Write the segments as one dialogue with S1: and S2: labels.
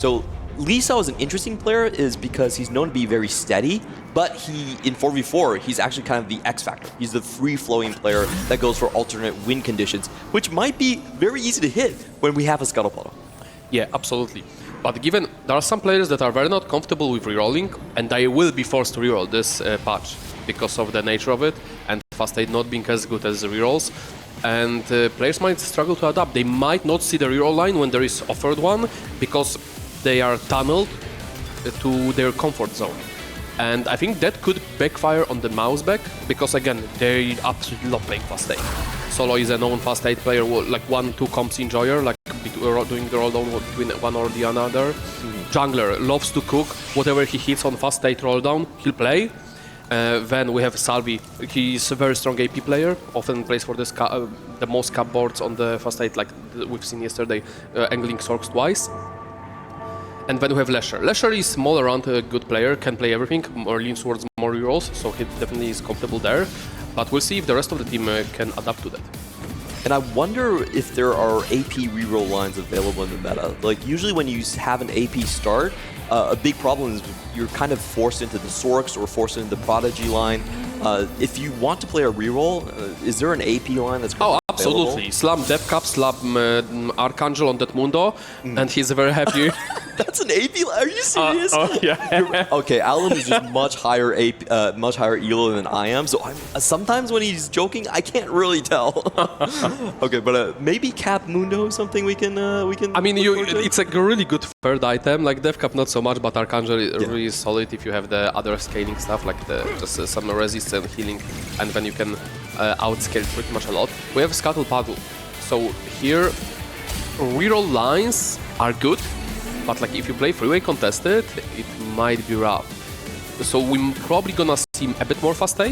S1: So Lee Sao is an interesting player is because he's known to be very steady, but in 4v4, he's actually kind of the X factor. He's the free-flowing player that goes for alternate win conditions, which might be very easy to hit when we have a Scuttle Puddle.
S2: Yeah, absolutely. But given there are some players that are very not comfortable with rerolling, and they will be forced to reroll this patch because of the nature of it, and Fast 8 not being as good as the rerolls. And players might struggle to adapt. They might not see the reroll line when there is offered one, because they are tunneled to their comfort zone. And I think that could backfire on the MOUZ back, because again, they absolutely love playing Fast 8. Solo is a known Fast 8 player, like 1-2 comps enjoyer, like doing the roll down between one or the other. Jungler loves to cook. Whatever he hits on Fast 8 roll down, he'll play. Then we have Salvi. He's a very strong AP player, often plays for the most cap boards on the Fast 8, like we've seen yesterday, angling Sorks twice. And then we have Lesher. Lesher is small around a good player, can play everything, more leans towards more rerolls, so he definitely is comfortable there. But we'll see if the rest of the team can adapt to that.
S1: And I wonder if there are AP reroll lines available in the meta. Like, usually when you have an AP start, a big problem is you're kind of forced into the Sorks or forced into the Prodigy line. If you want to play a reroll, is there an AP line that's available?
S2: Absolutely. Slam Devcap, slam Archangel on that Mundo, and he's very happy.
S1: That's an AP line? Are you serious?
S2: Yeah.
S1: Okay, Alan is just much higher much higher elo than I am, so sometimes when he's joking, I can't really tell. Okay, but maybe Cap Mundo is something we can. I mean,
S2: it's a really good third item. Like Devcap, not so much, but Archangel is really solid if you have the other scaling stuff, like just some resist and healing, and then you can outscale pretty much a lot. We have Scuttle Puddle, so here reroll lines are good. But like if you play freeway contested, it might be rough. So we're probably gonna see a bit more Fast 8,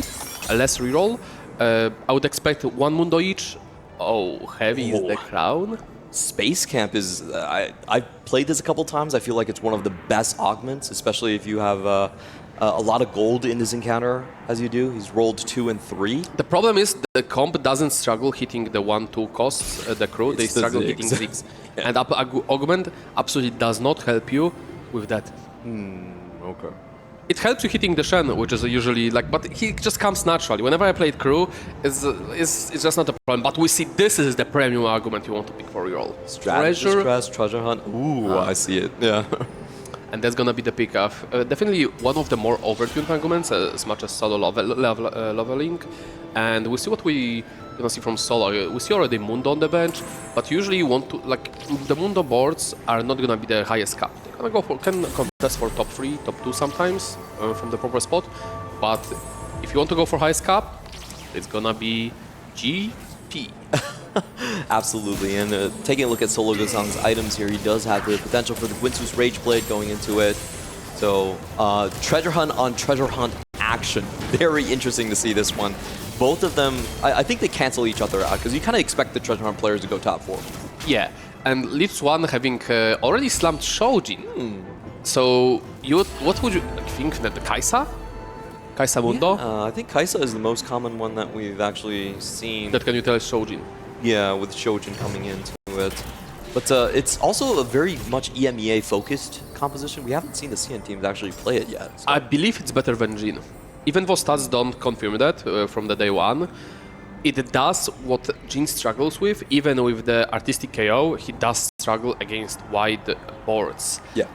S2: less reroll. I would expect one Mundo each. Oh, heavy is the crown.
S1: Space Camp is... I've played this a couple times. I feel like it's one of the best augments, especially if you have a lot of gold in this encounter, as you do. He's rolled 2 and 3.
S2: The problem is the comp doesn't struggle hitting the 1-2 costs, the crew. They struggle hitting 6. And Augment absolutely does not help you with that.
S1: Okay.
S2: It helps you hitting the Shen, which is usually like, but he just comes naturally. Whenever I played crew, it's just not a problem. But we see this is the premium argument you want to pick for reroll.
S1: Treasure Hunt. Ooh, I see it. Yeah.
S2: And that's gonna be the pick-off. Definitely one of the more overtuned arguments, as much as solo leveling. And we see what we gonna see from solo. We see already Mundo on the bench, but usually you want to, like, the Mundo boards are not gonna be the highest cap. They're gonna can contest for top 3, top 2 sometimes from the proper spot. But if you want to go for highest cap, it's gonna be GP.
S1: Absolutely, and taking a look at Solo Gosang's items here, he does have the potential for the Gwinsu's Rage Blade going into it. So, Treasure Hunt on Treasure Hunt action. Very interesting to see this one. Both of them, I think they cancel each other out, because you kind of expect the Treasure Hunt players to go top 4.
S2: Yeah, and leaves one having already slammed Shojin. So, what would you think that the Kaisa Mundo?
S1: Yeah, I think Kaisa is the most common one that we've actually seen.
S2: That can utilize Shojin.
S1: Yeah, with Shojin coming into it. But it's also a very much EMEA-focused composition. We haven't seen the CN teams actually play it yet. So.
S2: I believe it's better than Jin. Even though stats don't confirm that from the day one, it does what Jin struggles with. Even with the artistic KO, he does struggle against wide boards.
S1: Yeah.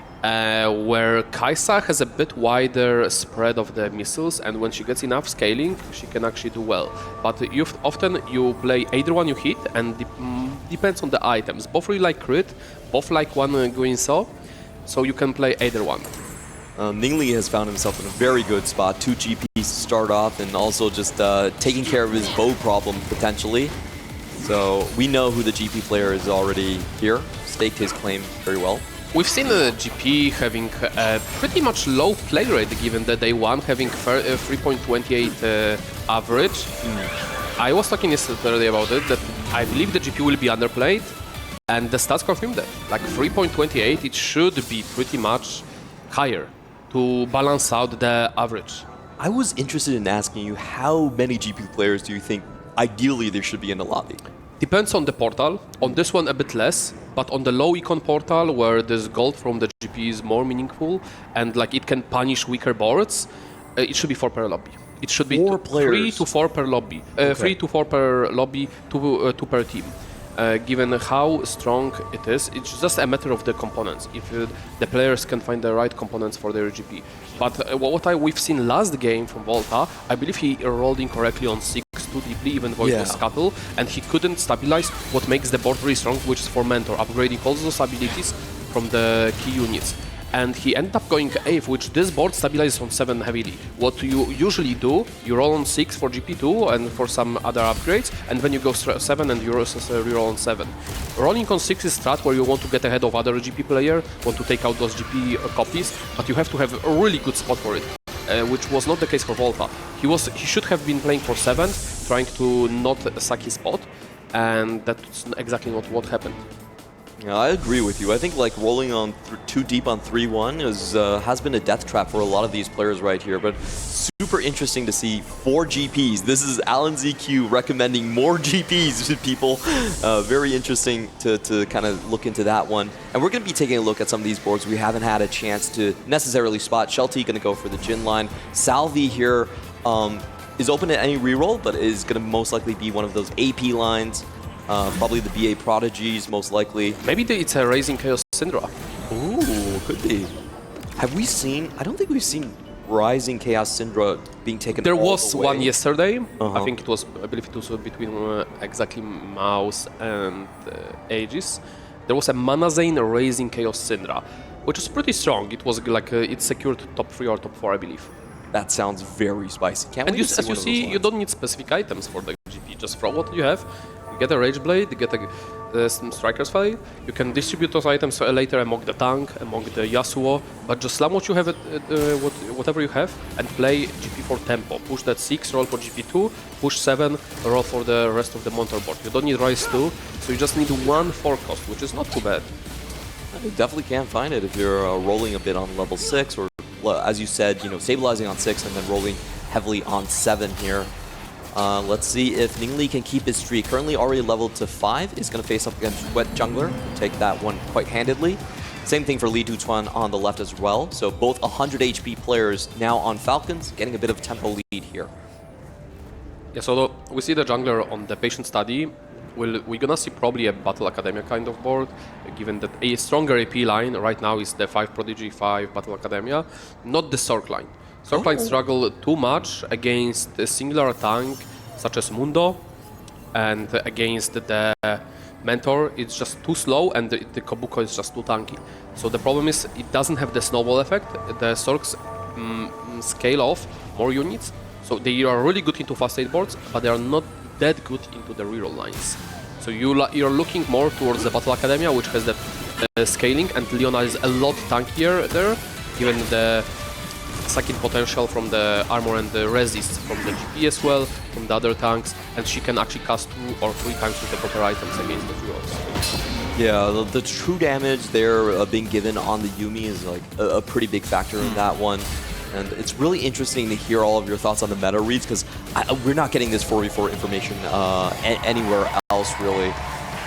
S2: Where Kaisa has a bit wider spread of the missiles, and when she gets enough scaling, she can actually do well. But often you play either one you hit, and depends on the items. Both really like crit, both like one going so you can play either one.
S1: Ningli has found himself in a very good spot. 2 GPs to start off, and also just taking care of his bow problem, potentially. So we know who the GP player is already here. Staked his claim very well.
S2: We've seen the GP having a pretty much low play rate given the day one, having 3.28 average. I was talking yesterday about it, that I believe the GP will be underplayed, and the stats confirm that. Like 3.28, it should be pretty much higher to balance out the average.
S1: I was interested in asking you, how many GP players do you think ideally there should be in the lobby?
S2: Depends on the portal. On this one a bit less, but on the low econ portal where this gold from the GP is more meaningful and like it can punish weaker boards, it should be 4 per lobby. It should be 3 to 4 per lobby. 3 to 4 per lobby, 2 per team. Given how strong it is, it's just a matter of the components. If the players can find the right components for their GP. But we've seen last game from Volta, I believe he rolled incorrectly on 6 too deeply, even though it was scuttle, and he couldn't stabilize what makes the board really strong, which is for Mentor, upgrading all those abilities from the key units. And he ended up going 8th, which this board stabilizes on 7 heavily. What you usually do, you roll on 6 for GP2 and for some other upgrades, and then you go 7 and you reroll on 7. Rolling on 6 is strat where you want to get ahead of other GP player, want to take out those GP copies, but you have to have a really good spot for it, which was not the case for Volta. He should have been playing for 7th, trying to not suck his spot, and that's exactly not what happened.
S1: Yeah, I agree with you. I think like rolling on too deep on 3-1 has been a death trap for a lot of these players right here. But super interesting to see 4 GPs. This is Alan ZQ recommending more GPs to people. Very interesting to kind of look into that one. And we're going to be taking a look at some of these boards we haven't had a chance to necessarily spot. Shelty going to go for the Jin line. Salvi here is open to any reroll, but is going to most likely be one of those AP lines. Probably the BA Prodigies, most likely.
S2: Maybe it's a Raising Chaos Syndra.
S1: Ooh, could be. Have we seen... I don't think we've seen Rising Chaos Syndra being taken
S2: There
S1: all
S2: was
S1: the way.
S2: one yesterday. I think it was, I believe it was between exactly MOUZ and Aegis. There was a Manazane Raising Chaos Syndra, which was pretty strong. It was like, it secured top 3 or top 4, I believe.
S1: That sounds very spicy. Can't
S2: And
S1: wait to
S2: as you see, you don't need specific items for the GP. Just throw what you have. You get a Rage Blade, you get some Striker's Fight. You can distribute those items later among the tank, among the Yasuo, but just slam what you have, whatever you have, and play GP for tempo. Push that 6, roll for GP2, push 7, roll for the rest of the Mentor board. You don't need Rise 2, so you just need 1 4 cost, which is not too bad.
S1: You definitely can't find it if you're rolling a bit on level 6, or as you said, you know, stabilizing on 6 and then rolling heavily on 7 here. Let's see if Ningli can keep his streak. Currently already leveled to 5, is going to face up against Wet Jungler. Take that one quite handedly. Same thing for Li Duchuan on the left as well. So both 100 HP players now on Falcons, getting a bit of tempo lead here.
S2: Yeah, so we see the jungler on the patient study. We're gonna see probably a Battle Academia kind of board, given that a stronger AP line right now is the 5 Prodigy, 5 Battle Academia, not the Sork line. Sork line struggle too much against a singular tank such as Mundo, and against the Mentor it's just too slow, and the Kobuko is just too tanky. So the problem is it doesn't have the snowball effect. The Sorks scale off more units, so they are really good into fast 8 boards, but they are not that good into the reroll lines. So you're looking more towards the Battle Academia, which has the scaling, and Leona is a lot tankier there, given the sucking potential from the armor and the resist from the GP as well, from the other tanks, and she can actually cast 2 or 3 times with the proper items against the rerolls.
S1: Yeah, the true damage there being given on the Yuumi is like a pretty big factor in that one. And it's really interesting to hear all of your thoughts on the meta reads, because we're not getting this 4v4 information anywhere else, really.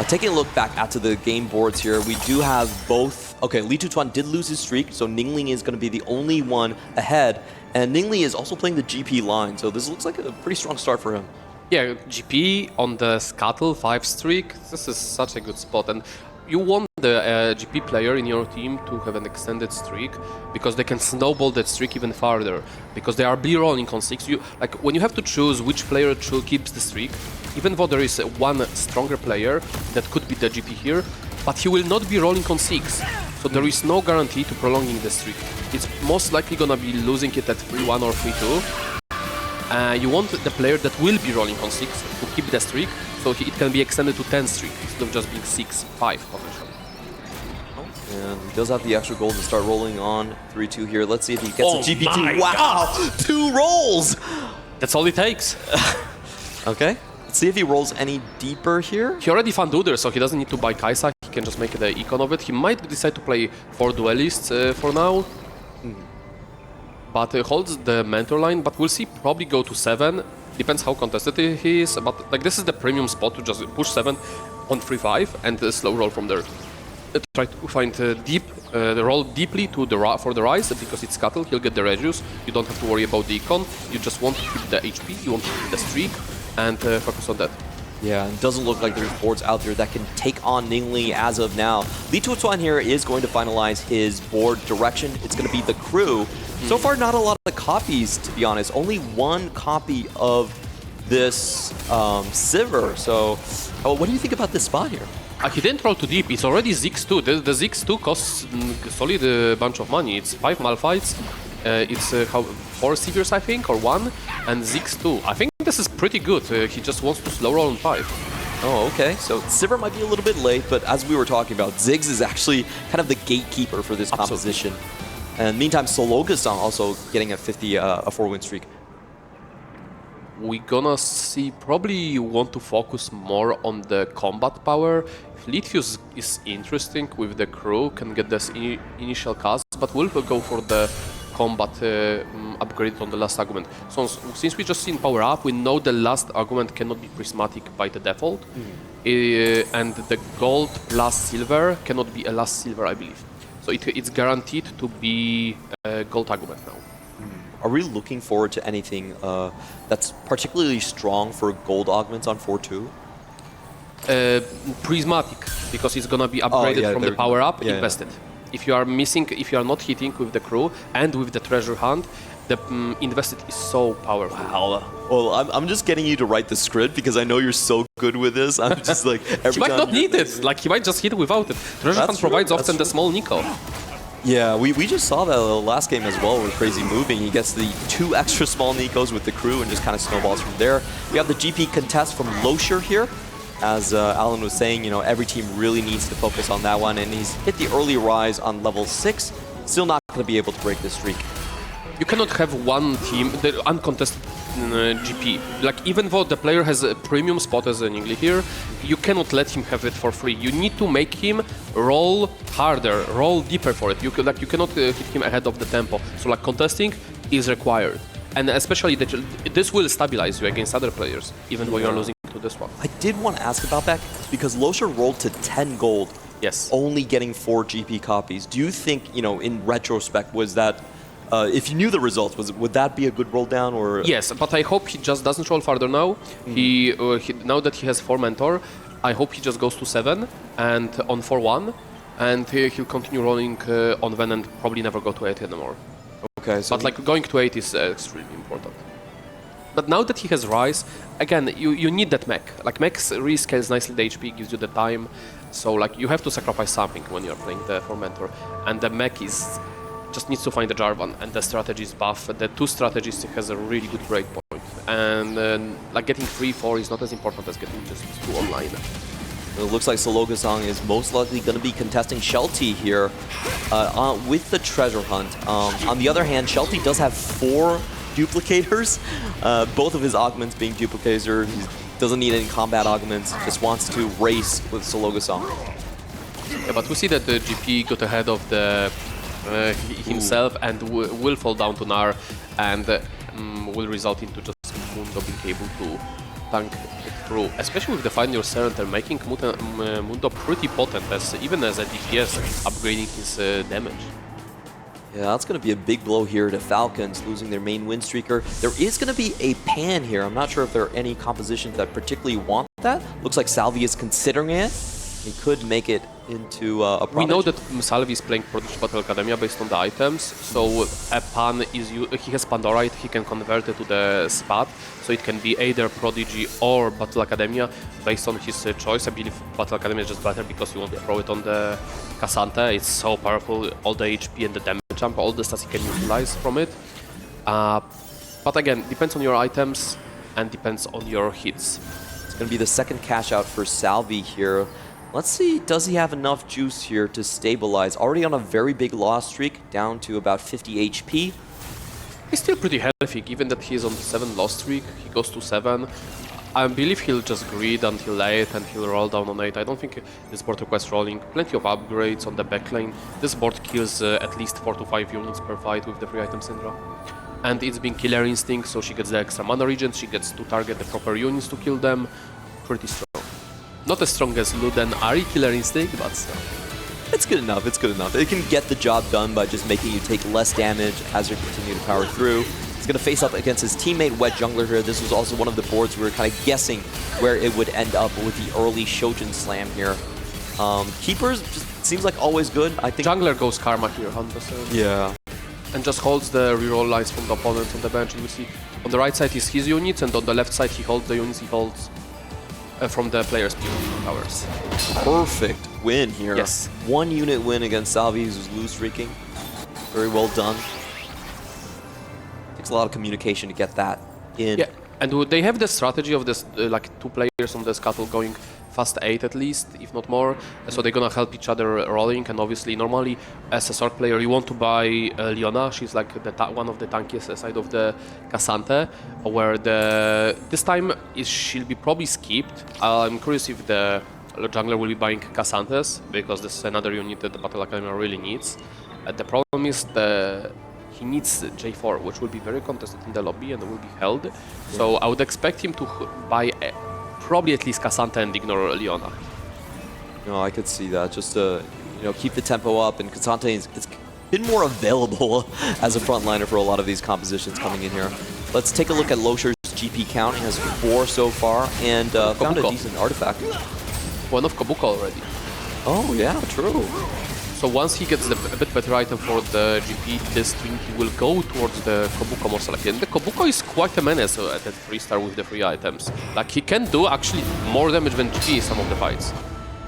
S1: Taking a look back at the game boards here, we do have both. Okay, Li Tutuan did lose his streak, so Ningling is going to be the only one ahead. And Ningli is also playing the GP line, so this looks like a pretty strong start for him.
S2: Yeah, GP on the Scuttle 5 streak, this is such a good spot. And you want the GP player in your team to have an extended streak, because they can snowball that streak even farther, because they are B-rolling on 6. Like when you have to choose which player keeps the streak, even though there is one stronger player that could be the GP here, but he will not be rolling on 6, so there is no guarantee to prolonging the streak. It's most likely gonna be losing it at 3-1 or 3-2. You want the player that will be rolling on 6 to keep the streak, so it can be extended to 10 streak instead of just being 6-5 potentially.
S1: And he does have the extra gold to start rolling on 3-2 here. Let's see if he gets a GP2. Wow!
S2: God.
S1: 2 rolls!
S2: That's all it takes.
S1: Okay. Let's see if he rolls any deeper here.
S2: He already found Udyr, so he doesn't need to buy Kaisa. He can just make the econ of it. He might decide to play 4 duelists for now. But holds the Mentor line, but we'll see probably go to 7. Depends how contested he is, but like this is the premium spot to just push 7 on 3-5 and slow roll from there. Try to find the roll deeply to for the rise because it's Scuttle, he'll get the Regius. You don't have to worry about the econ, you just want to keep the HP, you want to keep the streak and focus on that.
S1: Yeah, it doesn't look like there's boards out there that can take on Ningli as of now. Lee Tuotuan here is going to finalize his board direction. It's going to be the crew. So far, not a lot of copies, to be honest. Only one copy of this Sivir. So, what do you think about this spot here?
S2: He didn't roll too deep. It's already Ziggs 2. The Ziggs 2 costs solid bunch of money. It's 5 Malphites. It's 4 Sivirs, I think, or 1, and Ziggs 2. I think this is pretty good. He just wants to slow roll on 5.
S1: Oh, okay. So Sivir might be a little bit late, but as we were talking about, Ziggs is actually kind of the gatekeeper for this composition. And meantime, Sologa-san also getting a 4-win streak.
S2: We're gonna see, probably you want to focus more on the combat power. Lithius is interesting with the crew, can get this initial cast, but we'll go for the combat upgrade on the last Augment. So since we just seen power up, we know the last Augment cannot be prismatic by the default. And the gold plus silver cannot be a last silver, I believe. So it's guaranteed to be a gold Augment now.
S1: Are we looking forward to anything that's particularly strong for gold augments on 4-2?
S2: Prismatic, because it's gonna be upgraded from the power up, invested. If you are missing, if you are not hitting with the crew and with the treasure hunt, the invested is so powerful.
S1: Wow. Well, I'm just getting you to write the script because I know you're so good with this. I'm just like, every
S2: he might not need it. Like, he might just hit without it. Treasure hunt provides often the small Nico.
S1: Yeah, we just saw that last game as well with Crazy moving. He gets the 2 extra small Nikos with the crew and just kind of snowballs from there. We have the GP contest from Losher here. As Alan was saying, you know, every team really needs to focus on that one, and he's hit the early rise on level 6. Still not going to be able to break this streak.
S2: You cannot have one team, the uncontested GP. Like, even though the player has a premium spot as an English here, you cannot let him have it for free. You need to make him roll harder, roll deeper for it. You cannot hit him ahead of the tempo. So like contesting is required. And especially this will stabilize you against other players, even though you're losing to this one.
S1: I did want to ask about that because Losher rolled to 10 gold.
S2: Yes.
S1: Only getting 4 GP copies. Do you think, you know, in retrospect, was that if you knew the results, would that be a good roll down? Or
S2: yes, but I hope he just doesn't roll farther now. He now that he has 4 mentor, I hope he just goes to 7 and on 4-1, and he'll continue rolling on Ven and probably never go to 8 anymore.
S1: Okay, so
S2: but like going to 8 is extremely important. But now that he has Rise, again, you need that mech. Like, mech rescales nicely the HP, gives you the time. So like you have to sacrifice something when you're playing the 4 mentor, and the mech just needs to find the Jarvan, and the strategy is buff. The 2 strategies has a really good breakpoint, and like getting 3-4 is not as important as getting just 2 online.
S1: It looks like Sologa-san is most likely going to be contesting Shelty here with the treasure hunt. On the other hand, Shelty does have 4 duplicators, both of his augments being duplicators. He doesn't need any combat augments, just wants to race with Sologa-san.
S2: Yeah, but we see that the GP got ahead of the himself and will fall down to Nar, and will result into just Mundo being able to tank it through, especially with the final surrender, making Mundo pretty potent even as a DPS, upgrading his damage.
S1: Yeah, that's going to be a big blow here to Falcons, losing their main win streaker. There is going to be a pan here. I'm not sure if there are any compositions that particularly want that. Looks like Salvi is considering it. He could make it into a Prodigy.
S2: We know that Salvi is playing Prodigy Battle Academia based on the items, so a pan is he has Pandorite, he can convert it to the spot, so it can be either Prodigy or Battle Academia based on his choice. I believe Battle Academia is just better because you want to throw it on the Cassandra. It's so powerful, all the HP and the damage jump, all the stats he can utilize from it. But again, depends on your items and depends on your hits.
S1: It's going to be the second cash out for Salvi here. Let's see, does he have enough juice here to stabilize? Already on a very big loss streak, down to about 50 HP.
S2: He's still pretty healthy, given that he's on 7 loss streak. He goes to 7. I believe he'll just greed until 8 and he'll roll down on 8. I don't think this board requires rolling. Plenty of upgrades on the backlane. This board kills at least 4 to 5 units per fight with the free item Syndra. and it's been Killer Instinct, so she gets the extra mana regen, she gets to target the proper units to kill them. Pretty strong. Not as strong as Lud and Ahri Killer Instinct, but still.
S1: It's good enough, it's good enough. It can get the job done by just making you take less damage as you continue to power through. He's going to face up against his teammate Wet Jungler here. This was also one of the boards we were kind of guessing where it would end up with the early Shojin Slam here. Keepers just seems like always good. I think
S2: Jungler goes Karma here, 100%.
S1: Yeah.
S2: And just holds the reroll lines from the opponents on the bench. And you see on the right side is his units, and on the left side he holds the units he holds from the players' towers.
S1: Perfect win here.
S2: Yes.
S1: 1 unit win against Salvi, who's lose streaking. Very well done. Takes a lot of communication to get that in.
S2: Yeah, and they have the strategy of this, like 2 players on the scuttle going fast 8 at least, if not more. So they're gonna help each other rolling, and obviously normally as a Sorc player you want to buy Leona. She's like one of the tankiest aside of the Cassante, where this time she'll be probably skipped. I'm curious if the jungler will be buying Cassantes, because this is another unit that the Battle Academy really needs. The problem is he needs J4, which will be very contested in the lobby and will be held. So I would expect him to buy probably at least Cassante and ignore Leona.
S1: No, I could see that. Just to keep the tempo up, and Cassante it's been more available as a frontliner for a lot of these compositions coming in here. Let's take a look at Losher's GP count. He has 4 so far, and found a decent artifact.
S2: One of Kobuko already.
S1: Oh yeah, true.
S2: So once he gets a bit better item for the GP this team, he will go towards the Kobuko more selected. And the Kobuko is quite a menace at that 3-star with the free items. Like, he can do actually more damage than GP in some of the fights.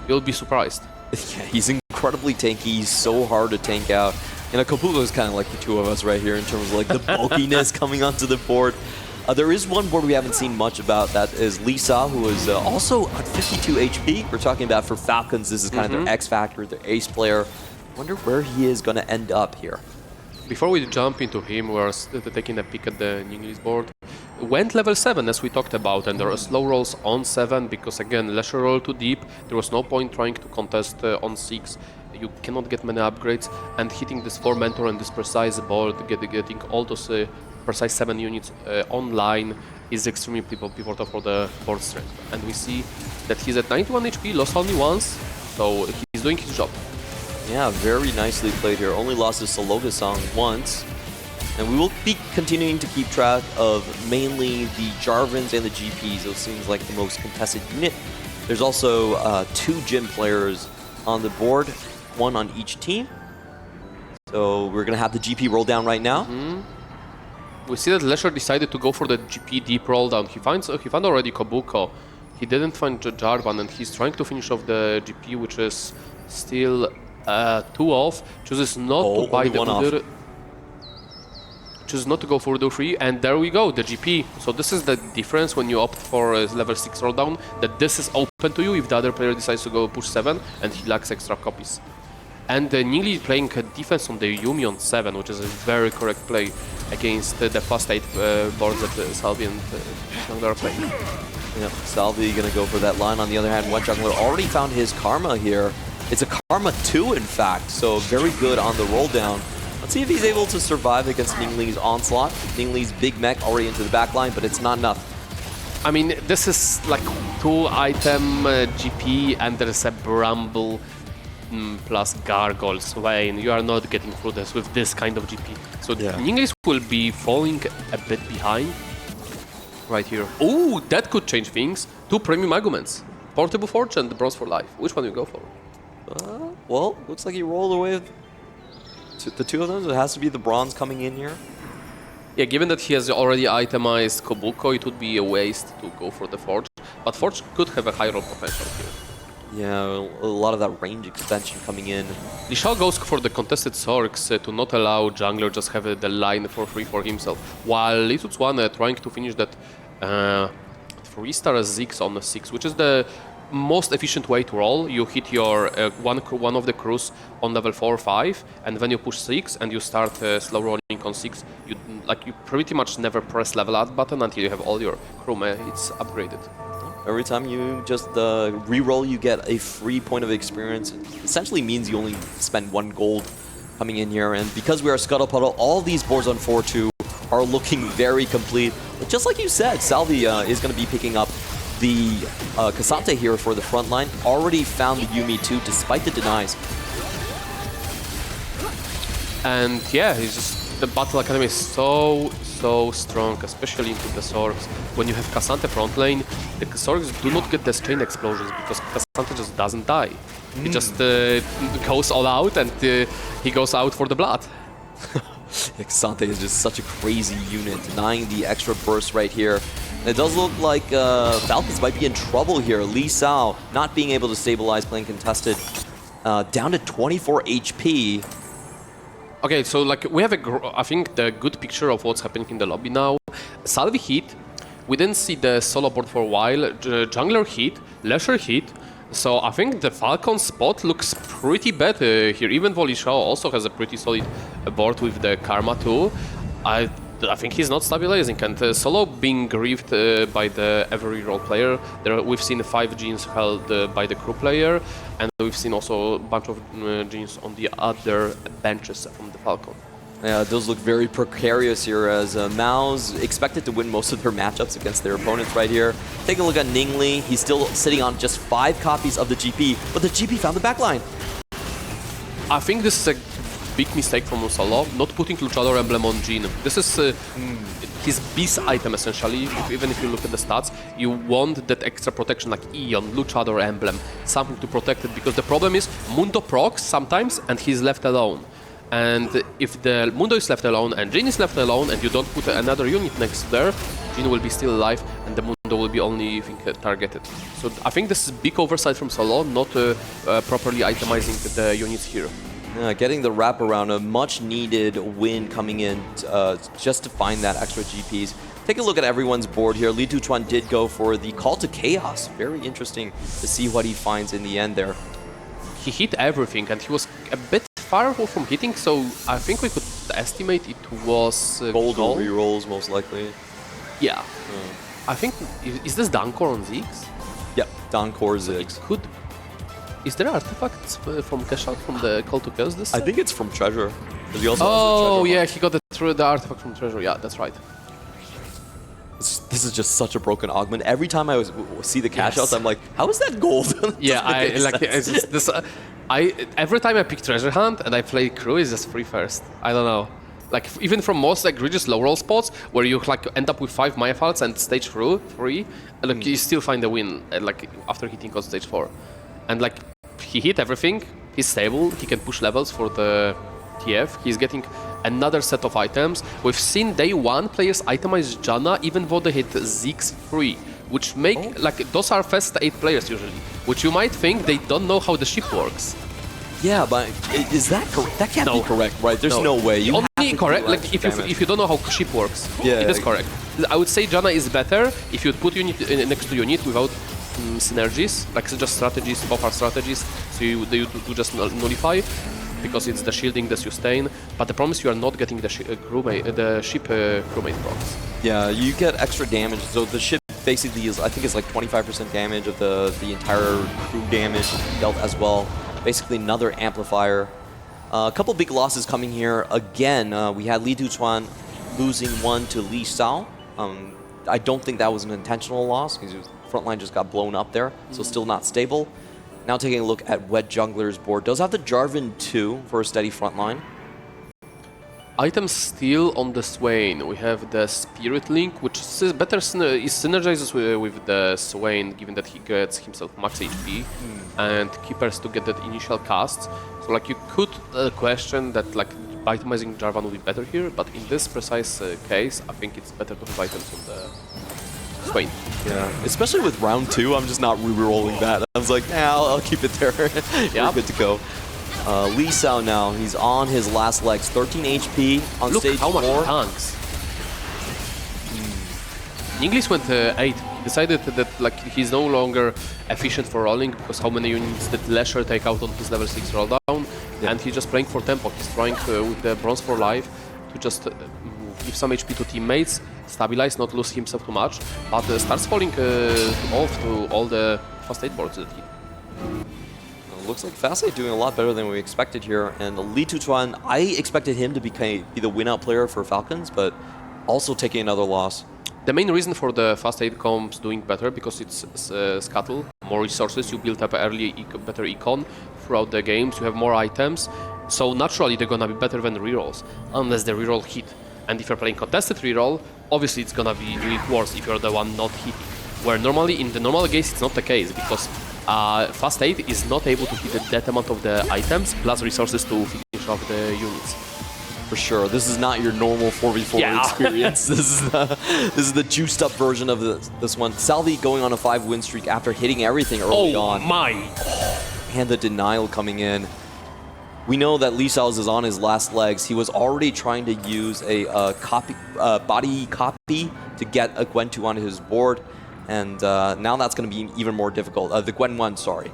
S2: You'll be surprised.
S1: Yeah, he's incredibly tanky. He's so hard to tank out. And Kobuko is kind of like the 2 of us right here in terms of like the bulkiness coming onto the board. There is one board we haven't seen much about. That is Lisa, who is also at 52 HP. We're talking about for Falcons, this is kind of their X Factor, their ace player. Wonder where he is going to end up here.
S2: Before we jump into him, we're taking a peek at the Ninglis board. Went level 7 as we talked about, and there are slow rolls on 7 because again, Lesher roll too deep. There was no point trying to contest on 6. You cannot get many upgrades, and hitting this 4 mentor and this precise board, getting all those precise 7 units online is extremely pivotal for the board strength. And we see that he's at 91 HP, lost only once, so he's doing his job.
S1: Yeah, very nicely played here. Only lost his Sologa song once. And we will be continuing to keep track of mainly the Jarvans and the GPs. Those seems like the most contested unit. There's also 2 gym players on the board, 1 on each team. So we're going to have the GP roll down right now.
S2: We see that Lesher decided to go for the GP deep roll down. He found already Kobuko. He didn't find Jarvan, and he's trying to finish off the GP, which is still 2 off. Chooses not to buy the Udyr. Chooses not to go for Udyr 3, and there we go, the GP. So this is the difference when you opt for a level 6 roll down, that this is open to you if the other player decides to go push 7 and he lacks extra copies. And Ningli playing defense on the Yumi on 7, which is a very correct play against the fast 8 boards that Salvi and Jungler are playing.
S1: Yeah, Salvi gonna go for that line. On the other hand, Wet Jungler already found his Karma here. It's a Karma 2, in fact, so very good on the roll down. Let's see if he's able to survive against Ningli's onslaught. Ningli's big mech already into the back line, but it's not enough.
S2: I mean, this is like 2-item GP, and there's a Bramble plus Gargoyle Swain. You are not getting through this with this kind of GP. So Ninglis will be falling a bit behind right here. Oh, that could change things. 2 premium arguments. Portable Forge and the Bronze for Life. Which one do you go for?
S1: Well, looks like he rolled away with the 2 of them. So it has to be the Bronze coming in here.
S2: Yeah, given that he has already itemized Kobuko, it would be a waste to go for the Forge. But Forge could have a high roll potential here.
S1: Yeah, a lot of that range extension coming in.
S2: Lishal goes for the contested Sorcs to not allow Jungler just have the line for free for himself, while Lituts1 trying to finish that 3-star Ziggs on the 6, which is the most efficient way to roll. You hit your one of the crews on level 4 or 5, and then you push 6 and you start slow rolling on 6. You pretty much never press level up button until you have all your crew. It's upgraded.
S1: Every time you just re-roll, you get a free point of experience. It essentially means you only spend 1 gold coming in here. And because we are Scuttle Puddle, all these boards on 4-2 are looking very complete. But just like you said, Salvi is going to be picking up the Cassante here for the front line. Already found the Yuumi too, despite the denies.
S2: And yeah, he's just, the Battle Academy is so strong, especially into the Sorgs. When you have Cassante front lane, the Sorgs do not get the chain explosions because Cassante just doesn't die. He just goes all out and he goes out for the blood.
S1: Cassante is just such a crazy unit, denying the extra burst right here. And it does look like Falcons might be in trouble here. Lee Sao not being able to stabilize, playing contested, down to 24 HP.
S2: Okay, so like we have I think the good picture of what's happening in the lobby now. Salvi hit, we didn't see the solo board for a while. Jungler hit, Lesher hit. So I think the Falcon spot looks pretty bad here. Even Volishao also has a pretty solid board with the Karma too. I think he's not stabilizing, and solo being grieved by the every role player. We've seen 5 genes held by the crew player, and we've seen also a bunch of genes on the other benches from the Falcon.
S1: Yeah, those look very precarious here as MOUZ expected to win most of their matchups against their opponents right here. Take a look at Ningli. He's still sitting on just 5 copies of the GP, but the GP found the backline.
S2: I think this is a big mistake from Solo, not putting Luchador emblem on Jin. This is his base item essentially. Even if you look at the stats, you want that extra protection like Eon, Luchador emblem, something to protect it, because the problem is Mundo procs sometimes and he's left alone. And if the Mundo is left alone and Jin is left alone and you don't put another unit next to there, Jin will be still alive and the Mundo will be only targeted. So I think this is big oversight from Solo, not properly itemizing the units here.
S1: Getting the wraparound, a much needed win coming in just to find that extra GPs. Take a look at everyone's board here. Li Tuchuan did go for the Call to Chaos. Very interesting to see what he finds in the end there.
S2: He hit everything and he was a bit far from hitting, so I think we could estimate it was
S1: gold rerolls most likely.
S2: Yeah. I think, is this Dankor on Ziggs?
S1: Yep, Dankor Ziggs.
S2: Could. Is there artifacts from cash out from the Call to Chaos this set?
S1: I think it's from Treasure. He also
S2: oh yeah, he got the artifact from Treasure, yeah, that's right.
S1: This is just such a broken augment. Every time I see the cash outs, I'm like, how is that gold?
S2: Yeah, every time I pick Treasure Hunt and I play Crew, it's just free first. I don't know. Like even from most egregious low roll spots where you like end up with 5 Maya Falls and stage 3, like you still find a win like after hitting on stage 4. And like he hit everything, he's stable, he can push levels for the TF, he's getting another set of items. We've seen day 1 players itemize Janna even though they hit Ziggs 3, which make like those are first 8 players usually, which you might think they don't know how the ship works.
S1: Yeah, but is that correct? That can't be correct, right? There's no way. You
S2: only correct like if you don't know how ship works.
S1: Yeah,
S2: it is correct. I would say Janna is better if you put unit next to unit without synergies, like just strategies, buffer strategies, so you just nullify, because it's the shielding, the sustain, but the problem is you are not getting the ship crewmate procs.
S1: Yeah, you get extra damage, so the ship basically is, I think it's like 25% damage of the entire crew damage dealt as well. Basically another amplifier. A couple big losses coming here. Again, we had Li Tuchuan losing 1 to Li Sao. I don't think that was an intentional loss, because front line just got blown up there, so still not stable. Now taking a look at Wet Jungler's board. Does have the Jarvan 2 for a steady front line.
S2: Items still on the Swain. We have the Spirit Link, which is better synergizes with the Swain, given that he gets himself max HP and Keepers to get that initial cast. So like you could question that like itemizing Jarvan would be better here, but in this precise case, I think it's better to have items on the Swain.
S1: Yeah, especially with round 2, I'm just not re-rolling that. I was like, nah, I'll keep it there. We're good to go. Lee Sao now, he's on his last legs, 13 HP on stage 4.
S2: Look how much tanks. Ninglis went 8. Decided that like he's no longer efficient for rolling because how many units did Lesher take out on his level 6 roll down, and he's just playing for tempo. He's trying with the Bronze for Life to just give some HP to teammates, stabilize, not lose himself too much, but starts falling off to all the fast 8 boards that he.
S1: Looks like Fast8 doing a lot better than we expected here, and Li Tuchuan, I expected him to be the win-out player for Falcons, but also taking another loss.
S2: The main reason for the fast 8 comps doing better because it's scuttle, more resources, you build up early better econ throughout the games, you have more items, so naturally they're gonna be better than the rerolls, unless the reroll hit. And if you're playing contested reroll, obviously it's gonna be doing worse if you're the one not hitting. Where normally, in the normal case, it's not the case, because fast 8 is not able to hit that amount of the items, plus resources to finish off the units.
S1: For sure, this is not your normal 4v4 experience. This is the juiced up version of this one. Salvi going on a 5-win streak after hitting everything early on.
S2: Oh my!
S1: And the denial coming in. We know that Lisals is on his last legs. He was already trying to use a body copy to get a Gwen 2 onto his board, and now that's going to be even more difficult. The Gwen 1, sorry.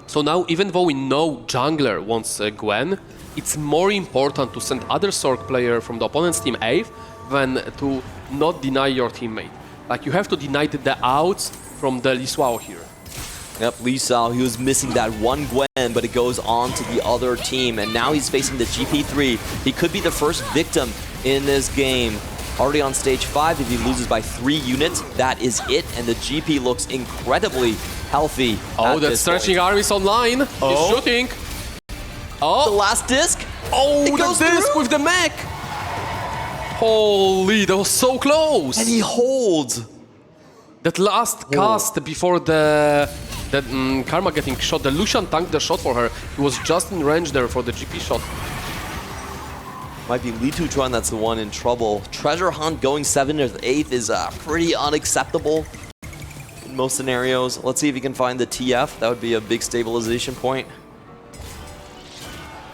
S2: So now, even though we know jungler wants Gwen, it's more important to send other Sorc player from the opponent's team 8th than to not deny your teammate. Like, you have to deny the outs from the Liswao here.
S1: Yep, Lisao, he was missing that one Gwen, but it goes on to the other team, and now he's facing the GP3. He could be the first victim in this game. Already on stage 5, if he loses by 3 units, that is it, and the GP looks incredibly healthy.
S2: Oh, that stretching arm is online. He's shooting. Oh,
S1: the last disc.
S2: Oh, the disc
S1: through.
S2: with the mech. Holy, that was so close.
S1: And he holds.
S2: That last cast before the Karma getting shot, the Lucian tanked the shot for her. He was just in range there for the GP shot.
S1: Might be Li Tuchuan that's the one in trouble. Treasure Hunt going 7th or 8th is pretty unacceptable in most scenarios. Let's see if he can find the TF. That would be a big stabilization point.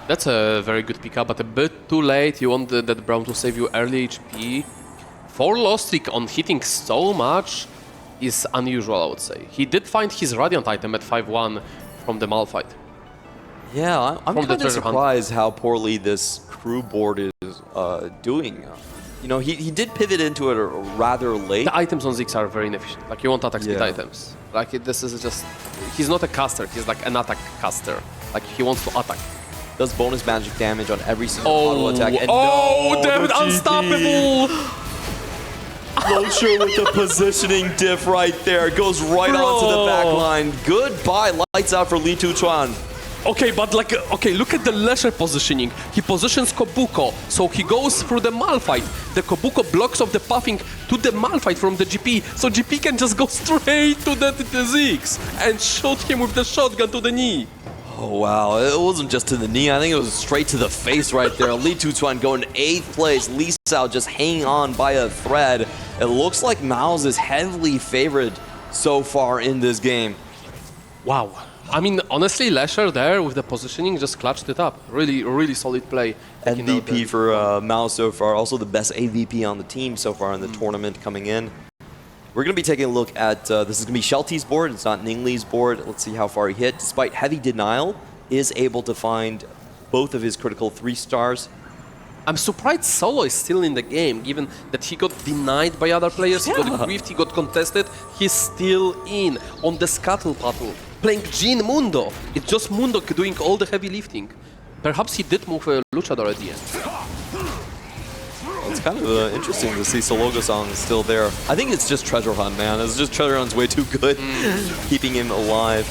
S2: That's a very good pickup, but a bit too late. You want that Braum to save you early HP. 4 loss streak on hitting so much is unusual, I would say. He did find his Radiant item at 5-1 from the Malphite.
S1: Yeah, I'm kind of surprised how poorly this crew board is doing. You know, he did pivot into it rather late.
S2: The items on Ziggs are very inefficient. Like, you want attack speed items. Like, this is just... He's not a caster, he's like an attack caster. Like, he wants to attack.
S1: Does bonus magic damage on every single auto attack. And
S2: damn it, unstoppable!
S1: Closure with the positioning diff right there. Goes right onto the back line. Goodbye, lights out for Li Tuchuan.
S2: Okay, but like, okay, look at the Lesher positioning. He positions Kobuko, so he goes through the Malphite. The Kobuko blocks off the pathing to the Malphite from the GP, so GP can just go straight to the Ziggs and shoot him with the shotgun to the knee.
S1: Oh, wow. It wasn't just to the knee. I think it was straight to the face right there. Li Tuchuan going 8th place. Li Sao just hanging on by a thread. It looks like MOUZ is heavily favored so far in this game.
S2: Wow. I mean, honestly, Lesher there with the positioning just clutched it up. Really, really solid play.
S1: MVP for MOUZ so far. Also the best AVP on the team so far in the tournament coming in. We're going to be taking a look at, this is going to be Shelty's board, it's not Ningli's board. Let's see how far he hit. Despite heavy denial, is able to find both of his critical 3 stars.
S2: I'm surprised Solo is still in the game, given that he got denied by other players, he got griefed, he got contested, he's still in, on the Scuttle battle, playing Jin Mundo. It's just Mundo doing all the heavy lifting. Perhaps he did move Luchador at the end.
S1: It's kind of interesting to see Sologosong still there. I think it's just Treasure Hunt, man. It's just Treasure Hunt's way too good, keeping him alive.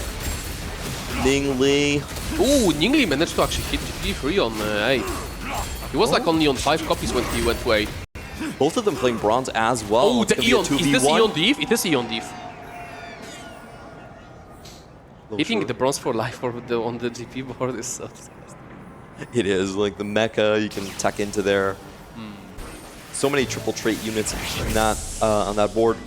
S1: Ningli.
S2: Ooh, Ningli managed to actually hit GP3 on 8. He was like only on 5 copies when he went to 8.
S1: Both of them playing bronze as well.
S2: Oh, the Eon. Is this Eon Div? It is Eon Div. Hitting the bronze for life on the GP board is so disgusting.
S1: It is, like the mecha you can tuck into there. So many triple trait units in that, on that board.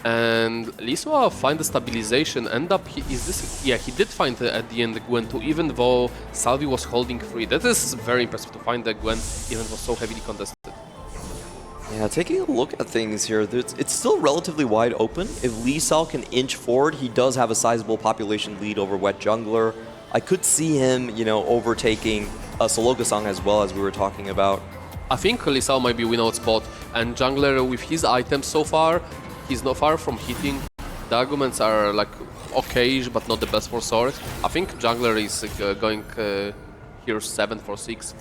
S2: And Liswa find the stabilization, end up, he did find at the end the Gwen 2, even though Salvi was holding 3. That is very impressive to find the Gwen, even though so heavily contested.
S1: Yeah, taking a look at things here, it's still relatively wide open. If Lee Sal can inch forward, he does have a sizable population lead over Wet Jungler. I could see him, you know, overtaking Sologasang as well, as we were talking about.
S2: I think Lisao might be win-out spot, and Jungler with his items so far, he's not far from hitting. The arguments are like okay-ish, but not the best for Sorc. I think Jungler is going here 7 for 6.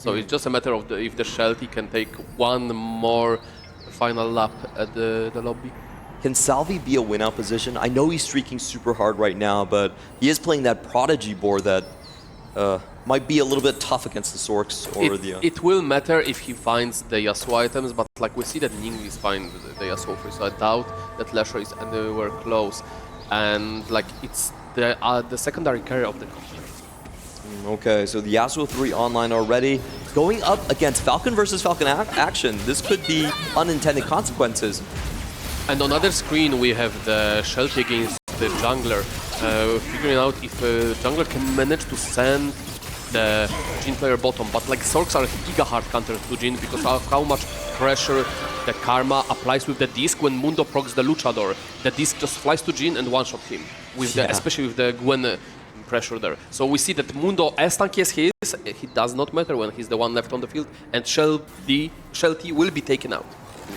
S2: So it's just a matter of if the Shelty can take one more final lap at the lobby.
S1: Can Salvi be a win-out position? I know he's streaking super hard right now, but he is playing that Prodigy board that might be a little bit tough against the Sorks or
S2: It will matter if he finds the Yasuo items, but like we see that Ninglis find the Yasuo free, so I doubt that Lesher is anywhere close. And like it's the secondary carry of the company.
S1: Okay, so the Yasuo 3 online already. Going up against Falcon versus Falcon action. This could be unintended consequences.
S2: And on other screen we have the Shelty against the jungler, figuring out if jungler can manage to send the Jhin player bottom, but like Sorks are giga hard counter to Jhin because of how much pressure the Karma applies with the disc when Mundo procs the Luchador. The disc just flies to Jhin and one-shot him, with the, especially with the Gwen pressure there. So we see that Mundo, as tanky as he is, he does not matter when he's the one left on the field, and Shelty will be taken out.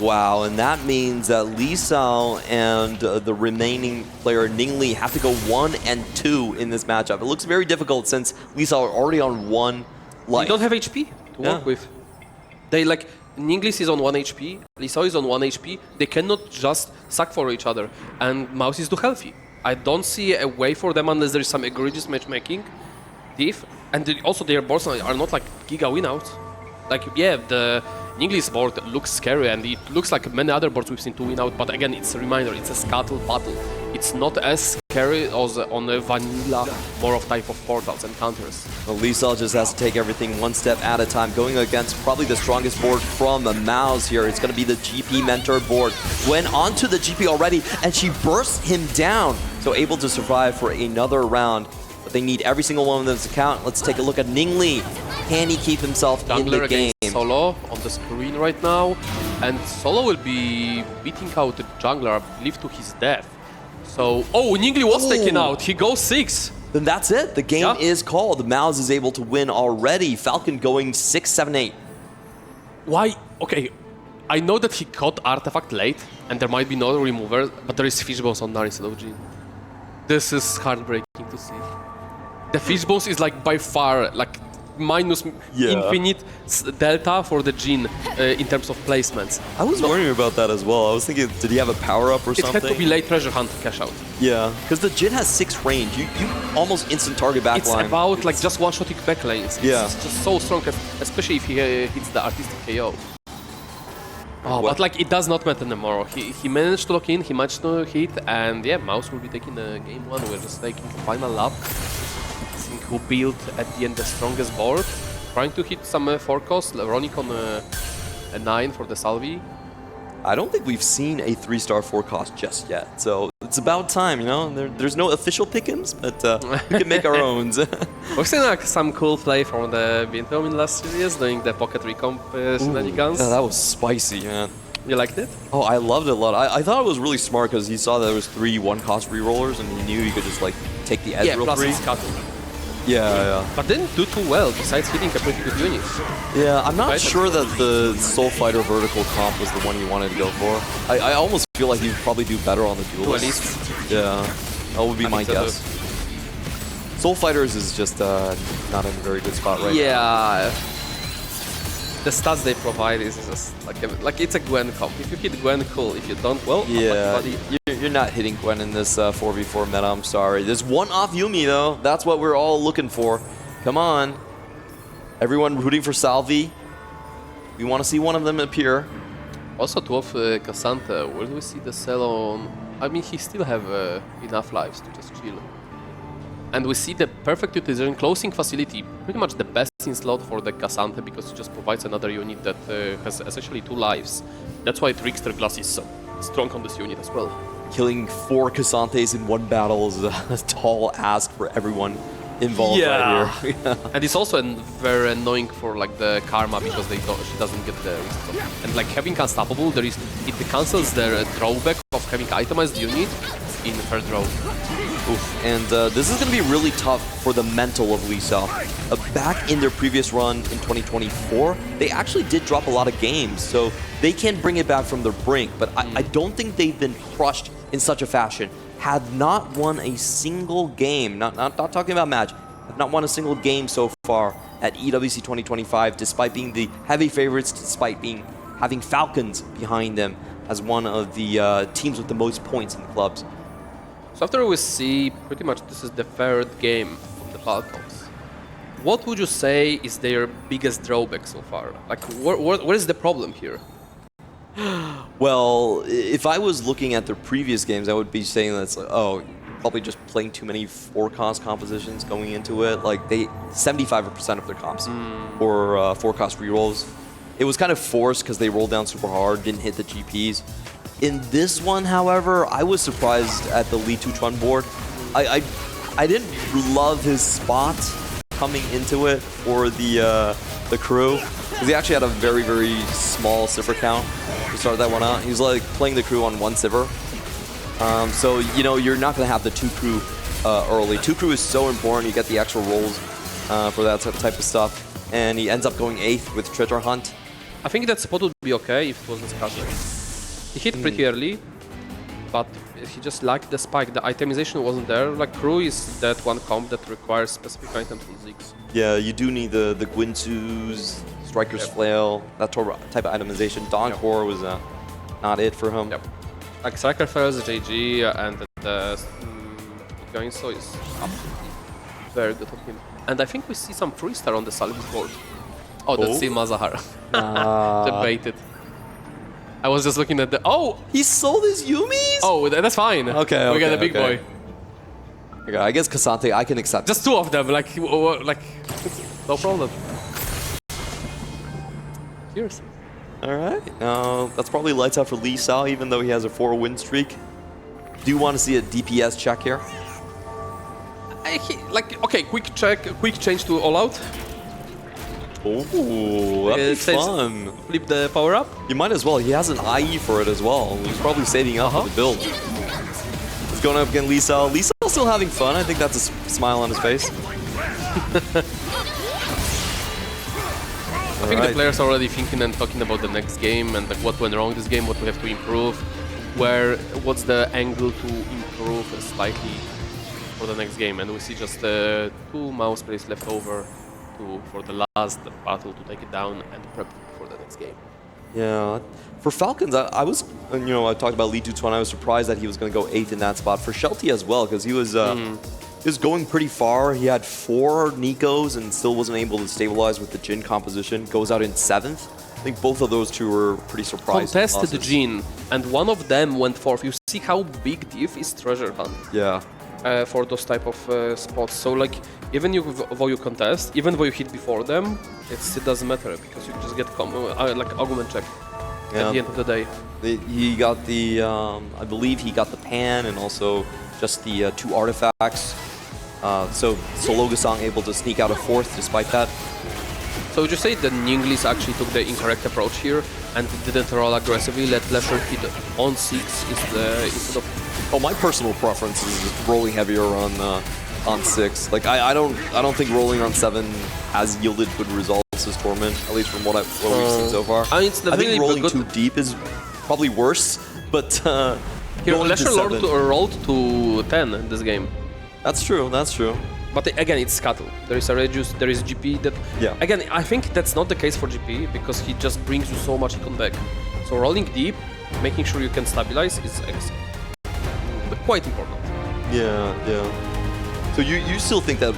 S1: Wow, and that means that Lee Sao and the remaining player Ningli have to go 1 and 2 in this matchup. It looks very difficult since Lee Sao are already on 1 life.
S2: They don't have HP to work with. They like Ninglis is on 1 HP, Lee Sao is on 1 HP. They cannot just suck for each other, and MOUZ is too healthy. I don't see a way for them unless there is some egregious matchmaking. And also their boards are not like giga win-outs. Like, yeah, the Ninglis board looks scary and it looks like many other boards we've seen to win out, but again, it's a reminder, it's a scuttle battle. It's not as scary as on a vanilla, more of type of portals and counters.
S1: Well, Lee Sao just has to take everything one step at a time, going against probably the strongest board from the MOUZ here. It's going to be the GP Mentor board. Went onto the GP already, and she bursts him down, so able to survive for another round. But they need every single one of them to count. Let's take a look at Ningli. Can he keep himself in the game?
S2: Solo on the screen right now, and Solo will be beating out the jungler, I believe, to his death. So, Ningli was taken out. He goes 6.
S1: Then that's it. The game is called. MOUZ is able to win already. Falcon going 6, 7, 8.
S2: Why? Okay, I know that he caught Artifact late, and there might be no remover, but there is Fishbones on Nar instead of Jhin. This is heartbreaking to see. The Fishbones is like by far like minus infinite delta for the Jhin in terms of placements.
S1: I was worrying about that as well. I was thinking, did he have a power-up or something?
S2: It had to be late treasure hunt to cash out.
S1: Yeah, because the Jhin has 6 range. You almost instant target backline.
S2: It's about like just one-shotting backlanes. It's just so strong, especially if he hits the artistic KO. But like it does not matter anymore. He managed to lock in, he managed to hit, and yeah, MOUZ will be taking game 1. We're just taking the final lap. Who built at the end the strongest board, trying to hit some forecast, Ronic on a 9 for the Salvi.
S1: I don't think we've seen a 3-star forecast just yet, so it's about time, you know? There's no official pick'ems, but we can make our own.
S2: We've seen like some cool play from the Vietnam in last series, doing the pocket recomp shenanigans.
S1: Yeah, that was spicy, man.
S2: You liked it?
S1: Oh, I loved it a lot. I thought it was really smart because he saw that there was 3 1-cost rerollers and he knew he could just like take the edge real free. Yeah.
S2: But didn't do too well, besides hitting a pretty good unit.
S1: Yeah, I'm not sure that the Soul Fighter vertical comp was the one he wanted to go for. I almost feel like he would probably do better on the duelist. Yeah, that would be my guess. Soul Fighters is just not in a very good spot right now.
S2: Yeah. The stats they provide is just like it's a Gwen comp. If you hit Gwen, cool. If you don't, well,
S1: yeah, you're not hitting Gwen in this 4v4 meta, I'm sorry. There's one off Yuumi though. That's what we're all looking for. Come on. Everyone rooting for Salvi. We want to see one of them appear.
S2: Also, to off Cassandra, where do we see the sell on? I mean, he still have enough lives to just chill. And we see the perfect utilization closing facility, pretty much the best in slot for the Cassandra because it just provides another unit that has essentially 2 lives. That's why Trickster Glass is so strong on this unit as well.
S1: Killing 4 Cassantes in one battle is a tall ask for everyone involved right here.
S2: And it's also very annoying for like the Karma because she doesn't get the restore. And like having Unstoppable, it cancels the drawback of having itemized unit in third row.
S1: Oof. And this is going to be really tough for the mental of Lee Sao. Back in their previous run in 2024, they actually did drop a lot of games, so they can bring it back from their brink, but I don't think they've been crushed in such a fashion. Have not won a single game, not talking about match, have not won a single game so far at EWC 2025, despite being the heavy favorites, despite having Falcons behind them as one of the teams with the most points in the clubs.
S2: So after we see pretty much this is the third game of the Falcons, what would you say is their biggest drawback so far? Like, what is the problem here?
S1: Well, if I was looking at their previous games, I would be saying that it's like, oh, probably just playing too many four-cost compositions going into it. Like, 75% of their comps were four-cost rerolls. It was kind of forced because they rolled down super hard, didn't hit the GPs. In this one, however, I was surprised at the Lee Tu-Chun board. I didn't love his spot coming into it for the crew, because he actually had a very, very small cipher count to start that one out. He was like playing the crew on one cipher. So, you know, you're not going to have the two crew early. Two crew is so important. You get the extra rolls for that type of stuff. And he ends up going 8th with Treasure Hunt.
S2: I think that spot would be okay if it wasn't scattered. He hit pretty early, but he just lacked the spike. The itemization wasn't there. Like, crew is that one comp that requires specific items from Ziggs.
S1: Yeah, you do need the Gwinsu's, Striker's Flail, that type of itemization. Dawn Core was not it for him.
S2: Yep. Like, Striker Flails, JG, and the going so is absolutely very good on him. And I think we see some 3-star on the Salvis board. Oh, that's still Mazahar. Debated. I was just looking at the... Oh!
S1: He sold his Yumis?
S2: Oh, that's fine.
S1: Okay,
S2: we got a big boy.
S1: Okay, I guess Cassante, I can accept.
S2: Just 2 of them, like no problem. Cheers.
S1: Alright, that's probably lights out for Lee Sao, even though he has a 4-win streak. Do you want to see a DPS check here?
S2: Okay, quick change to all out.
S1: Oh, that'd be fun.
S2: Flip the power up.
S1: You might as well. He has an IE for it as well. He's probably saving up for the build. He's going up against Lee Sao. Lee Sao's still having fun. I think that's a smile on his face.
S2: I think the players are already thinking and talking about the next game and like what went wrong this game, what we have to improve, what's the angle to improve slightly for the next game. And we see just 2 MOUZ plays left over for the last battle to take it down and prep for the next game.
S1: Yeah, for Falcons, I was, you know, I talked about Lee Tu-Chun. I was surprised that he was going to go 8th in that spot. For Shelty as well, because he was going pretty far. He had 4 Nikos and still wasn't able to stabilize with the Jin composition. Goes out in 7th. I think both of those two were pretty surprised.
S2: Contested the Jin, and one of them went 4th. You see how big diff is Treasure Hunt.
S1: Yeah.
S2: For those type of spots. So like, even though you contest, even though you hit before them, it doesn't matter because you just get like Augment check at the end of the day.
S1: He got the, I believe he got the pan and also just the 2 artifacts. So Sologasang able to sneak out a 4th despite that.
S2: So would you say that Ninglis actually took the incorrect approach here and didn't roll aggressively, let Lesher hit on 6 instead of...
S1: Oh, my personal preference is rolling heavier on 6. Like I don't think rolling on 7 has yielded good results this tournament, at least from what we've seen so far. I think rolling too deep is probably worse, but
S2: here Lesher rolled to 10 in this game.
S1: That's true. That's true.
S2: But again, it's Scuttle. There is a reduce, there is GP that...
S1: Yeah.
S2: Again, I think that's not the case for GP because he just brings you so much econ back. So rolling deep, making sure you can stabilize is quite important.
S1: Yeah. So you still think that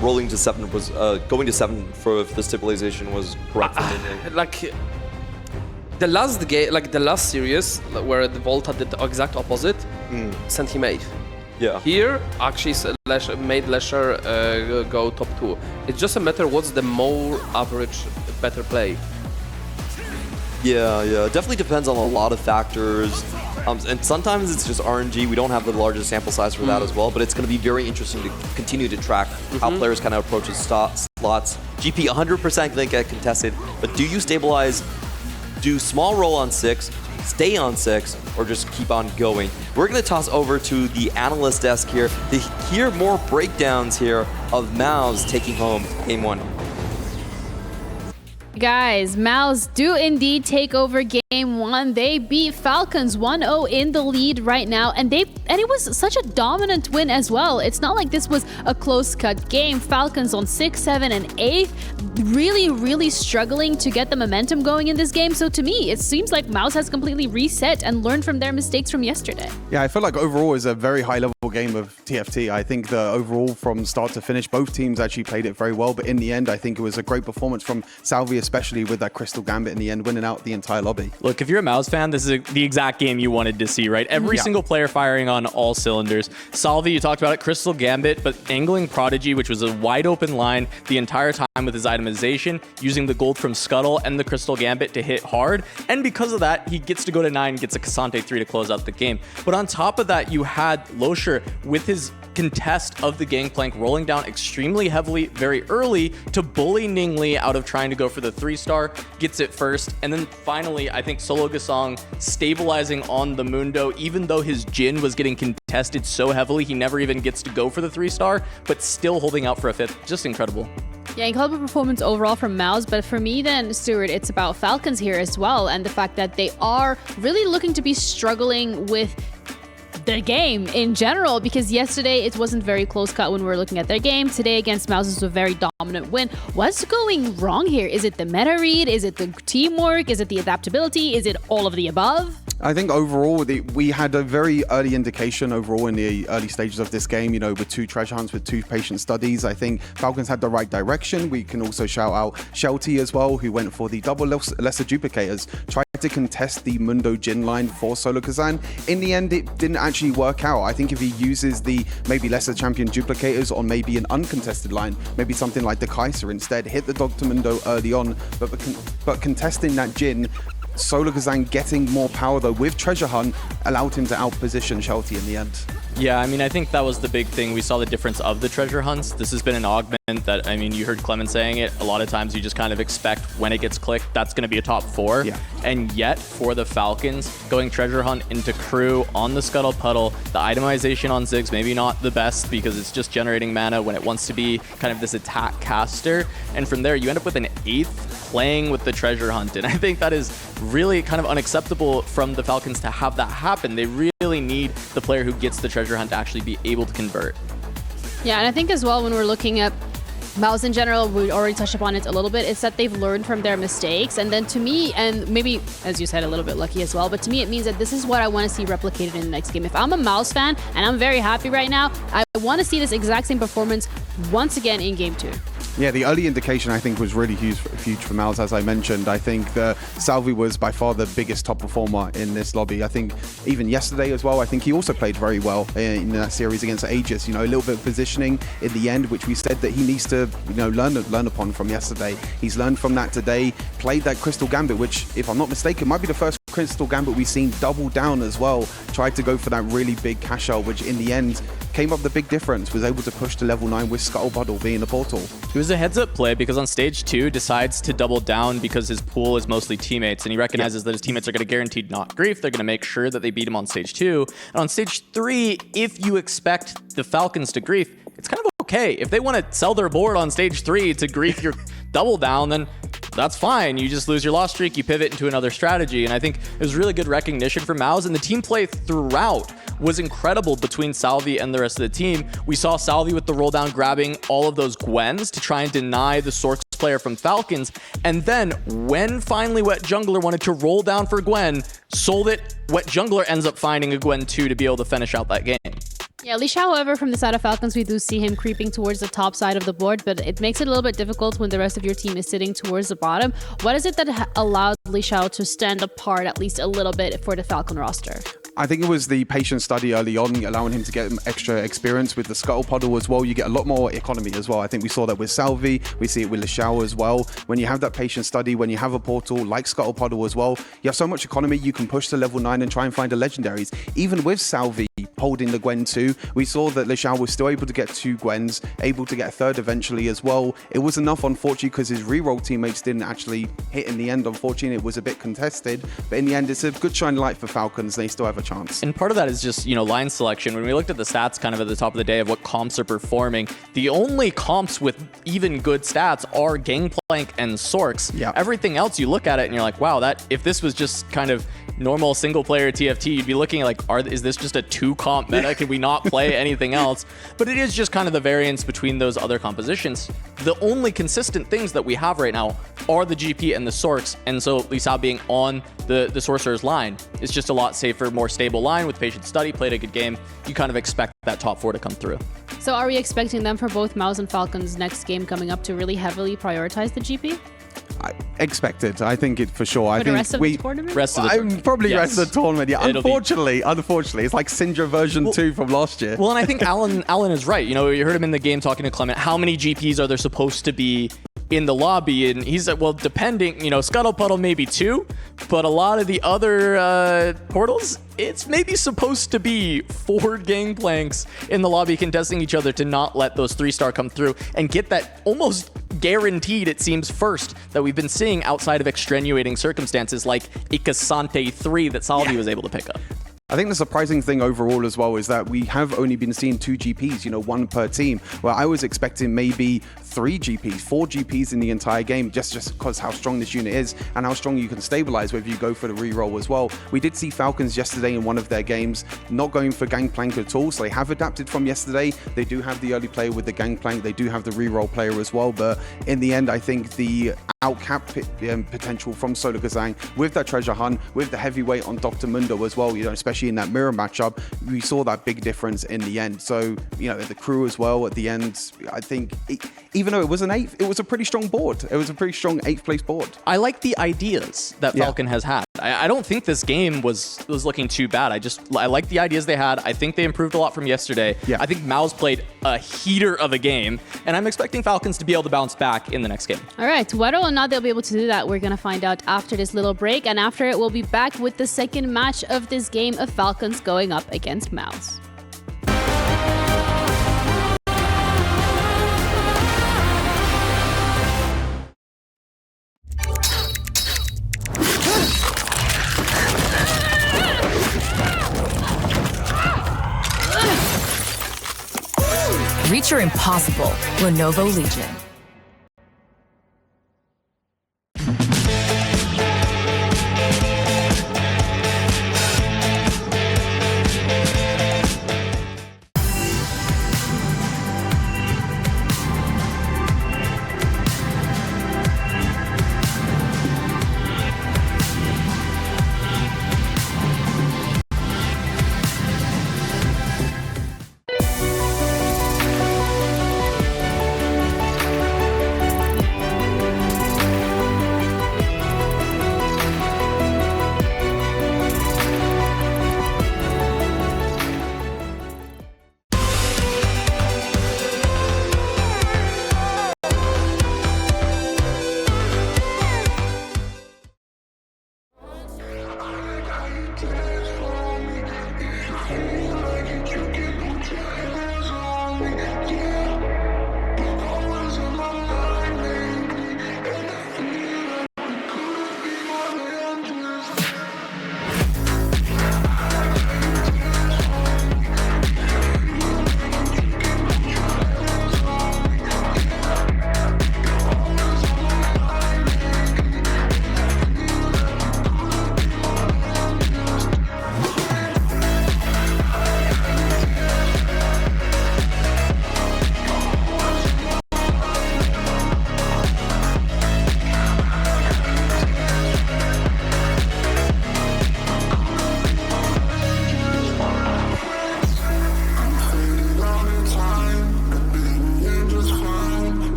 S1: rolling to 7 was... going to 7 for the stabilization was correct for me?
S2: Like... The last game, like the last series, where the Volta did the exact opposite, sent him 8th.
S1: Yeah.
S2: Here, actually, made Lesher go top 2. It's just a matter what's the more average, better play.
S1: Yeah. Definitely depends on a lot of factors. And sometimes it's just RNG. We don't have the largest sample size for that as well, but it's going to be very interesting to continue to track how players kind of approach slots. GP 100% going to get contested, but do you stabilize, do small roll on 6, stay on 6, or just keep on going? We're going to toss over to the analyst desk here to hear more breakdowns here of MOUZ taking home Game 1.
S3: Guys, MOUZ do indeed take over Game Game 1, they beat Falcons 1-0 in the lead right now, and it was such a dominant win as well. It's not like this was a close-cut game. Falcons on 6, 7, and 8, really struggling to get the momentum going in this game. So to me, it seems like MOUZ has completely reset and learned from their mistakes from yesterday.
S4: Yeah, I feel like overall is a very high-level game of TFT. I think the overall from start to finish, both teams actually played it very well, but in the end, I think it was a great performance from Salvi, especially with that Crystal Gambit in the end, winning out the entire lobby.
S5: Look, if you're a MOUZ fan, this is the exact game you wanted to see, right? Every single player firing on all cylinders. Salvi, you talked about it, Crystal Gambit, but angling Prodigy, which was a wide open line the entire time with his itemization, using the gold from Scuttle and the Crystal Gambit to hit hard. And because of that, he gets to go to 9, gets a Cassante 3 to close out the game. But on top of that, you had Losher with his contest of the Gangplank rolling down extremely heavily very early to bully Ningli out of trying to go for the 3-star, gets it first, and then finally I think Solo Gasong stabilizing on the Mundo, even though his Jin was getting contested so heavily he never even gets to go for the 3-star, but still holding out for a 5th. Just incredible.
S3: Yeah, incredible performance overall from MOUZ, but for me then, Stuart, it's about Falcons here as well, and the fact that they are really looking to be struggling with the game in general, because yesterday it wasn't very close cut when we were looking at their game. Today against MOUZ is a very dominant win. What's going wrong here? Is it the meta read? Is it the teamwork? Is it the adaptability? Is it all of the above?
S4: I think overall, we had a very early indication overall in the early stages of this game, you know, with 2 treasure hunts, with 2 patient studies. I think Falcons had the right direction. We can also shout out Shelty as well, who went for the double lesser duplicators, tried to contest the Mundo Jin line for Solo Kazan. In the end, it didn't actually work out. I think if he uses the maybe lesser champion duplicators on maybe an uncontested line, maybe something like the Kaiser instead, hit the Dr. Mundo early on, but contesting that Jin, Solo Kazan getting more power though with Treasure Hunt allowed him to outposition Shelty in the end.
S5: Yeah, I mean, I think that was the big thing. We saw the difference of the treasure hunts. This has been an augment that, I mean, you heard Clement saying it. A lot of times you just kind of expect when it gets clicked, that's going to be a top 4. Yeah. And yet for the Falcons, going treasure hunt into crew on the Scuttle Puddle, the itemization on Ziggs, maybe not the best because it's just generating mana when it wants to be kind of this attack caster. And from there, you end up with an 8th playing with the treasure hunt. And I think that is really kind of unacceptable from the Falcons to have that happen. They really need the player who gets the treasure hunt to actually be able to convert.
S3: Yeah, and I think as well when we're looking at MOUZ in general, we already touched upon it a little bit, it's that they've learned from their mistakes. And then to me, and maybe, as you said, a little bit lucky as well, but to me it means that this is what I want to see replicated in the next game. If I'm a MOUZ fan, and I'm very happy right now, I want to see this exact same performance once again in Game 2.
S4: Yeah, the early indication I think was really huge for MOUZ, as I mentioned. I think the Salvi was by far the biggest top performer in this lobby. I think even yesterday as well, I think he also played very well in that series against Aegis. You know, a little bit of positioning in the end, which we said that he needs to, you know, learn upon from yesterday. He's learned from that today, played that Crystal Gambit, which, if I'm not mistaken, might be the first Crystal Gambit we've seen double down as well. Tried to go for that really big cash out, which in the end came up the big difference, was able to push to level 9 with Scuttle Puddle being the portal.
S5: It was a heads-up play because on stage 2 decides to double down because his pool is mostly teammates, and he recognizes that his teammates are going to guaranteed not grief. They're going to make sure that they beat him on stage 2. And on stage 3, if you expect the Falcons to grief, it's kind of okay. If they want to sell their board on stage 3 to grief your double down, then that's fine. You just lose your loss streak, you pivot into another strategy. And I think it was really good recognition for MOUZ, and the team play throughout was incredible between Salvi and the rest of the team. We saw Salvi with the roll down grabbing all of those Gwens to try and deny the Sorcs player from Falcons. And then when finally Wet Jungler wanted to roll down for Gwen, sold it. Wet Jungler ends up finding a Gwen 2 to be able to finish out that game.
S3: Yeah, Lisha, however, from the side of Falcons, we do see him creeping towards the top side of the board, but it makes it a little bit difficult when the rest of your team is sitting towards the bottom. What is it that allowed Lisha to stand apart at least a little bit for the Falcon roster?
S4: I think it was the patient study early on, allowing him to get extra experience with the Scuttle Puddle as well. You get a lot more economy as well. I think we saw that with Salvi. We see it with Lashao as well. When you have that patient study, when you have a portal like Scuttle Puddle as well, you have so much economy. You can push to level 9 and try and find the legendaries. Even with Salvi holding the Gwen 2. We saw that Leshao was still able to get 2 Gwens, able to get a third eventually as well. It was enough, unfortunately, because his reroll teammates didn't actually hit in the end. Unfortunately, it was a bit contested, but in the end, it's a good shining light for Falcons. They still have a chance.
S5: And part of that is just, you know, line selection. When we looked at the stats kind of at the top of the day of what comps are performing, the only comps with even good stats are Gangplank and Sorks.
S4: Yeah.
S5: Everything else, you look at it and you're like, wow, that if this was just kind of normal single player TFT, you'd be looking at like, is this just a 2 comp meta? Could we not play anything else? But it is just kind of the variance between those other compositions. The only consistent things that we have right now are the GP and the Sorks, and so Lisa being on the Sorcerer's line is just a lot safer, more stable line with patient study, played a good game. You kind of expect that top 4 to come through.
S3: So are we expecting them for both MOUZ and Falcons next game coming up to really heavily prioritize the GP?
S4: I expect it. I think it for sure.
S3: For the rest of the tournament?
S5: Rest of the
S4: I'm probably
S5: yes.
S4: rest of the tournament. Yeah, unfortunately, it's like Syndra version 2 from last year.
S5: Well, and I think Alan is right. You know, you heard him in the game talking to Clement. How many GPs are there supposed to be in the lobby? And he said, well, depending, you know, Scuttle Puddle maybe 2, but a lot of the other portals, it's maybe supposed to be 4 Gangplanks in the lobby contesting each other to not let those 3-star come through and get that almost guaranteed, it seems, first that we've been seeing outside of extenuating circumstances like a Cassante 3 that Salvi was able to pick up.
S4: I think the surprising thing overall as well is that we have only been seeing 2 GPs, you know, 1 per team, where I was expecting maybe 3 GPs, 4 GPs in the entire game, just because how strong this unit is and how strong you can stabilize whether you go for the reroll as well. We did see Falcons yesterday in one of their games not going for Gangplank at all, so they have adapted from yesterday. They do have the early player with the Gangplank, they do have the reroll player as well, but in the end, I think the outcap potential from Solo Kazang with that treasure hunt, with the heavyweight on Dr. Mundo as well, you know, especially in that mirror matchup, we saw that big difference in the end. So, you know, the crew as well at the end, I think, even though it was an 8th, it was a pretty strong board. It was a pretty strong 8th place board.
S5: I like the ideas that Falcon has had. I don't think this game was looking too bad. I like the ideas they had. I think they improved a lot from yesterday.
S4: Yeah.
S5: I think MOUZ played a heater of a game, and I'm expecting Falcons to be able to bounce back in the next game.
S3: All right, whether or not they'll be able to do that, we're going to find out after this little break. And after it, we'll be back with the second match of this game of Falcons going up against MOUZ.
S6: Reach your impossible. Lenovo Legion.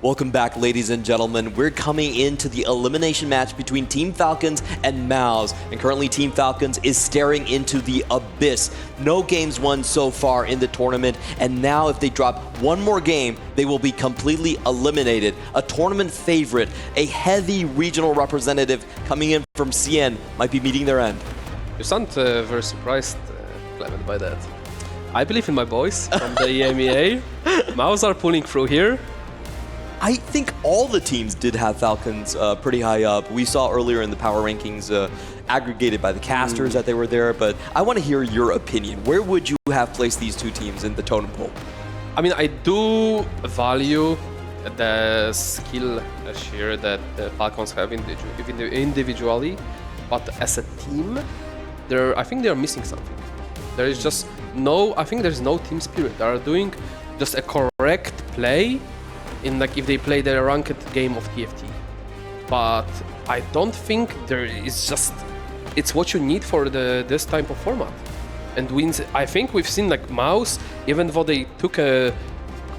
S1: Welcome back, ladies and gentlemen. We're coming into the elimination match between Team Falcons and MOUZ. And currently, Team Falcons is staring into the abyss. No games won so far in the tournament. And now, if they drop one more game, they will be completely eliminated. A tournament favorite, a heavy regional representative coming in from CN might be meeting their end.
S2: You sound very surprised, Clement, by that. I believe in my boys from the EMEA. MOUZ are pulling through here.
S1: I think all the teams did have Falcons pretty high up. We saw earlier in the power rankings aggregated by the casters that they were there, but I want to hear your opinion. Where would you have placed these two teams in the totem pole?
S2: I mean, I do value the skill share that the Falcons have individually, but as a team, I think they are missing something. There is just I think there's no team spirit. They are doing just a correct play in like if they play the ranked game of TFT. But I don't think there is just, it's what you need for this type of format. And wins, I think we've seen like MOUZ, even though they took a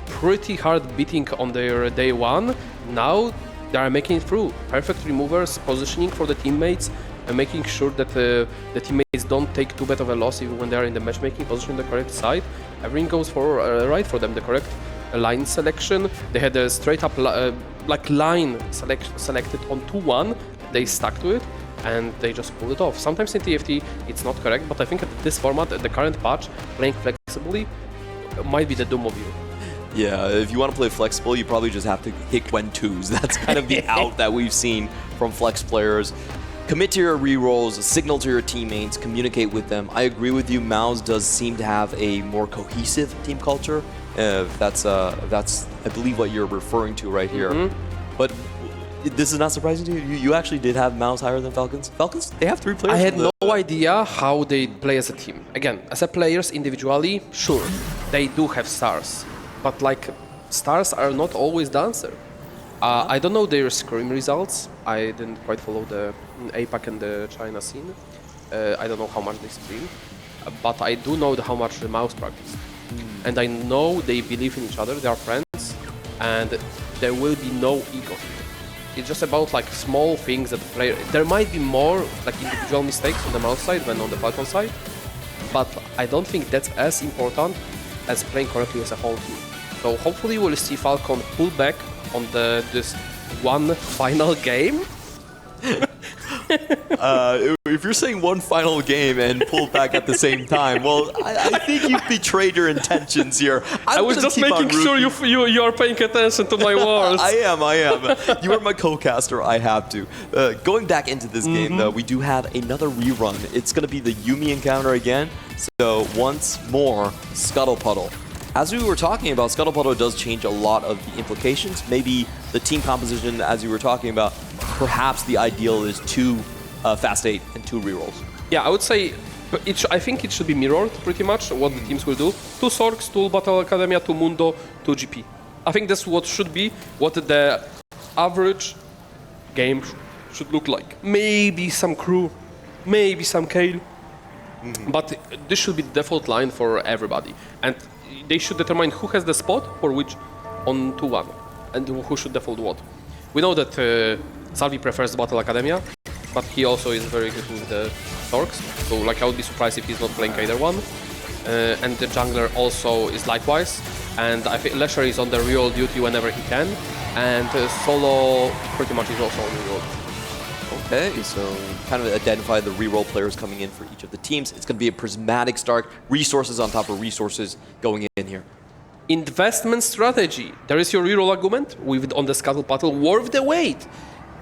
S2: pretty hard beating on their day one, now they are making it through. Perfect removers, positioning for the teammates, and making sure that the teammates don't take too bad of a loss even when they are in the matchmaking position on the correct side. Everything goes for right for them, the correct line selection. They had a straight up line selected on 2-1. They stuck to it and they just pulled it off. Sometimes in TFT it's not correct, but I think at this format, at the current patch, playing flexibly might be the doom of you.
S1: Yeah, if you want to play flexible, you probably just have to hit Gwen 2s. That's kind of the out that we've seen from flex players. Commit to your rerolls, signal to your teammates, communicate with them. I agree with you, MOUZ does seem to have a more cohesive team culture. That's I believe what you're referring to right here. Mm-hmm. But this is not surprising to you. You actually did have MOUZ higher than Falcons. Falcons, they have 3 players.
S2: I had no idea how they play as a team. Again, as a players individually, sure, they do have stars, but like stars are not always the answer. I don't know their scrim results. I didn't quite follow the APAC and the China scene. I don't know how much they scrim, but I do know how much the MOUZ practice. And I know they believe in each other, they are friends, and there will be no ego here. It's just about like small things that the player... There might be more like individual mistakes on the MOUZ side than on the Falcon side, but I don't think that's as important as playing correctly as a whole team. So hopefully we'll see Falcon pull back on this one final game.
S1: If you're saying one final game and pull back at the same time, well, I think you've betrayed your intentions here.
S2: I was just making sure you are paying attention to my words.
S1: I am. You are my co-caster. I have to. Going back into this game, though, we do have another rerun. It's going to be the Yuumi encounter again. So once more, Scuttle Puddle. As we were talking about, Scuttle Puddle does change a lot of the implications. Maybe the team composition, as you were talking about, perhaps the ideal is 2 Fast 8 and 2 rerolls.
S2: Yeah, I would say, I think it should be mirrored pretty much what the teams will do. 2 Sorcs, 2 Battle Academia, 2 Mundo, 2 GP. I think that's what should be, what the average game should look like. Maybe some Crew, maybe some Kale, but this should be the default line for everybody. And they should determine who has the spot for which on 2-1 and who should default what. We know that Salvi prefers Battle Academia, but he also is very good with the Sorcs, so like I would be surprised if he's not playing either one. And the jungler also is likewise, and I think Lesher is on the real duty whenever he can, and Solo pretty much is also on the real.
S1: Okay, so kind of identify the reroll players coming in for each of the teams. It's going to be a prismatic start, resources on top of resources going in here.
S2: Investment strategy. There is your reroll argument with on the Scuttle Puddle, worth the wait.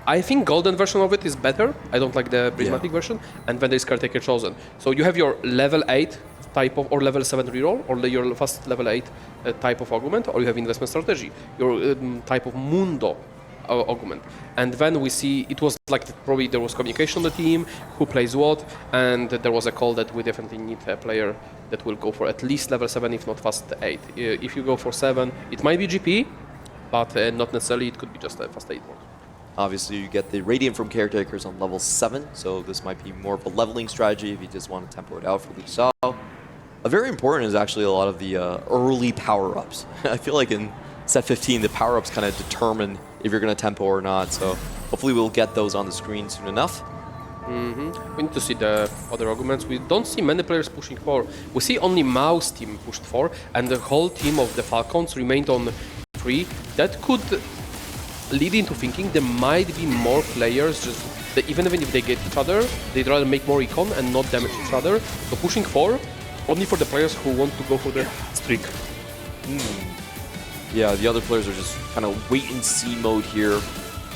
S2: I think golden version of it is better. I don't like the prismatic version. And then there is Caretaker Chosen. So you have your level 8 type of, or level 7 reroll, or your first level 8 type of augment, or you have investment strategy, your type of Mundo augment. And then we see it was like probably there was communication on the team, who plays what, and there was a call that we definitely need a player that will go for at least level 7, if not fast 8. If you go for 7, it might be GP, but not necessarily, it could be just a fast 8 mode.
S1: Obviously, you get the Radiant from Caretakers on level 7, so this might be more of a leveling strategy if you just want to tempo it out for Lee Sao. Very important is actually a lot of the early power-ups. I feel like in set 15, the power-ups kind of determine if you're going to tempo or not. So hopefully we'll get those on the screen soon enough.
S2: We need to see the other arguments. We don't see many players pushing 4. We see only MOUZ team pushed 4, and the whole team of the Falcons remained on 3. That could lead into thinking there might be more players, just that even if they get each other, they'd rather make more econ and not damage each other. So pushing 4, only for the players who want to go for the streak.
S1: Yeah, the other players are just kind of wait-and-see mode here.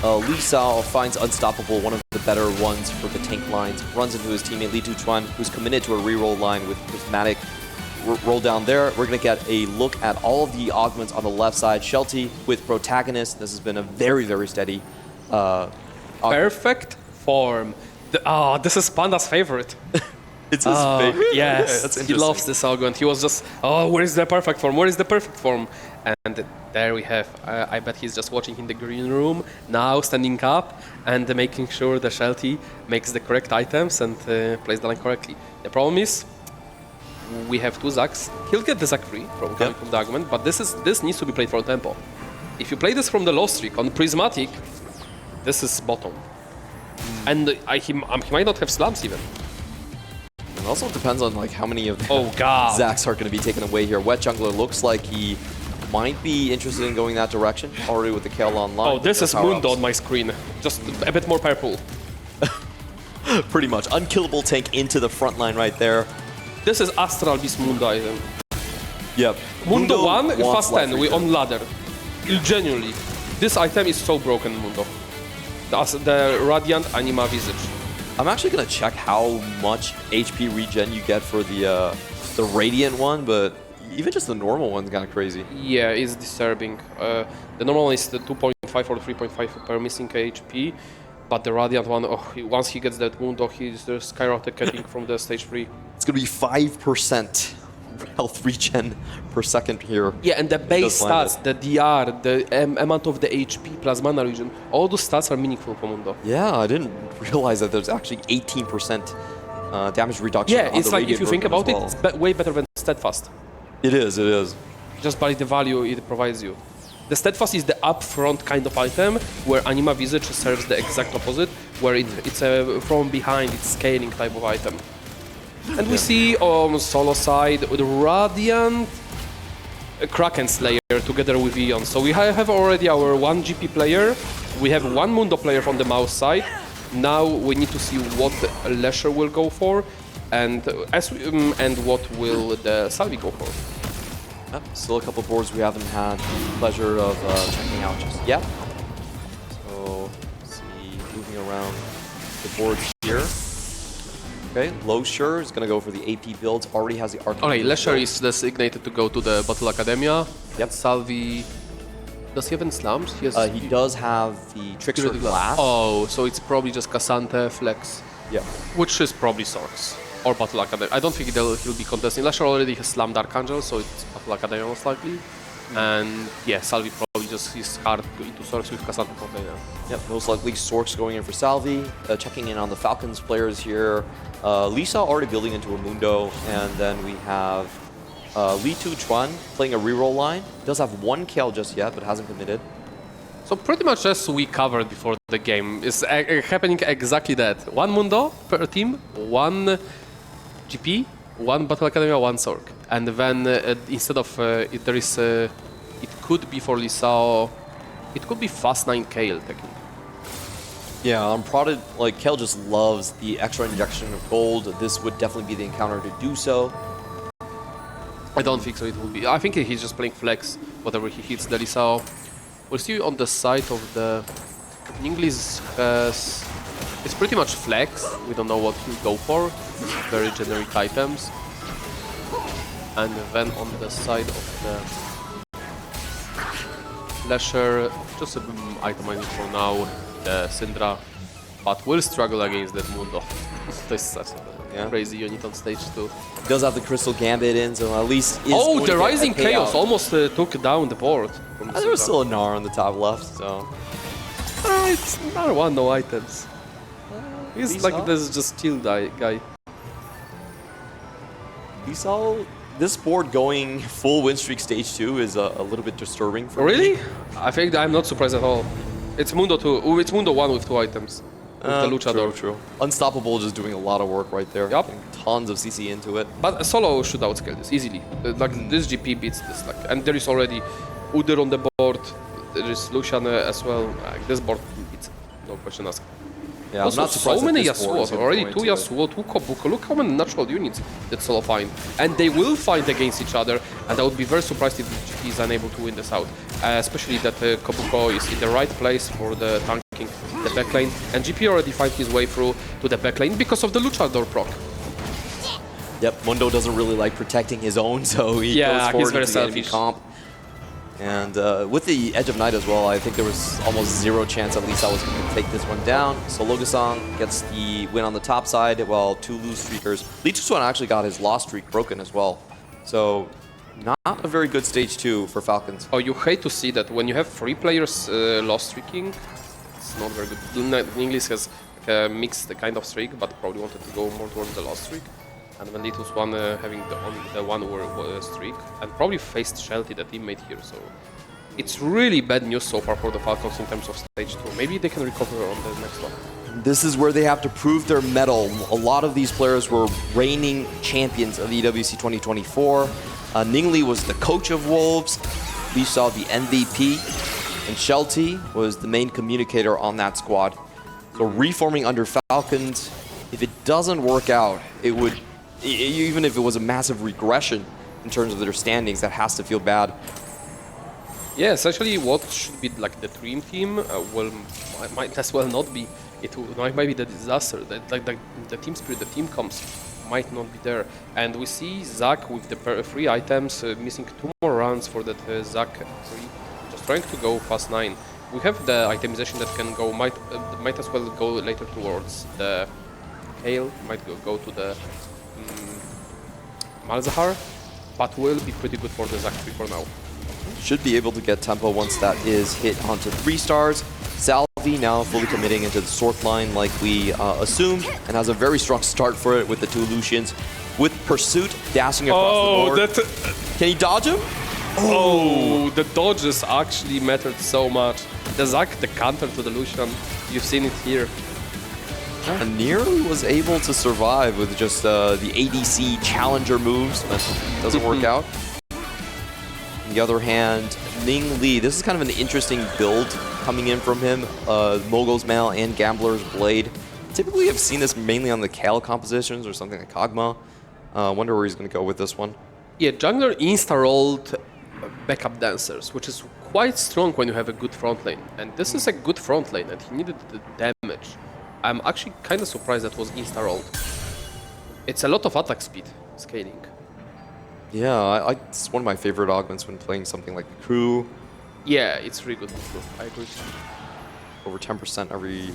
S1: Lee Sao finds Unstoppable, one of the better ones for the tank lines. Runs into his teammate Li Tuchuan, who's committed to a reroll line with Prismatic. Roll down there. We're going to get a look at all of the augments on the left side. Shelty with Protagonist. This has been a very, very steady
S2: Perfect form. This is Panda's favorite.
S1: It's his favorite.
S2: Yes,
S1: That's
S2: he loves this augment. He was just, where is the perfect form? Where is the perfect form? And there we have, I bet he's just watching in the green room, now standing up and making sure the Shelty makes the correct items and plays the line correctly. The problem is, we have 2 Zacs. He'll get the Zac free from coming from the augment, but this needs to be played from tempo. If you play this from the low streak on Prismatic, this is bottom. And he might not have slams even.
S1: It also depends on like how many of the
S2: God.
S1: Zacs are going to be taken away here. Wet Jungler looks like he might be interested in going that direction, already with the Kale online.
S2: This is Mundo on my screen. Just a bit more purple.
S1: Pretty much. Unkillable tank into the front line right there.
S2: This is Astral Beast Mundo item.
S1: Yep.
S2: Mundo 1,
S1: wants
S2: fast
S1: left
S2: 10, we
S1: regen.
S2: on ladder. Genuinely. This item is so broken, Mundo. The Radiant Anima Visage.
S1: I'm actually going to check how much HP regen you get for the Radiant one, but even just the normal one's kind of crazy.
S2: Yeah, it's disturbing. The normal one is the 2.5 or 3.5 per missing HP, but the Radiant one, once he gets that Mundo, he's just skyrocketing from the stage 3.
S1: It's going to be 5% health regen per second here.
S2: Yeah, and the base
S1: Just land
S2: stats, the DR, the amount of the HP plus mana regen, all those stats are meaningful for Mundo.
S1: Yeah, I didn't realize that there's actually 18% damage reduction.
S2: Yeah,
S1: on
S2: it's
S1: the
S2: like if you
S1: Radiant
S2: think
S1: version
S2: about
S1: as
S2: it,
S1: well.
S2: it's way better than Steadfast.
S1: It is, it is.
S2: Just by the value it provides you. The Steadfast is the upfront kind of item, where Anima Visage serves the exact opposite, where it's a from behind, it's scaling type of item. And we see on solo side the Radiant Kraken Slayer together with Eon. So we have already our 1 GP player, we have 1 Mundo player from the MOUZ side. Now we need to see what Lesher will go for, and what will the Salvi go for.
S1: Yep, still a couple boards we haven't had the pleasure of checking out just yet. So, let's see, moving around the boards here. Okay, Losher is going to go for the AP builds, already has the Arcane.
S2: Okay, Lesher is designated to go to the Battle Academia.
S1: Yep.
S2: Salvi, does he have any slams?
S1: He does have the Trickster Glass.
S2: Oh, so it's probably just Cassante, Flex.
S1: Yeah.
S2: Which is probably Sorks or Battle Academy. I don't think he'll be contesting. Lesher already has slammed Archangel, so it's Battle Academy most likely. And yeah, Salvi probably just his hard into Sorks with Cassante for later.
S1: Yep, most likely Sorks going in for Salvi. Checking in on the Falcons players here. Lisa already building into a Mundo, and then we have Li Tuchuan playing a reroll line. Does have 1 kill just yet, but hasn't committed.
S2: So pretty much as we covered before the game, is happening exactly that. 1 Mundo per team, 1 GP, 1 Battle Academy, 1 Sork. And then instead of there is, it could be for Lisao, it could be fast 9 Kale technically.
S1: Yeah, I'm prodded, like, Kel just loves the extra injection of gold. This would definitely be the encounter to do so.
S2: I don't think so it will be. I think he's just playing flex, whatever he hits the Lisao. We'll see on the side of the... Ninglis has... It's pretty much flex. We don't know what he'll go for. Very generic items. And then on the side of the... Lesher, just an itemizing for now. The Syndra, but will struggle against that Mundo. This is such a crazy unit on stage 2.
S1: He does have the Crystal Gambit in, so at least is
S2: Oh,
S1: going
S2: the
S1: to get a
S2: Rising Chaos
S1: payout.
S2: almost took down the board. From the
S1: There was
S2: Syndra.
S1: still a Gnar on the top left, so...
S2: It's another one, no items. He's like this just chill guy.
S1: Lisao, this board going full win streak stage 2 is a little bit disturbing for me.
S2: Really? I think I'm not surprised at all. It's Mundo 2. Oh, it's Mundo 1 with 2 items. With the Luchador.
S1: True. Unstoppable just doing a lot of work right there.
S2: Yup.
S1: Getting tons of CC into it.
S2: But solo should outscale this easily. Like this GP beats this. Like, and there is already Udyr on the board. There is Lucian as well. This board beats it. No question asked.
S1: Yeah,
S2: Also,
S1: I'm not surprised
S2: so many
S1: that this board is
S2: Yasuo.
S1: gonna
S2: Already
S1: go
S2: 2
S1: into it.
S2: Yasuo, 2 Kobuko. Look how many natural units that solo find. And they will fight against each other. And I would be very surprised if GP is unable to win this out. Especially that Kobuko is in the right place for the tanking the backlane. And GP already find his way through to the backlane because of the Luchador proc.
S1: Yep, Mundo doesn't really like protecting his own, so he
S2: Yeah,
S1: goes forward
S2: he's very
S1: into the enemy
S2: selfish.
S1: comp. And with the Edge of Night as well, I think there was almost zero chance at least I was going to take this one down. So Logasong gets the win on the top side, while 2 lose streakers. Lichuswan actually got his loss streak broken as well. So not a very good stage 2 for Falcons.
S2: Oh, you hate to see that when you have 3 players loss streaking. It's not very good. English has mixed kind of streak, but probably wanted to go more towards the loss streak. And when Litus one having the one streak, and probably faced Shelty, the teammate here, so it's really bad news so far for the Falcons in terms of stage 2. Maybe they can recover on the next one.
S1: This is where they have to prove their mettle. A lot of these players were reigning champions of EWC 2024. Ningli was the coach of Wolves. We saw the MVP, and Shelty was the main communicator on that squad. So reforming under Falcons, if it doesn't work out, it would, even if it was a massive regression in terms of their standings, that has to feel bad.
S2: Yeah, essentially what should be like the dream team might as well not be. It might be the disaster. Like the team spirit, the team comps might not be there. And we see Zach with the 3 items, missing 2 more rounds for that Zach 3, just trying to go past 9. We have the itemization that can go, might as well go later towards the Kale, might go to the Malzahar, but will be pretty good for the Zach 3 for now.
S1: Should be able to get tempo once that is hit onto 3 stars. Salvi now fully committing into the Sork line like we assumed, and has a very strong start for it with the 2 Lucians. With Pursuit dashing across the board. Can he dodge him?
S2: Oh, the dodges actually mattered so much. The Zac, the counter to the Lucian, you've seen it here.
S1: And nearly was able to survive with just the ADC challenger moves, but doesn't work out. On the other hand, Ning Li, this is kind of an interesting build coming in from him. Mogul's Mail and Gambler's Blade. Typically I've seen this mainly on the Kale compositions or something like Kog'Maw. Wonder where he's going to go with this one.
S2: Yeah, jungler insta-rolled backup dancers, which is quite strong when you have a good front lane. And this is a good front lane, and he needed the damage. I'm actually kind of surprised that was insta-rolled. It's a lot of attack speed scaling.
S1: Yeah, it's one of my favorite augments when playing something like the Crew.
S2: Yeah, it's really good. I agree.
S1: Over 10% every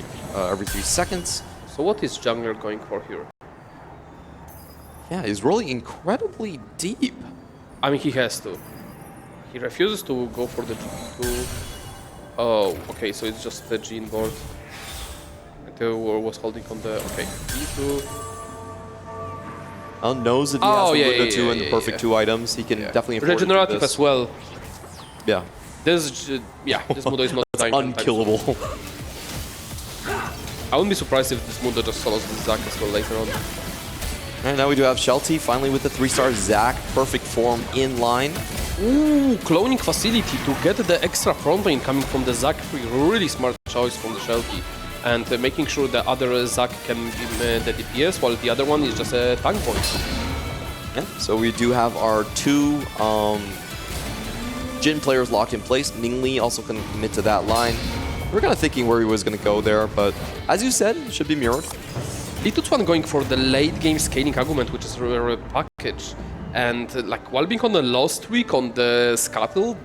S1: 3 seconds.
S2: So what is jungler going for here?
S1: Yeah, he's rolling incredibly deep.
S2: I mean, he has to. He refuses to go for the G2. Oh, okay, so it's just the Gene board. Until was holding on the... Okay, G2.
S1: Knows if he has the Mundo 2 and the perfect 2 items, he can definitely afford
S2: Regenerative
S1: this
S2: as well.
S1: Yeah.
S2: This Mundo is not dying.
S1: Unkillable.
S2: I wouldn't be surprised if this Mundo just follows the Zac as well later on.
S1: And now we do have Shelty, finally with the 3-star Zac, perfect form in line.
S2: Ooh, cloning facility to get the extra front lane coming from the Zac 3. Really smart choice from the Shelty. And making sure the other Zac can give the DPS, while the other one is just a tank point.
S1: Yeah, so we do have our 2 Jin players locked in place. Ningli also can commit to that line. We're kind of thinking where he was going to go there, but as you said, it should be mirrored.
S2: Litus1 going for the late game scaling Augment, which is a package. And like while being on the lost streak on the Scuttle,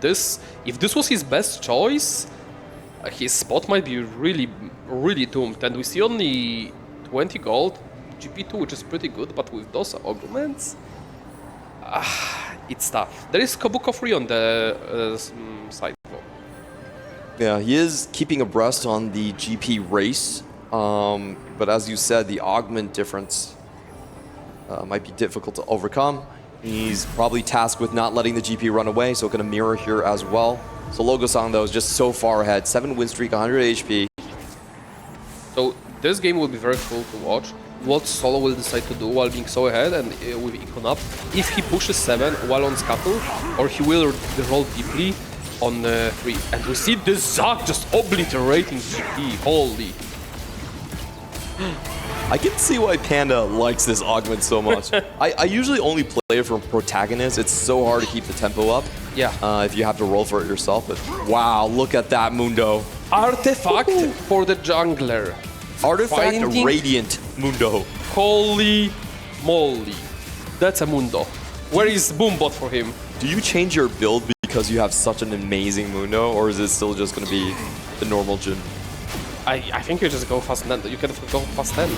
S2: if this was his best choice, his spot might be really, really doomed. And we see only 20 gold, GP2, which is pretty good, but with those augments, it's tough. There is Kobuko free on the side though.
S1: Yeah, he is keeping abreast on the GP race, but as you said, the augment difference might be difficult to overcome. He's probably tasked with not letting the GP run away, so going to mirror here as well. So Logosang, though, is just so far ahead. 7 win streak, 100 HP.
S2: So this game will be very cool to watch. What Solo will decide to do while being so ahead and with Icon up. If he pushes 7 while on Scuttle, or he will roll deeply on 3. And we see this Zac just obliterating GP. Holy.
S1: I can see why Panda likes this Augment so much. I usually only play it for protagonists. It's so hard to keep the tempo up.
S2: Yeah.
S1: If you have to roll for it yourself. But wow, look at that Mundo.
S2: Artifact for the jungler.
S1: Artifact
S2: Finding-
S1: Radiant Mundo.
S2: Holy moly. That's a Mundo. Where is Boombot for him?
S1: Do you change your build because you have such an amazing Mundo, or is it still just going to be the normal Jhin?
S2: I think you just go fast 10. You can go fast 10.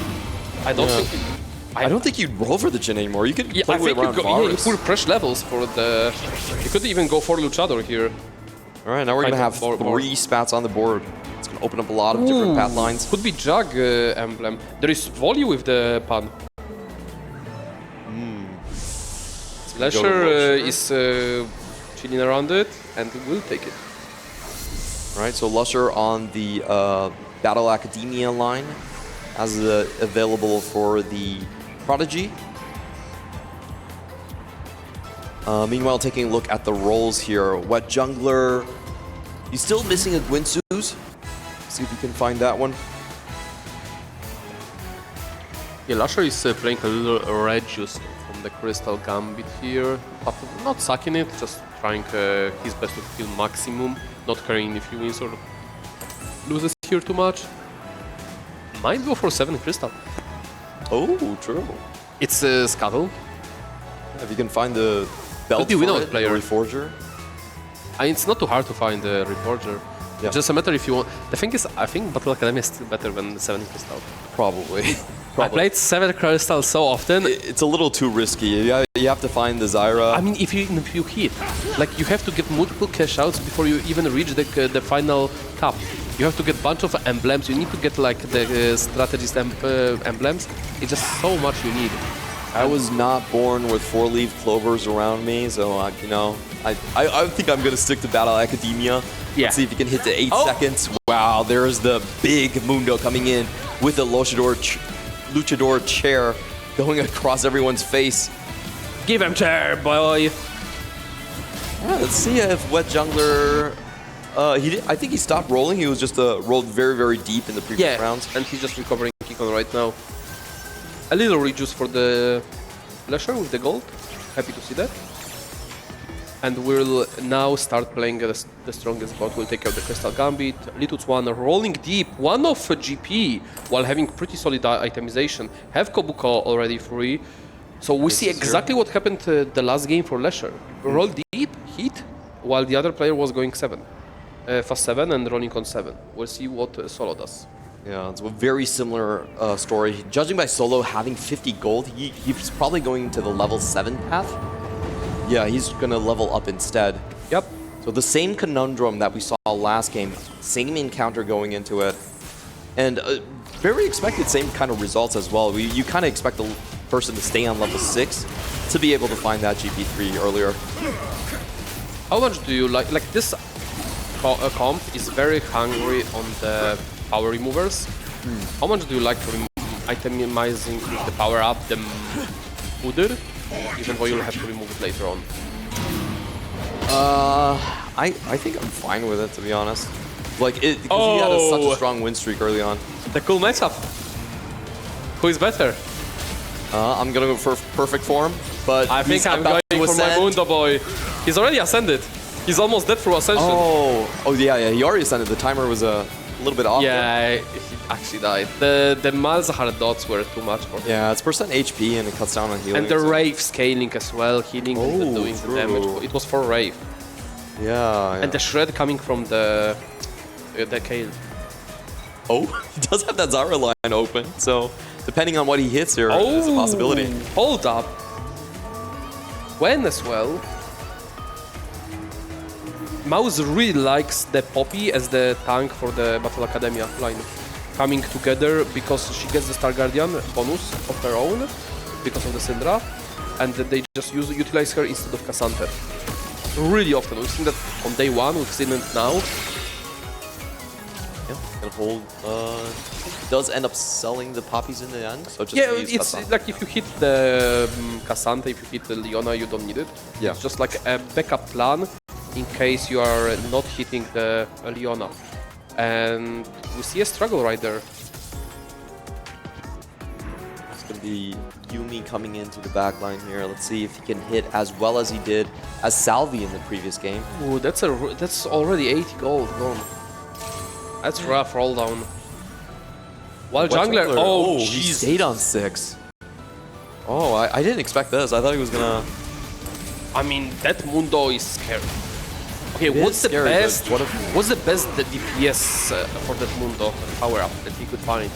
S2: I don't think you...
S1: I don't think you'd roll for the Jhin anymore. You could
S2: Yeah,
S1: play
S2: I think
S1: around
S2: you
S1: Varus.
S2: pull fresh levels for the... You could even go for Luchador here.
S1: All right, now we're going to have
S2: More.
S1: 3 spats on the board. It's going to open up a lot of different path lines.
S2: Could be Jug emblem. There is volley with the pan. Lasher is chilling around it and will take it.
S1: All right, so Lusher on the Battle Academia line as available for the Prodigy. Meanwhile, taking a look at the roles here. Wet Jungler. He's still missing a Gwinsu's. See if we can find that one.
S2: Yeah, Lasher is playing a little Regius from the Crystal Gambit here. But not sucking it, just trying his best to kill maximum. Not caring if he wins or loses here too much. Might go for 7 Crystal.
S1: Oh, true.
S2: It's Scuttle.
S1: If you can find the belt
S2: Pretty win-out
S1: for it,
S2: player.
S1: the Reforger.
S2: It's not too hard to find the Reforger.
S1: Yeah.
S2: It's just a matter if you want. The thing is, I think Battle Academy is still better than 7 Crystal.
S1: Probably.
S2: I played 7 Crystal so often.
S1: It's a little too risky. You have to find the Zyra.
S2: I mean, if you hit, like you have to get multiple cash outs before you even reach the final cap. You have to get a bunch of emblems. You need to get like the strategist emblems. It's just so much you need.
S1: I was not born with 4-leaf clovers around me, so you know, I think I'm gonna stick to Battle Academia.
S2: Yeah.
S1: Let's see if you can hit the 8 seconds. Wow, there's the big Mundo coming in with the luchador chair going across everyone's face.
S2: Give him chair, boy.
S1: Yeah, let's see if Wet Jungler. I think he stopped rolling. He was just rolled very, very deep in the previous rounds.
S2: And he's just recovering Kikon right now. A little rejuice for the Lasher with the gold. Happy to see that. And we'll now start playing the strongest bot. We'll take out the Crystal Gambit. Litu's one rolling deep. One of GP while having pretty solid itemization. Have Kobuko already free. So we see exactly what happened the last game for Lasher. Roll deep, hit, while the other player was going 7. Fast 7 and rolling on 7. We'll see what Solo does.
S1: Yeah, it's a very similar story. Judging by Solo having 50 gold, he's probably going to the level 7 path. Yeah, he's gonna level up instead.
S2: Yep.
S1: So the same conundrum that we saw last game, same encounter going into it, and very expected same kind of results as well. You kind of expect the person to stay on level 6 to be able to find that GP3 earlier.
S2: How much do you like this comp is very hungry on the power removers. How much do you like itemizing with the power up the Udyr, even though you'll have to remove it later on?
S1: I think I'm fine with it, to be honest. Like, because he had such a strong win streak early on.
S2: The cool matchup. Who is better?
S1: I'm gonna go for perfect form, but
S2: I think I'm going for my Mundo boy. He's already ascended. He's almost dead through ascension.
S1: Oh yeah, he already ascended. The timer was a little bit off.
S2: Yeah, he actually died. The Malzahar dots were too much for him.
S1: Yeah, it's percent HP and it cuts down on healing.
S2: And the Rave scaling as well, healing and doing the damage. It was for Rave.
S1: Yeah.
S2: And the Shred coming from the Kale.
S1: Oh, he does have that Zyra line open, so depending on what he hits here, it's a possibility.
S2: Hold up. When as well, MOUZ really likes the Poppy as the tank for the Battle Academia line. Coming together because she gets the Star Guardian bonus of her own because of the Syndra. and that they just utilize her instead of Cassandra. Really often. We've seen that on day one, we've seen it now.
S1: Yeah, gonna hold. Does end up selling the poppies in the end. So just
S2: Yeah,
S1: use
S2: it's
S1: Cassandra.
S2: like if you hit the Cassandra, if you hit the Leona, you don't need it.
S1: Yeah.
S2: It's just like a backup plan in case you are not hitting the Leona. And we see a struggle right there.
S1: It's going to be Yumi coming into the back line here. Let's see if he can hit as well as he did as Salvi in the previous game.
S2: Ooh, that's already 80 gold gone. That's rough roll down. While jungler, oh
S1: he
S2: jeez.
S1: stayed on 6. Oh, I didn't expect this. I thought he was gonna.
S2: I mean, that Mundo is scary. Okay,
S1: It
S2: what's
S1: is
S2: the
S1: scary, but
S2: best?
S1: what if-
S2: What's the best DPS for that Mundo power up that he could find?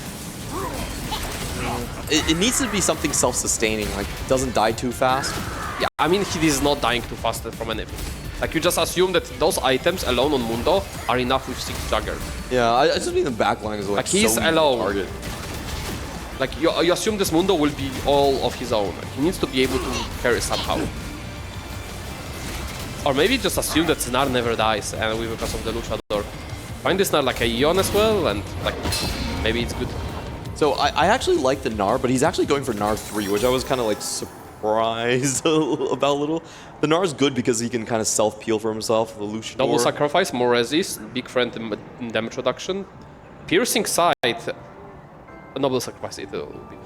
S1: It needs to be something self-sustaining, like doesn't die too fast.
S2: Yeah, I mean, he is not dying too fast from anything. Like, you just assume that those items alone on Mundo are enough with 6 Jugger.
S1: Yeah, I just mean the backline is like
S2: he's
S1: so easy to
S2: alone.
S1: target.
S2: Like, you assume this Mundo will be all of his own. Like, he needs to be able to carry somehow. Or maybe just assume that Snar never dies, and because of the Luchador. Find this Snar like a Ion as well, and like, maybe it's good.
S1: So I actually like the Gnar, but he's actually going for Gnar 3, which I was kind of like surprised about a little. The Gnar is good because he can kind of self-peel for himself. The Luchador.
S2: Double Sacrifice, more resist, big friend in damage reduction. Piercing Sight, Double Sacrifice it will be.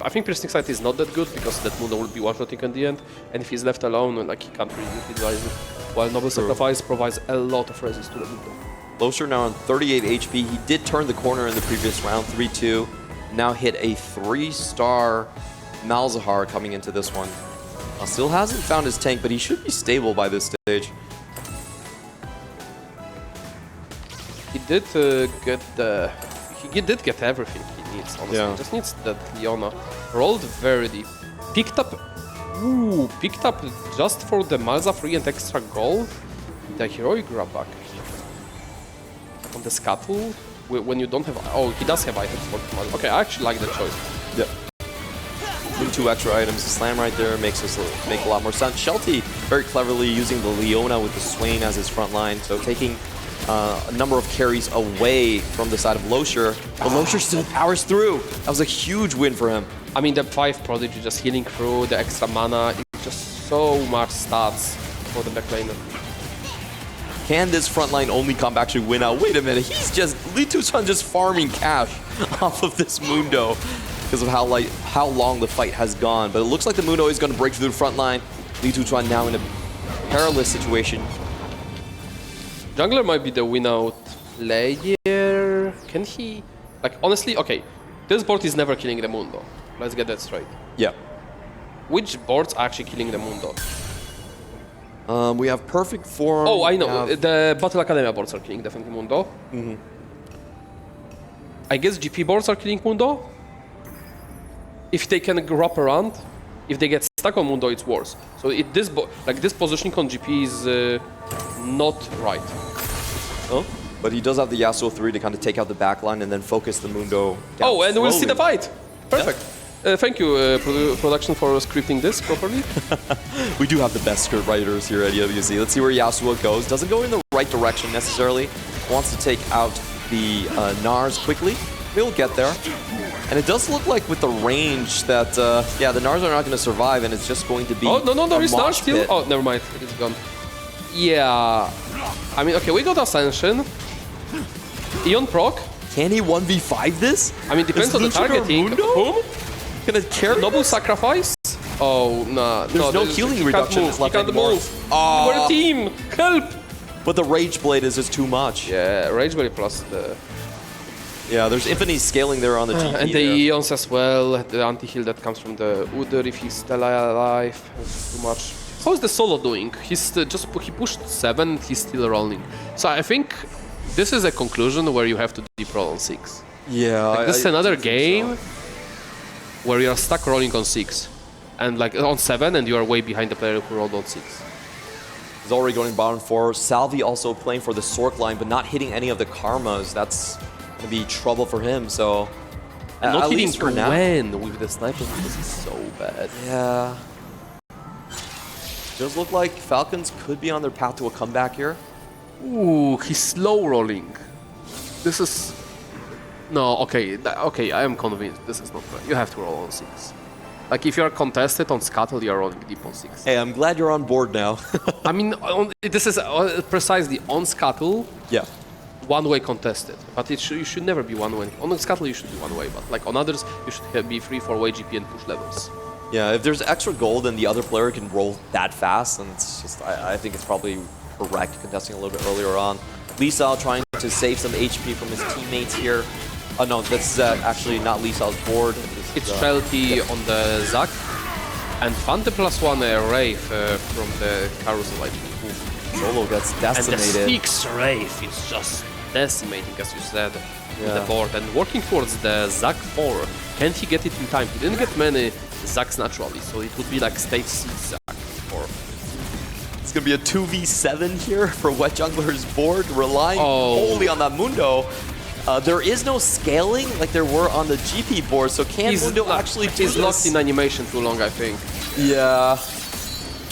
S2: I think Piercing Sight is not that good because that Mundo will be one-shotting in the end, and if he's left alone, like, he can't really utilize it. While Noble Sacrifice provides a lot of resist to the Mundo.
S1: Losher now on 38 HP. He did turn the corner in the previous round, 3-2. Now hit a 3-star Malzahar coming into this one. Still hasn't found his tank, but he should be stable by this stage.
S2: He did get the... He did get everything he needs, honestly.
S1: Yeah.
S2: He just needs that Leona. Rolled very deep. Picked up... Ooh, picked up just for the Malza free and extra gold. The heroic grab back. On the scuttle, when you don't have... Oh, he does have items for Malza. Okay, I actually like that choice.
S1: Yeah. With 2 extra items, the slam right there makes us make a lot more sense. Shelty very cleverly using the Leona with the Swain as his front line, so taking a number of carries away from the side of Losher. But Losher still powers through. That was a huge win for him.
S2: I mean, the 5 Prodigy just healing through, the extra mana, it's just so much stats for the backlane.
S1: Can this front line only comp actually win out? Wait a minute, he's just... Litusan just farming cash off of this Mundo because of how long the fight has gone. But it looks like the Mundo is going to break through the front line. Litusan now in a perilous situation.
S2: Jungler might be the win-out player. Can he... Like, honestly, okay. This board is never killing the Mundo. Let's get that straight.
S1: Yeah.
S2: Which boards are actually killing the Mundo?
S1: We have perfect form.
S2: Oh, I know.
S1: We have-
S2: The Battle Academia boards are killing definitely Mundo. I guess GP boards are killing Mundo. If they can wrap around, if they get stuck on Mundo, it's worse. So this positioning on GP is not right.
S1: Oh, but he does have the Yasuo 3 to kind of take out the backline and then focus the Mundo down
S2: Oh, and we'll see the
S1: slowly.
S2: fight. Perfect. Thank you, production, for scripting this properly.
S1: We do have the best script writers here at EWC. Let's see where Yasuo goes. Doesn't go in the right direction necessarily. Wants to take out the Nars quickly. He'll get there. And it does look like with the range that, yeah, the Nars are not going to survive and it's just going to be
S2: Oh, no, there is Nars
S1: mosh
S2: still.
S1: pit.
S2: Oh, never mind. It's gone. Yeah. I mean, okay, we got Ascension. Eon proc.
S1: Can he 1v5 this?
S2: I mean, depends on the
S1: Luchador
S2: targeting.
S1: Mundo?
S2: Whom?
S1: Gonna carry
S2: Noble
S1: this?
S2: Sacrifice? Oh, nah.
S1: There's no healing reduction
S2: He
S1: left
S2: can't
S1: anymore.
S2: move. We're a team. Help!
S1: But the Rage Blade is just too much.
S2: Yeah, Rage Blade plus the...
S1: Yeah, there's infinite scaling there on the GP.
S2: And the
S1: there.
S2: Eons as well. The anti-heal that comes from the Udyr if he's still alive. It's too much. How is the solo doing? He's he pushed 7, he's still rolling. So I think this is a conclusion where you have to deep roll on 6.
S1: Yeah,
S2: This is another
S1: do think
S2: game
S1: so.
S2: where you are stuck rolling on 6. And like on 7 and you are way behind the player who rolled on 6.
S1: He's already going bottom 4. Salvi also playing for the Sork line, but not hitting any of the Karmas. That's going to be trouble for him, so...
S2: And not
S1: at
S2: hitting
S1: least for now.
S2: Gwen with the sniper, this is so bad.
S1: Yeah. Does look like Falcons could be on their path to a comeback here.
S2: Ooh, he's slow rolling. This is... No, okay, okay, I am convinced this is not right. You have to roll on 6. Like, if you are contested on Scuttle, you are rolling deep on 6.
S1: Hey, I'm glad you're on board now.
S2: I mean, this is precisely on Scuttle,
S1: Yeah.
S2: one-way contested. But you should never be one-way. On Scuttle, you should be one-way, but like on others, you should be free for way GP and push levels.
S1: Yeah, if there's extra gold and the other player can roll that fast, then it's just, I think it's probably correct contesting a little bit earlier on. Lisa trying to save some HP from his teammates here. Oh no, that's actually not Lisa's board.
S2: It's Shelty on the Zac, and Fante +1 Wraith from the Carousel, I think.
S1: Solo gets decimated.
S2: And the 6 Wraith is just decimating, as you said, the board. And working towards the Zac 4. Can he get it in time? He didn't get many Zacs naturally, so it would be like stage 6 Zac 4.
S1: It's going to be a 2v7 here for Wet Jungler's board, relying wholly on that Mundo. There is no scaling like there were on the GP board, so can Mundo actually do
S2: He's
S1: this?
S2: locked in animation too long, I think.
S1: Yeah.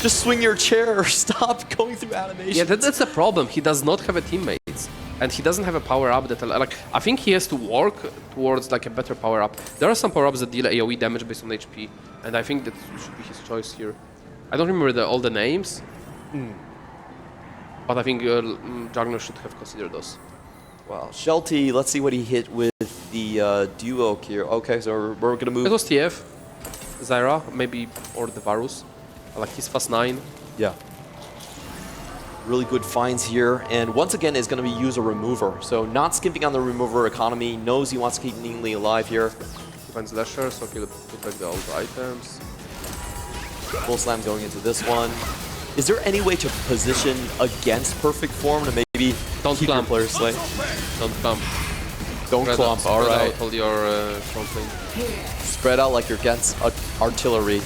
S1: Just swing your chair or stop going through animation.
S2: Yeah, that's the problem. He does not have a teammates, and he doesn't have a power-up that... Like, I think he has to work towards like a better power-up. There are some power-ups that deal AoE damage based on HP, and I think that should be his choice here. I don't remember all the names, but I think Jungler should have considered those.
S1: Wow, Shelty, let's see what he hit with the duo here. Okay, so we're going to move...
S2: It was TF, Zyra, maybe, or the Varus. Like, he's fast 9.
S1: Yeah. Really good finds here, and once again is going to be use a remover. So not skimping on the remover economy, knows he wants to keep Ningli alive here.
S2: He finds Lesher, so he'll put like the old items.
S1: Full slam going into this one. Is there any way to position against perfect form to maybe
S2: Don't
S1: keep
S2: clump.
S1: your player slay?
S2: Don't clump.
S1: Don't clump, all right.
S2: Spread out all your front lane.
S1: Spread out like you're against artillery.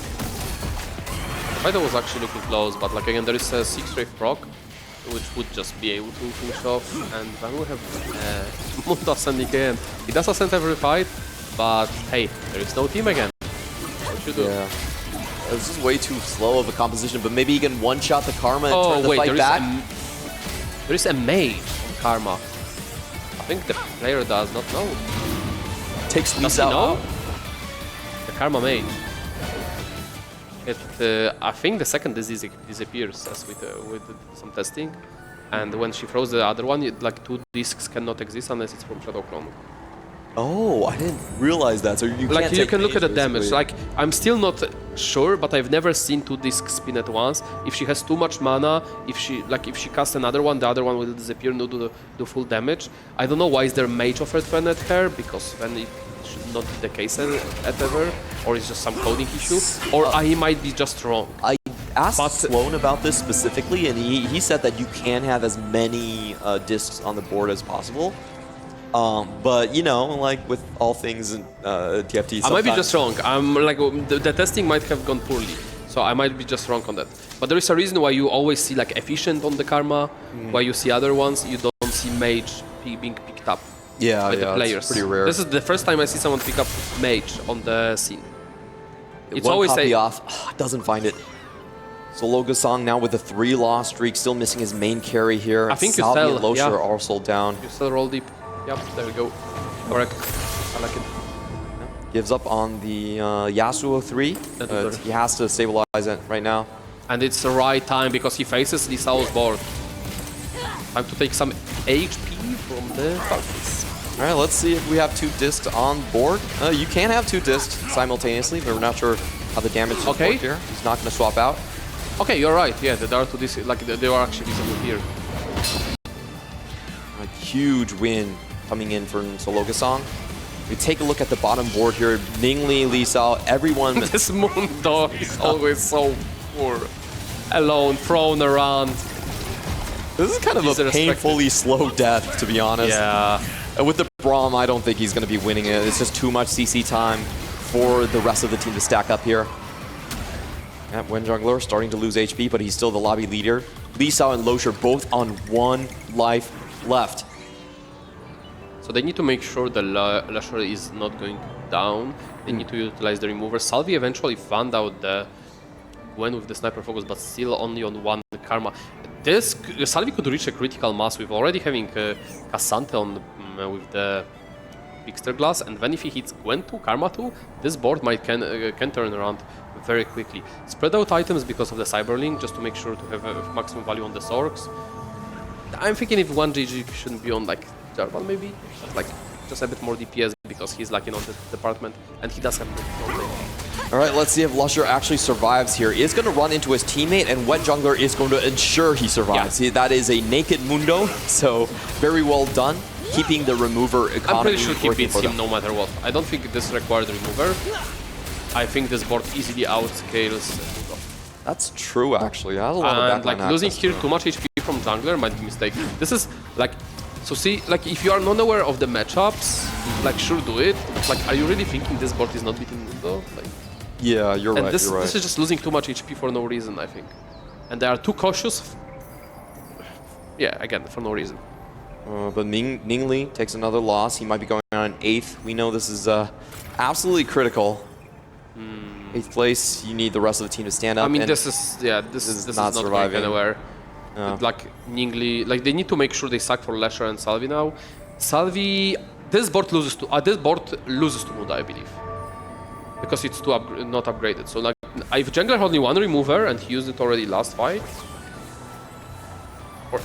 S2: Fighter was actually looking close, but like again, there is a 6 Wraith proc, which would just be able to finish off, and then we have Mundo ascending again. He does ascend every fight, but hey, there is no team again. What you do?
S1: Yeah. This is way too slow of a composition, but maybe he can one-shot the Karma and turn the fight back.
S2: There is a mage on Karma. I think the player does not know.
S1: Takes
S2: Does
S1: Lisa
S2: he know?
S1: out.
S2: The Karma mage. I think the second disease disappears as with some testing, and when she throws the other one, like 2 discs cannot exist unless it's from Shadow Clone.
S1: Oh, I didn't realize that. So you
S2: Like
S1: can't
S2: you can look at the
S1: basically.
S2: damage. Like I'm still not sure, but I've never seen 2 discs spin at once. If she has too much mana, if she casts another one, the other one will disappear and do the full damage. I don't know why is there mage offered pen at her, because then it should not be the case at ever, or it's just some coding issue, or I might be just wrong.
S1: I asked Sloan about this specifically, and he said that you can have as many discs on the board as possible. But you know, like with all things in TFT,
S2: I might be just wrong. I'm like the testing might have gone poorly, so I might be just wrong on that. But there is a reason why you always see like efficient on the Karma, why you see other ones you don't see mage being picked up by the players.
S1: It's pretty rare.
S2: This is the first time I see someone pick up mage on the scene. It's
S1: One
S2: always
S1: copy off, doesn't find it. So Logasong now with a 3-loss streak, still missing his main carry here.
S2: I think you
S1: Salvi
S2: sell,
S1: and Losher
S2: yeah.
S1: are also down.
S2: You still roll deep. Yep, there we go. Correct. I like it.
S1: Gives up on the Yasuo 3. He has to stabilize it right now.
S2: And it's the right time because he faces Lisao's board. Time to take some HP from the Falcons.
S1: All right, let's see if we have 2 discs on board. You can have 2 discs simultaneously, but we're not sure how the damage is work here. He's not going to swap out.
S2: Okay, you're right. Yeah, there are 2 discs. Like they are actually visible here.
S1: A huge win coming in for Sologasong. We take a look at the bottom board here. Ningli, Lisa, everyone.
S2: This Mundo is always so poor. Alone, thrown around.
S1: This is kind of a painfully slow death, to be honest.
S2: Yeah.
S1: With the Braum, I don't think he's going to be winning it. It's just too much CC time for the rest of the team to stack up here. Yeah, Wen Jungler starting to lose HP, but he's still the lobby leader. Lisa and Losher both on 1 life left.
S2: So they need to make sure the Lasher is not going down. They need to utilize the remover. Salvi eventually found out the Gwen with the sniper focus, but still only on one Karma. This Salvi could reach a critical mass with already having Cassante on with the Bigster Glass, and then if he hits Gwen 2, Karma 2, this board might can turn around very quickly. Spread out items because of the Cyberlink, just to make sure to have maximum value on the Sorks. I'm thinking if 1GG shouldn't be on like Jarvan maybe, like just a bit more DPS because he's lacking on the department, and he does have good control.
S1: All right, let's see if Lusher actually survives here. He is going to run into his teammate, and Wet Jungler is going to ensure he survives.
S2: Yeah.
S1: See, that is a naked Mundo, so very well done, keeping the remover economy.
S2: I'm pretty sure he
S1: working
S2: beats
S1: for
S2: him
S1: them.
S2: no matter what. I don't think this required remover. I think this board easily outscales Mundo.
S1: That's true, actually. I have a lot of
S2: And like
S1: backline
S2: losing
S1: access.
S2: here too much HP from jungler might be a mistake. This is like, so see, like if you are not aware of the matchups, like sure do it. But like, are you really thinking this board is not beating Mundo? Like,
S1: Yeah, you're
S2: and
S1: right,
S2: this,
S1: you're right.
S2: this is just losing too much HP for no reason, I think. And they are too cautious. Yeah, again, for no reason.
S1: But Ningli takes another loss. He might be going on 8th. We know this is absolutely critical. 8th place, you need the rest of the team to stand up.
S2: I mean,
S1: and
S2: this is not going
S1: surviving.
S2: anywhere.
S1: No.
S2: Like Ningli, like they need to make sure they sack for Lasher and Salvi now. Salvi, this board loses to Muda, I believe, because it's too not upgraded. So like, if Jungler had only one remover and he used it already last fight,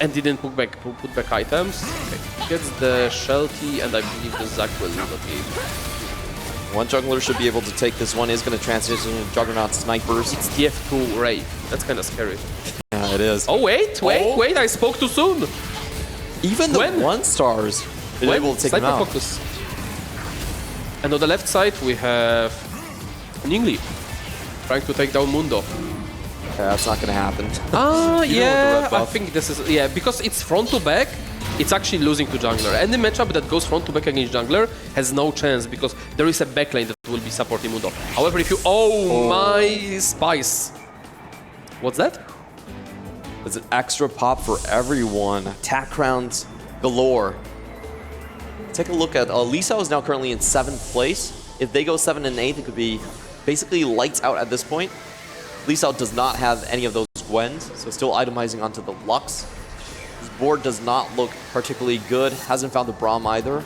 S2: and didn't put back items, okay. Gets the Shelty, and I believe the Zac will not be able.
S1: One jungler should be able to take this one. Is going to transition into Juggernaut snipers.
S2: It's TF2 Ray. That's kind of scary.
S1: Yeah, it is.
S2: Oh wait, I spoke too soon.
S1: Even the
S2: When?
S1: 1-stars are able to take him
S2: Sniper
S1: out.
S2: focus. And on the left side we have Ningli trying to take down Mundo.
S1: Yeah, that's not going to happen.
S2: Ah,
S1: Even with the
S2: yeah,
S1: red
S2: I
S1: buff.
S2: think this is, yeah, because it's front to back, it's actually losing to jungler. Any matchup that goes front to back against jungler has no chance because there is a backline that will be supporting Mundo. However, if you, my spice. What's that?
S1: It's an extra pop for everyone. Attack rounds galore. Take a look at Lisa is now currently in 7th place. If they go 7 and 8, it could be basically lights out at this point. Lisa does not have any of those Gwens, so still itemizing onto the Lux. His board does not look particularly good. Hasn't found the Braum either.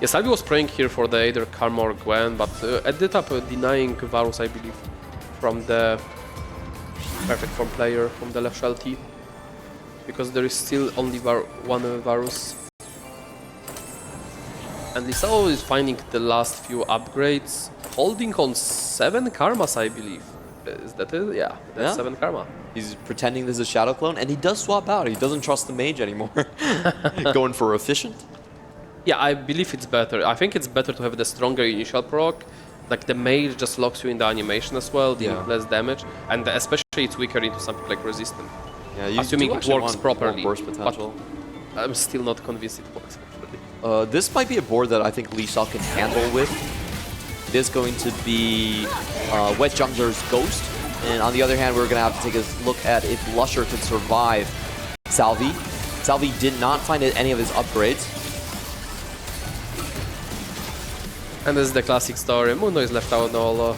S2: Yes, Salvi was praying here for the either Karma or Gwen, but ended up denying Varus, I believe, from the perfect form player from the left Shelty, because there is still only one Varus. And Lisao is finding the last few upgrades, holding on 7 Karmas, I believe. Is that it? Yeah, that's
S1: Yeah.
S2: 7 Karma.
S1: He's pretending this is a Shadow Clone, and he does swap out. He doesn't trust the mage anymore. Going for efficient.
S2: Yeah, I believe it's better. I think it's better to have the stronger initial proc. Like the mage just locks you in the animation as well, dealing
S1: Yeah.
S2: less damage, and especially it's weaker into something like resistant.
S1: Yeah, you
S2: Assuming
S1: do
S2: it
S1: actually
S2: works
S1: want
S2: properly,
S1: more burst potential.
S2: but I'm still not convinced it works properly.
S1: This might be a board that I think Lee Shaw can handle with. It is going to be Wet Jungler's Ghost. And on the other hand, we're going to have to take a look at if Lusher can survive Salvi. Salvi did not find any of his upgrades.
S2: And this is the classic story. Mundo is left out all.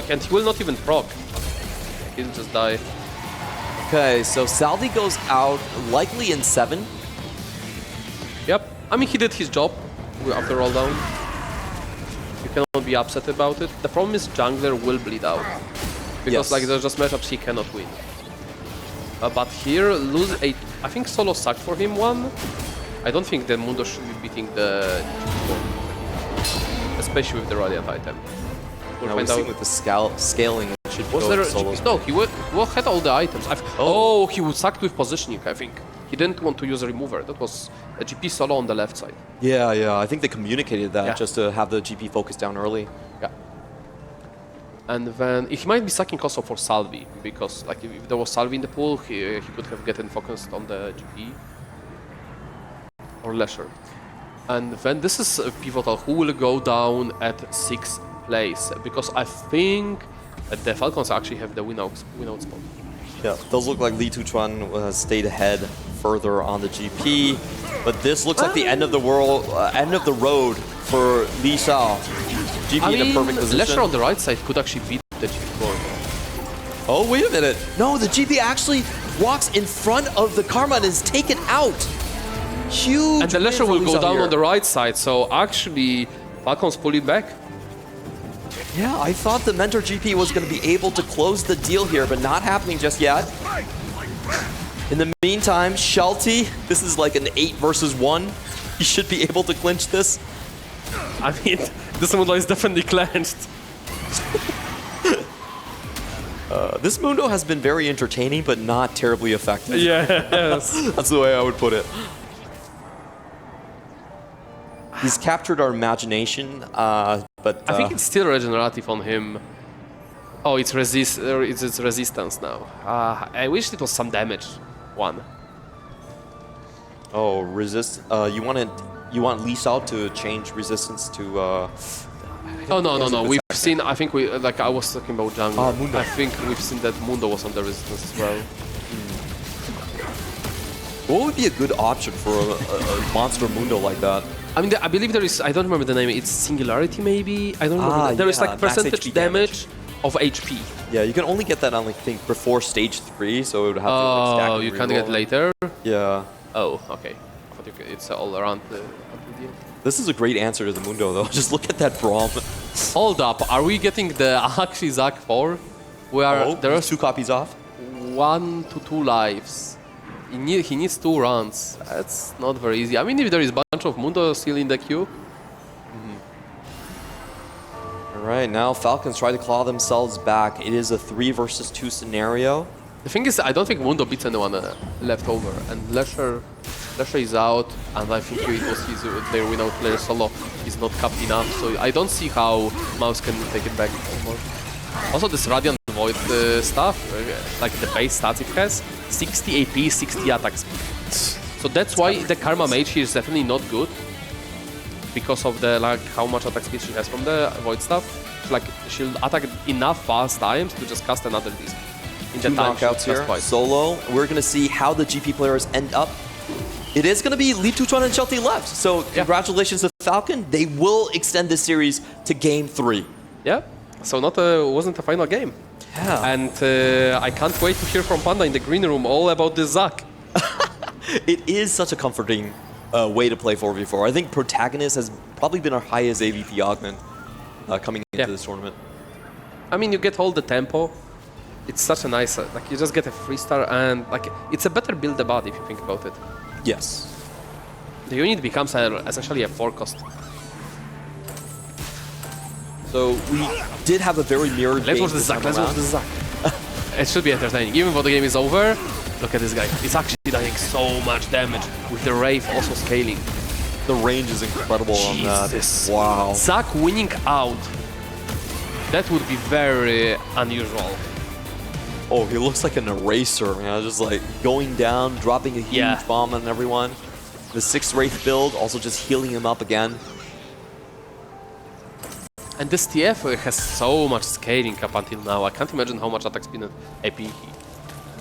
S2: And he will not even proc. He'll just die.
S1: Okay, so Salvi goes out likely in 7.
S2: Yep. I mean, he did his job after all down. You cannot be upset about it. The problem is jungler will bleed out. Because
S1: Yes.
S2: like there's just matchups he cannot win. But here, lose 8. I think Solo sucked for him 1. I don't think that Mundo should be beating the GG, especially with the Radiant item. We'll
S1: Now we're
S2: find out.
S1: seeing with the scaling, it should
S2: Was
S1: go
S2: there
S1: Solo's.
S2: no, he had all the items. He was sucked with positioning, I think. He didn't want to use a remover. That was a GP Solo on the left side.
S1: Yeah, I think they communicated that
S2: Yeah.
S1: just to have the GP focus down early.
S2: Yeah. And then he might be sucking also for Salvi, because like if there was Salvi in the pool, he could have gotten focused on the GP or Lesher. And then this is pivotal. Who will go down at 6th place? Because I think that the Falcons actually have the win out spot.
S1: Yeah, those look like Li Tuchuan stayed ahead further on the GP, but this looks like the end of the world, end of the road for Li Xiao. GP in a perfect position.
S2: Lesher on the right side could actually beat the GP board.
S1: Oh, wait a minute. No, the GP actually walks in front of the Karma and is taken out. Huge.
S2: And the Lesher will go down on the right side, so actually Falcons pull it back.
S1: Yeah, I thought the Mentor GP was going to be able to close the deal here, but not happening just yet. In the meantime, Shelty, this is like an 8 versus 1. He should be able to clinch this.
S2: I mean, this Mundo is definitely clenched.
S1: This Mundo has been very entertaining, but not terribly effective.
S2: Yes.
S1: That's the way I would put it. He's captured our imagination, but...
S2: I think it's still regenerative on him. Oh, it's resistance now. I wish it was some damage one.
S1: Oh, resist. You want Lee Sao to change resistance to...
S2: Oh no. We've seen. I think we like. I was talking about jungle.
S1: Mundo.
S2: I think we've seen that Mundo was on the resistance as well.
S1: What would be a good option for a monster Mundo like that?
S2: I mean, I believe there is. I don't remember the name. It's Singularity, maybe. I don't remember. There is
S1: yeah,
S2: like percentage
S1: HP
S2: damage of HP.
S1: Yeah, you can only get that on, like, I think, before stage 3, so it would have to like, stack.
S2: Oh, you can't get later.
S1: Yeah.
S2: Oh, okay. I thought it's all around the deal.
S1: This is a great answer to the Mundo, though. Just look at that Braum.
S2: Hold up. Are we getting the actually Zac 4? We are.
S1: Oh,
S2: There's
S1: 2 copies off.
S2: 1 to 2 lives. He needs 2 runs. That's not very easy. I mean, if there is a bunch of Mundo still in the queue.
S1: All right, now Falcons try to claw themselves back. It is a 3 versus 2 scenario.
S2: The thing is, I don't think Mundo beats anyone left over. And Lesher is out, and I think it was their win-out player solo. He's not capped enough, so I don't see how MOUZ can take it back anymore. Also, this Radiant Void stuff, like the base stats it has, 60 AP, 60 attack speed. So that's why the Karma Mage here is definitely not good. Because of the how much attack speed she has from the Void stuff. Like, she'll attack enough fast times to just cast another disc. In
S1: 2 knockouts here, solo. We're going to see how the GP players end up. It is going to be Lee Tuchuan and Shelty left. So congratulations to Falcon. They will extend this series to Game 3.
S2: Yeah, so wasn't a final game.
S1: Yeah.
S2: And I can't wait to hear from Panda in the green room all about this Zac.
S1: It is such a comforting way to play 4v4. I think Protagonist has probably been our highest AVP Augment coming into this tournament.
S2: I mean, you get all the tempo. It's such a nice, like, you just get a 3-star, and like, it's a better build about if you think about it.
S1: Yes.
S2: The unit becomes essentially a 4-cost.
S1: So we did have a very mirrored
S2: Let's
S1: game
S2: watch the
S1: this
S2: Zac,
S1: time
S2: let's watch the Zac. It should be entertaining. Even though the game is over, look at this guy. He's actually doing so much damage, with the Wraith also scaling.
S1: The range is incredible on that. Wow.
S2: Zac winning out. That would be very unusual.
S1: Oh, he looks like an eraser, man. Just like going down, dropping a huge bomb on everyone. The 6th Wraith build, also just healing him up again.
S2: And this TF has so much scaling up until now. I can't imagine how much attack speed and AP he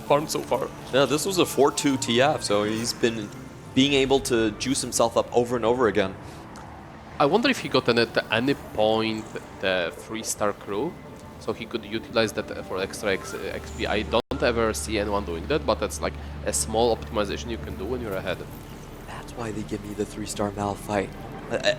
S2: farmed so far.
S1: Yeah, this was a 4-2 TF, so he's been being able to juice himself up over and over again.
S2: I wonder if he got at any point the 3-star crew, so he could utilize that for extra XP. I don't ever see anyone doing that, but that's like a small optimization you can do when you're ahead.
S1: That's why they give me the 3-star Malphite.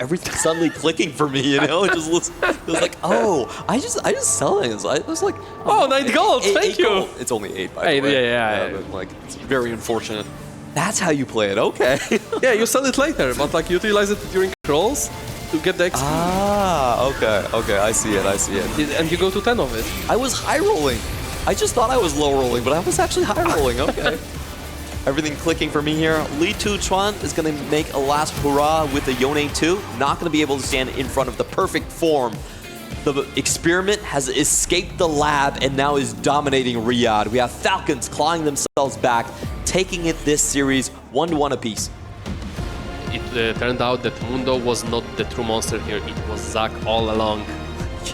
S1: Everything's suddenly clicking for me, you know? It just looks, it was like, oh, I just sell things. I was like,
S2: oh, 9 gold, thank you.
S1: Gold. It's only 8, by the way.
S2: Yeah.
S1: But, like, it's very unfortunate. That's how you play it, okay.
S2: Yeah, you sell it later, but like utilize it during crawls to get the XP.
S1: Ah, okay, I see it.
S2: And you go to 10 of it.
S1: I was high rolling. I just thought I was low rolling, but I was actually high rolling, okay. Everything clicking for me here. Lee Tuchuan is going to make a last hurrah with the Yone 2. Not going to be able to stand in front of the perfect form. The experiment has escaped the lab and now is dominating Riyadh. We have Falcons clawing themselves back, taking it this series 1-1 apiece.
S2: It turned out that Mundo was not the true monster here. It was Zac all along.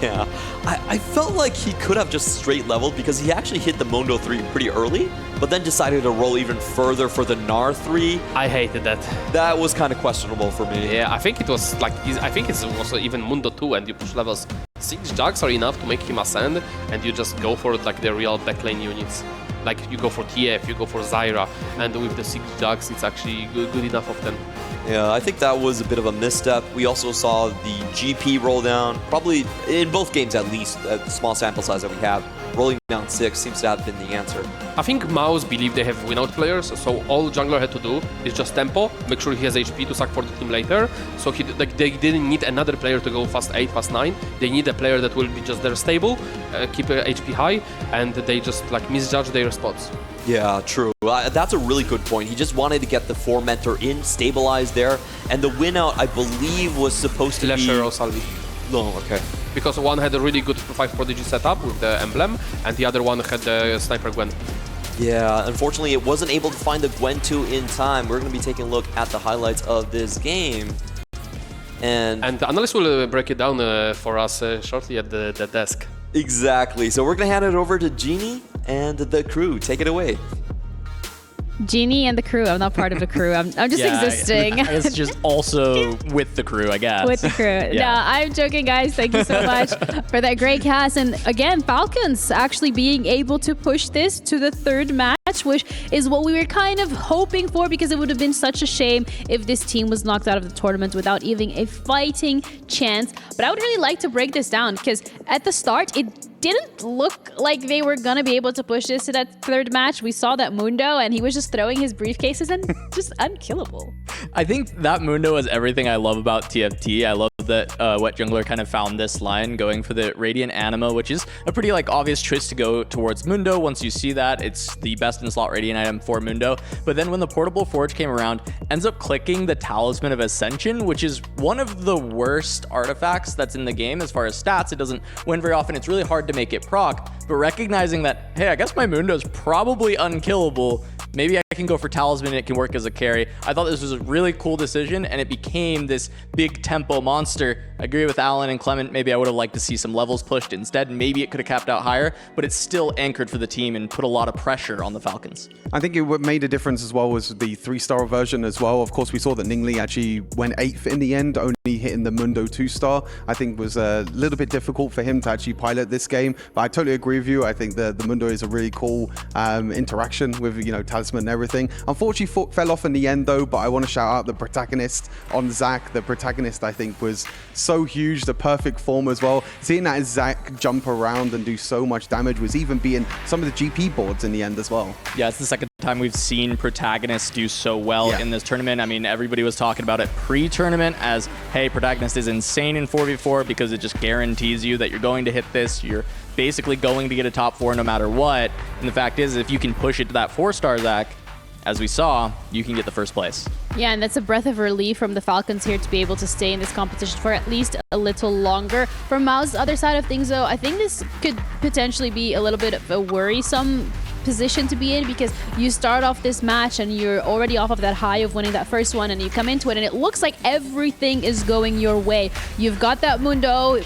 S1: Yeah, I felt like he could have just straight leveled because he actually hit the Mundo 3 pretty early, but then decided to roll even further for the Gnar 3.
S2: I hated that.
S1: That was kind of questionable for me.
S2: Yeah, I think it was like, I think it was even Mundo 2 and you push levels 6 jugs are enough to make him ascend, and you just go for like the real backlane units. Like you go for TF, you go for Zyra, and with the 6 jugs, it's actually good enough of them.
S1: Yeah, I think that was a bit of a misstep. We also saw the GP roll down, probably in both games at least, a small sample size that we have. Rolling down 6 seems to have been the answer.
S2: I think MOUZ believe they have win-out players, so all jungler had to do is just tempo, make sure he has HP to sack for the team later. So they didn't need another player to go fast 8, fast 9. They need a player that will be just there stable, keep HP high, and they just like misjudge their spots.
S1: Yeah, true. That's a really good point. He just wanted to get the 4 mentor in, stabilized there, and the win-out, I believe, was supposed to be...
S2: Lesher or Salvi.
S1: No, okay.
S2: Because one had a really good 5 Prodigy setup with the emblem, and the other one had the Sniper Gwen.
S1: Yeah, unfortunately, it wasn't able to find the Gwen 2 in time. We're going to be taking a look at the highlights of this game. And
S2: the analyst will break it down for us shortly at the desk.
S1: Exactly. So we're going to hand it over to Genie and the crew. Take it away.
S3: Genie and the crew. I'm not part of the crew. I'm just existing.
S5: I guess just also with the crew, I guess.
S3: With the crew. No, I'm joking, guys. Thank you so much for that great cast. And again, Falcons actually being able to push this to the 3rd match, which is what we were kind of hoping for, because it would have been such a shame if this team was knocked out of the tournament without even a fighting chance. But I would really like to break this down, because at the start, it didn't look like they were gonna be able to push this to that 3rd match. We saw that Mundo, and he was just throwing his briefcases and just unkillable.
S5: I think that Mundo is everything I love about TFT. I love that Wet Jungler kind of found this line going for the Radiant Anima, which is a pretty like obvious choice to go towards Mundo. Once you see that, it's the best in slot Radiant item for Mundo. But then when the Portable Forge came around, ends up clicking the Talisman of Ascension, which is one of the worst artifacts that's in the game as far as stats. It doesn't win very often. It's really hard to make it proc, but recognizing that, hey, I guess my Mundo's probably unkillable, maybe I can go for Talisman and it can work as a carry. I thought this was a really cool decision, and it became this big tempo monster. I agree with Alan and Clement. Maybe I would have liked to see some levels pushed instead. Maybe it could have capped out higher, but it's still anchored for the team and put a lot of pressure on the Falcons.
S4: I think what made a difference as well was the 3-star version as well. Of course, we saw that Ningli actually went 8th in the end, only hitting the Mundo 2-star. I think was a little bit difficult for him to actually pilot this game, but I totally agree with you. I think the Mundo is a really cool interaction with, you know, Talisman and everything. Unfortunately, fell off in the end though, but I want to shout out the protagonist on Zac. The protagonist, I think, was so huge, the perfect form as well. Seeing that Zac jump around and do so much damage was even beating some of the GP boards in the end as well.
S5: Yeah, it's the second time we've seen protagonists do so well in this tournament. I mean, everybody was talking about it pre-tournament as, hey, protagonist is insane in 4v4 because it just guarantees you that you're going to hit this. You're basically going to get a top 4 no matter what. And the fact is, if you can push it to that 4-star Zac, as we saw, you can get the 1st place.
S3: Yeah, and that's a breath of relief from the Falcons here to be able to stay in this competition for at least a little longer. From MOUZ's other side of things, though, I think this could potentially be a little bit of a worrisome position to be in, because you start off this match and you're already off of that high of winning that first one, and you come into it and it looks like everything is going your way. You've got that Mundo,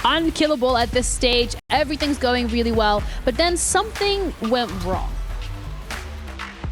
S3: unkillable at this stage, everything's going really well, but then something went wrong.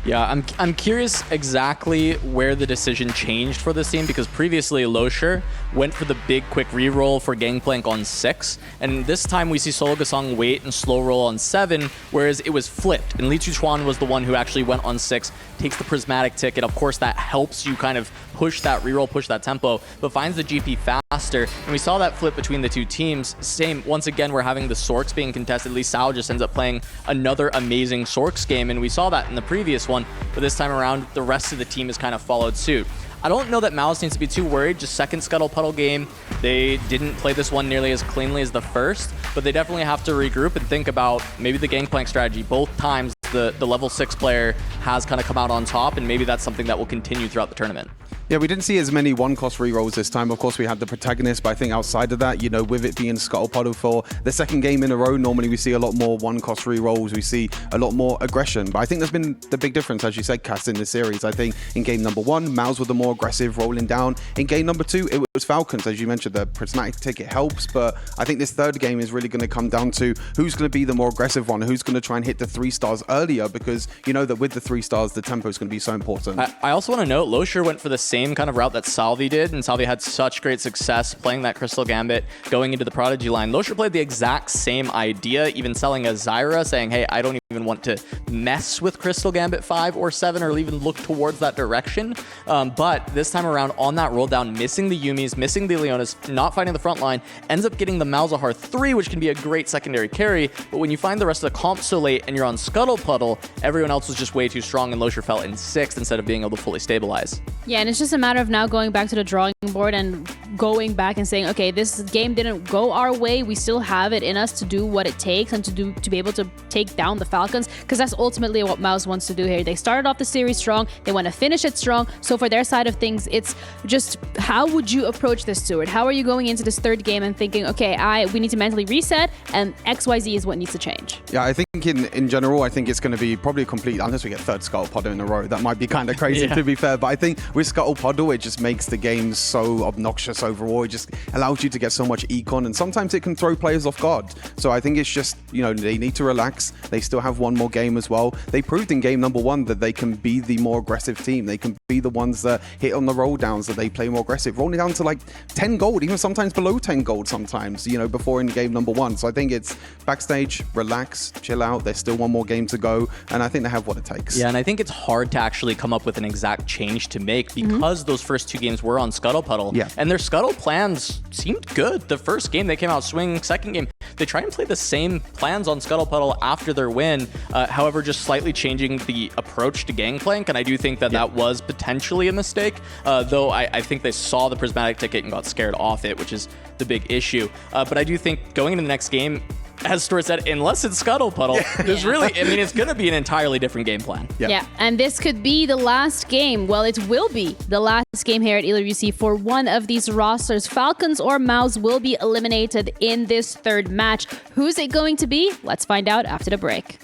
S5: Yeah, I'm curious exactly where the decision changed for this team, because previously Losher went for the big quick reroll for Gangplank on 6, and this time we see Solo Gasong wait and slow roll on 7, whereas it was flipped, and Li Chuchuan was the one who actually went on 6, takes the prismatic ticket. Of course, that helps you kind of push that reroll, push that tempo, but finds the GP faster, and we saw that flip between the two teams. Same, once again, we're having the Sorks being contested. Lee Sao just ends up playing another amazing Sorks game, and we saw that in the previous one, but this time around, the rest of the team has kind of followed suit. I don't know that MOUZ needs to be too worried. Just second Scuttle Puddle game. They didn't play this one nearly as cleanly as the first, but they definitely have to regroup and think about maybe the Gangplank strategy. Both times the level 6 player has kind of come out on top, and maybe that's something that will continue throughout the tournament.
S4: Yeah, we didn't see as many one-cost rerolls this time. Of course, we had the protagonist, but I think outside of that, you know, with it being Scuttle Puddle for the second game in a row, normally we see a lot more one-cost rerolls. We see a lot more aggression. But I think there's been the big difference, as you said, Cass, in this series. I think in game number 1, MOUZ were the more aggressive, rolling down. In game number 2, it was Falcons. As you mentioned, the prismatic ticket helps, but I think this third game is really going to come down to who's going to be the more aggressive one, who's going to try and hit the 3 stars earlier, because you know that with the 3 stars, the tempo is going to be so important.
S5: I also want to note, Losher went for the same same kind of route that Salvi did, and Salvi had such great success playing that Crystal Gambit going into the Prodigy line. Losher played the exact same idea, even selling a Zyra, saying, hey, I don't even want to mess with Crystal Gambit 5 or 7 or even look towards that direction. But this time around on that roll down, missing the Yumis, missing the Leonas, not fighting the front line, ends up getting the Malzahar 3, which can be a great secondary carry. But when you find the rest of the comp so late and you're on Scuttle Puddle, everyone else was just way too strong, and Losher fell in 6th instead of being able to fully stabilize.
S3: Yeah, and it's just a matter of now going back to the drawing board and going back and saying, okay, this game didn't go our way. We still have it in us to do what it takes and to be able to take down the Falcons, because that's ultimately what MOUZ wants to do here. They started off the series strong. They want to finish it strong. So for their side of things, it's just how would you approach this, Stuart? How are you going into this third game and thinking, okay, we need to mentally reset and XYZ is what needs to change?
S4: Yeah, I think in general, I think it's going to be probably complete, unless we get third Scuttle Puddle in a row. That might be kind of crazy to be fair, but I think with Scuttle Puddle, it just makes the game so obnoxious overall. It just allows you to get so much econ, and sometimes it can throw players off guard. So I think it's just, they need to relax. They still have one more game as well. They proved in game number 1 that they can be the more aggressive team. They can be the ones that hit on the roll downs, that they play more aggressive, rolling down to like 10 gold, even sometimes below 10 gold sometimes, before in game number 1. So I think it's backstage, relax, chill out. There's still one more game to go, and I think they have what it takes.
S5: Yeah, and I think it's hard to actually come up with an exact change to make because those first 2 games were on Scuttle Puddle, and their Scuttle plans seemed good. The first game, they came out swinging. Second game, they try and play the same plans on Scuttle Puddle after their win, however, just slightly changing the approach to Gangplank, and I do think that that was potentially a mistake, though I think they saw the prismatic ticket and got scared off it, which is the big issue. But I do think going into the next game, as Stuart said, unless it's Scuttle Puddle, there's really, it's going to be an entirely different game plan.
S3: Yeah, and this could be the last game. Well, it will be the last game here at EWC for one of these rosters. Falcons or MOUZ will be eliminated in this third match. Who's it going to be? Let's find out after the break.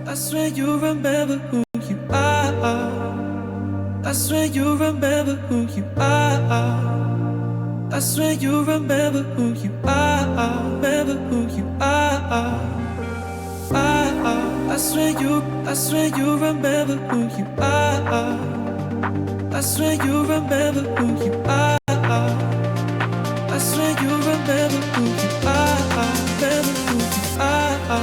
S7: I swear you remember who you are. I swear you remember who you are. I swear you remember who you are. Remember who you are. I swear you remember who you are. I swear you remember who you are. I swear you remember who you are. Remember who you are.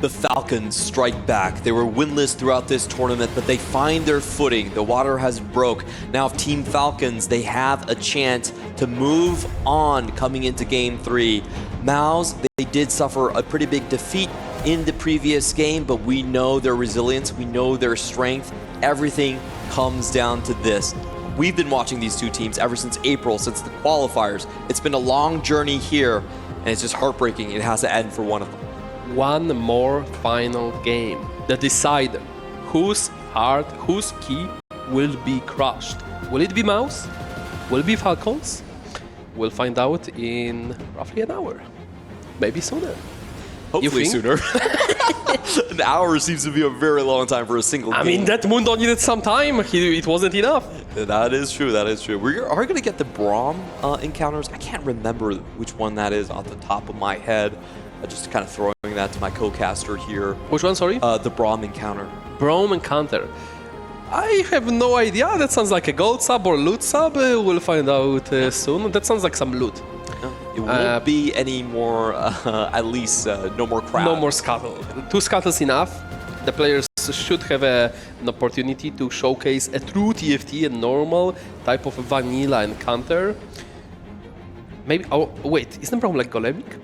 S1: the Falcons strike back. They were winless throughout this tournament, but they find their footing. The water has broke. Now Team Falcons, they have a chance to move on coming into Game 3. MOUZ, they did suffer a pretty big defeat in the previous game, but we know their resilience, we know their strength. Everything comes down to this. We've been watching these two teams ever since April, since the qualifiers. It's been a long journey here, and it's just heartbreaking. It has to end for one of them.
S2: One more final game that decide whose heart, whose key will be crushed. Will it be MOUZ? Will it be Falcons? We'll find out in roughly an hour. Maybe sooner.
S1: Hopefully sooner. An hour seems to be a very long time for a single game.
S2: I mean, that Mundo needed some time. It wasn't enough.
S1: That is true, that is true. We are going to get the Braum encounters. I can't remember which one that is off the top of my head. Just kind of throwing that to my co-caster here.
S2: Which one, sorry?
S1: The Braum encounter.
S2: Braum encounter. I have no idea. That sounds like a gold sub or loot sub. We'll find out soon. That sounds like some loot.
S1: It won't be any more, at least no more crowd.
S2: No more scuttle. 2 scuttles enough. The players should have an opportunity to showcase a true TFT, a normal type of vanilla encounter. Maybe, oh wait, isn't Braum like golemic?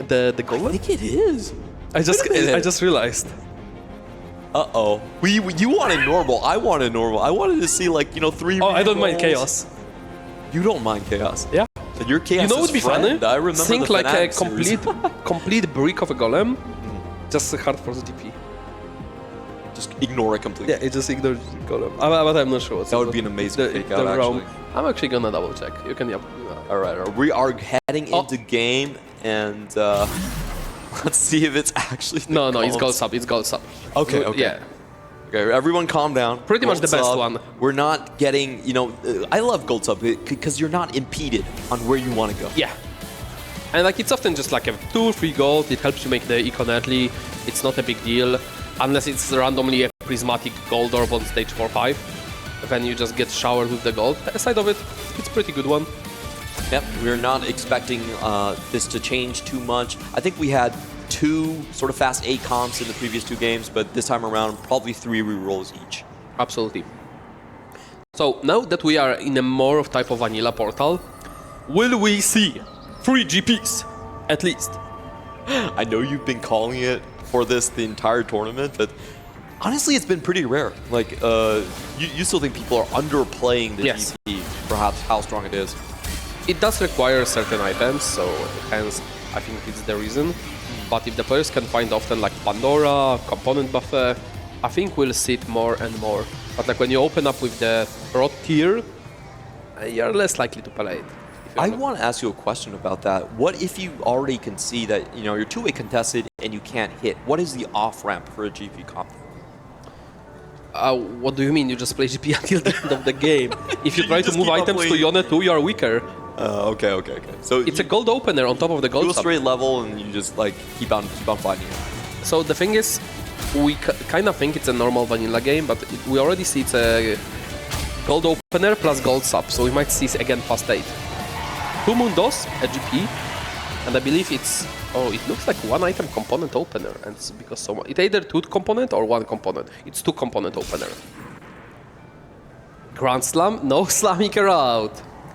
S2: The golem?
S1: I think it is.
S2: I just realized.
S1: Uh-oh. You wanted normal. I wanted normal. I wanted to see like, 3
S2: Oh, I don't mind
S1: rolls.
S2: chaos.
S1: You don't mind chaos?
S2: Yeah.
S1: And your chaos
S2: What would be
S1: friend.
S2: funny?
S1: I remember
S2: Think
S1: the
S2: like a
S1: Fnatic series.
S2: complete brick of a golem, just hard force GP.
S1: Just ignore it completely.
S2: Yeah, it just ignores golem. But I'm not sure.
S1: That would be an amazing takeout, actually.
S2: I'm actually gonna double check. You can,
S1: All right. We are heading into game, and let's see if it's actually.
S2: No, it's gold sub. It's gold sub.
S1: Okay.
S2: Yeah.
S1: Okay, everyone calm down.
S2: Pretty much the best
S1: sub.
S2: one.
S1: We're not getting, I love gold sub because you're not impeded on where you want to go.
S2: Yeah. And like it's often just like a 2-3 gold. It helps you make the econ early. It's not a big deal. Unless it's randomly a prismatic gold orb on stage 4-5. Then you just get showered with the gold. Aside of it, it's a pretty good one.
S1: Yep, we're not expecting this to change too much. I think we had 2 sort of fast A comps in the previous 2 games, but this time around, probably 3 rerolls each.
S2: Absolutely. So now that we are in a more of type of vanilla portal, will we see 3 GPs at least?
S1: I know you've been calling it for this the entire tournament, but honestly, it's been pretty rare. Like, you still think people are underplaying the
S2: Yes.
S1: GP, perhaps how strong it is.
S2: It does require certain items, so hence I think it's the reason. But if the players can find often like Pandora, component buffer, I think we'll see it more and more. But like when you open up with the rot tier, you're less likely to play it.
S1: I want to ask you a question about that. What if you already can see that you're 2-way contested and you can't hit? What is the off-ramp for a GP comp?
S2: What do you mean? You just play GP until the end of the game. If you
S1: You
S2: try to
S1: just
S2: move
S1: keep on
S2: items to
S1: playing.
S2: Yone 2, you are weaker.
S1: Okay. So
S2: It's a gold opener on top of the
S1: do
S2: gold
S1: a
S2: sub.
S1: straight level and you just like keep on fighting it.
S2: So the thing is, we kind of think it's a normal vanilla game, but we already see it's a gold opener plus gold sub, so we might see again fast 8. 2 Mundos, a GP, and I believe it's... Oh, it looks like 1 item component opener, and it's because so it's either 2 component or 1 component. It's 2 component opener. Grand Slam, no slamming around.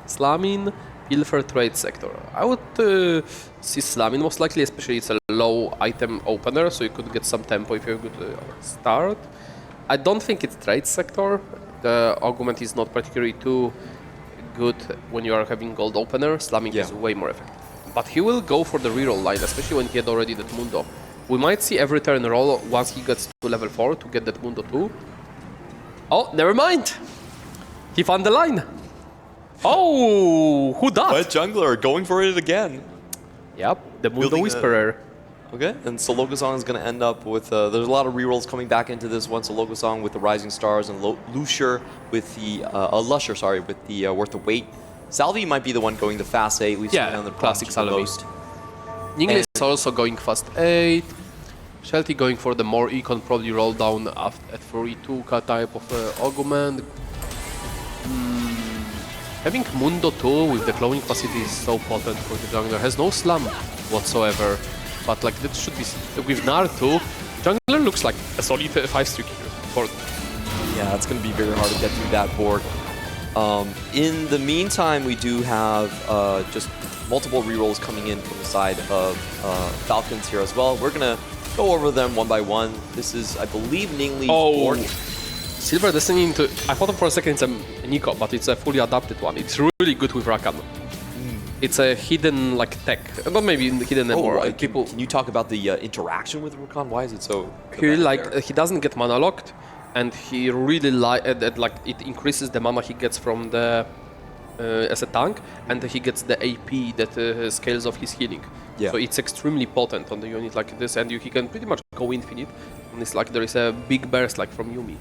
S2: Slamming, Pilfer trade sector. I would see slamming most likely, especially it's a low item opener, so you could get some tempo if you have a good start. I don't think it's trade sector. The Augment is not particularly too good when you are having gold opener. Slamming is way more effective. But he will go for the reroll line, especially when he had already that Mundo. We might see every turn roll once he gets to level 4 to get that Mundo too. Oh, never mind! He found the line! Oh, who dat?
S1: But jungler going for it again.
S2: Yep, the Mundo
S1: Building a-
S2: Whisperer.
S1: Okay, and Sologazong is going to end up with... there's a lot of rerolls coming back into this one. Sologazong with the Rising Stars and Lusher with the... Lusher, sorry, with the Worth the Wait. Salvi might be the one going the fast 8. We've seen it on the
S2: classic
S1: the
S2: Salvi.
S1: most.
S2: Yingli is also going fast 8. Shelty going for the more econ, probably roll down at 42k type of Augment. Having Mundo 2 with the cloning facility is so potent for the jungler. Has no slam whatsoever. But like that should be with Nar 2, Jungler looks like a solid 5 streak here for
S1: Yeah, it's going to be very hard to get through that board. In the meantime, we do have just multiple rerolls coming in from the side of Falcons here as well. We're going to go over them one by one. This is, I believe, Ninglee's board.
S2: Silver Destiny into... I thought for a second it's a Nico, but it's a fully adapted one. It's really good with Rakan. It's a hidden like tech, not maybe hidden anymore.
S1: Can you talk about the interaction with Rakan? Why is it so?
S2: He doesn't get mana locked, and he really it increases the mana he gets from the as a tank, and he gets the AP that scales of his healing.
S1: Yeah.
S2: So it's extremely potent on the unit like this, and he can pretty much go infinite. And it's like there is a big burst like from Yuumi.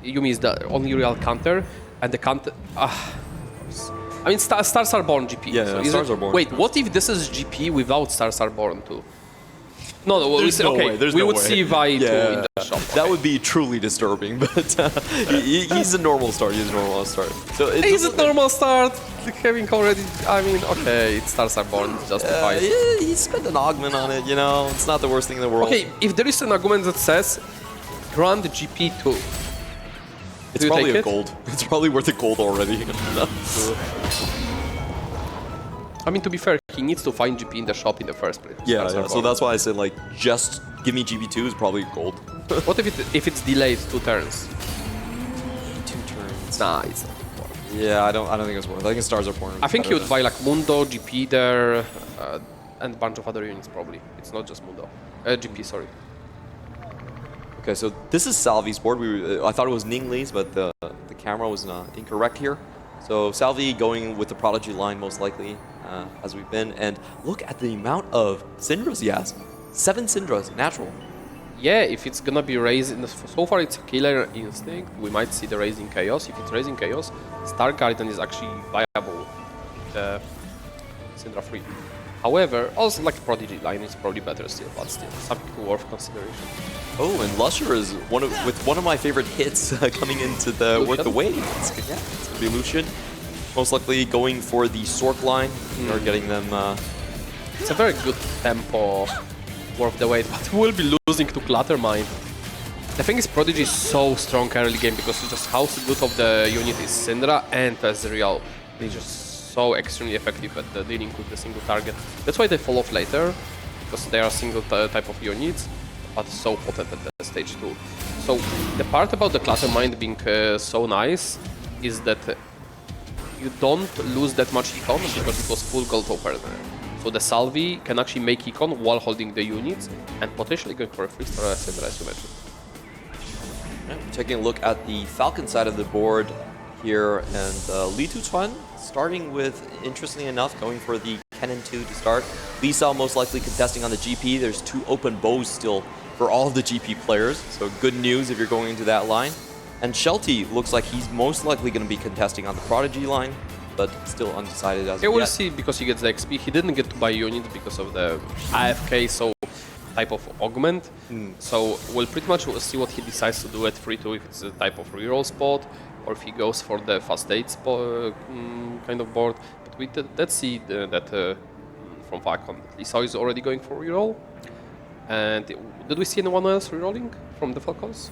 S2: Yuumi is the only real counter, and the counter. I mean, Stars Are Born GP.
S1: Yeah,
S2: so
S1: Stars Are Born.
S2: Wait, what if this is GP without Stars Are Born too? No,
S1: There's no way.
S2: we would see Vi in the shop.
S1: That would be truly disturbing, but he's a normal start. He's a normal start. So
S2: He's a normal start, having already. I mean, okay, it's Stars Are Born, justifies.
S1: yeah, he spent an augment on it. You know, it's not the worst thing in the world.
S2: Okay, if there is an argument that says grant GP 2.
S1: It's probably a gold. It's probably worth a gold already.
S2: I mean, to be fair, he needs to find GP in the shop in the first place.
S1: Yeah, so that's why I said, like, just give me GP2 is probably gold.
S2: What if it's delayed 2 turns?
S1: 2 turns.
S2: Nah, it's not.
S1: Yeah, I don't think it's worth it. I think Stars Are Born.
S2: I think he would buy like Mundo, GP there, and a bunch of other units probably. It's not just Mundo. GP, sorry.
S1: Okay, so this is Salvi's board. I thought it was Ninglee's, but the camera was incorrect here. So Salvi going with the Prodigy line most likely, as we've been. And look at the amount of Syndras he has. 7 Syndras, natural.
S2: Yeah, if it's gonna be raised, so far it's a Killer Instinct. We might see the raising Chaos. If it's raising Chaos, Star Guardian is actually viable. Syndra free. However, also like Prodigy line is probably better still, but still something worth consideration.
S1: Oh, and Lusher is with one of my favorite hits coming into the worth the wait. It's gonna be Lucian. Most likely going for the Sork line or getting them.
S2: It's a very good tempo, worth the wait, but we'll be losing to Clattermind. The thing is, Prodigy is so strong early game because it's just how good of the unit is Syndra and Ezreal. They're just so extremely effective at dealing with the single target. That's why they fall off later, because they are single type of units, but so potent at the stage 2. So the part about the Clattermind being so nice is that you don't lose that much econ because it was full gold opener. So the Salvi can actually make econ while holding the units and potentially going for a 3-star Syndra, as you mentioned.
S1: Taking a look at the Falcon side of the board here, and Li Tuchuan starting with, interestingly enough, going for the Kennen 2 to start. Lee Sao most likely contesting on the GP. There's 2 open bows still for all of the GP players, so good news if you're going into that line. And Shelty looks like he's most likely going to be contesting on the Prodigy line, but still undecided as
S2: Yeah, we'll
S1: yet.
S2: see, because he gets the XP. He didn't get to buy units because of the AFK, so type of augment. So we'll pretty much see what he decides to do at 3-2, if it's a type of reroll spot, or if he goes for the fast 8 kind of board. But let's see that from Falcon. Lisa is already going for reroll. And did we see anyone else rerolling from the Falcons?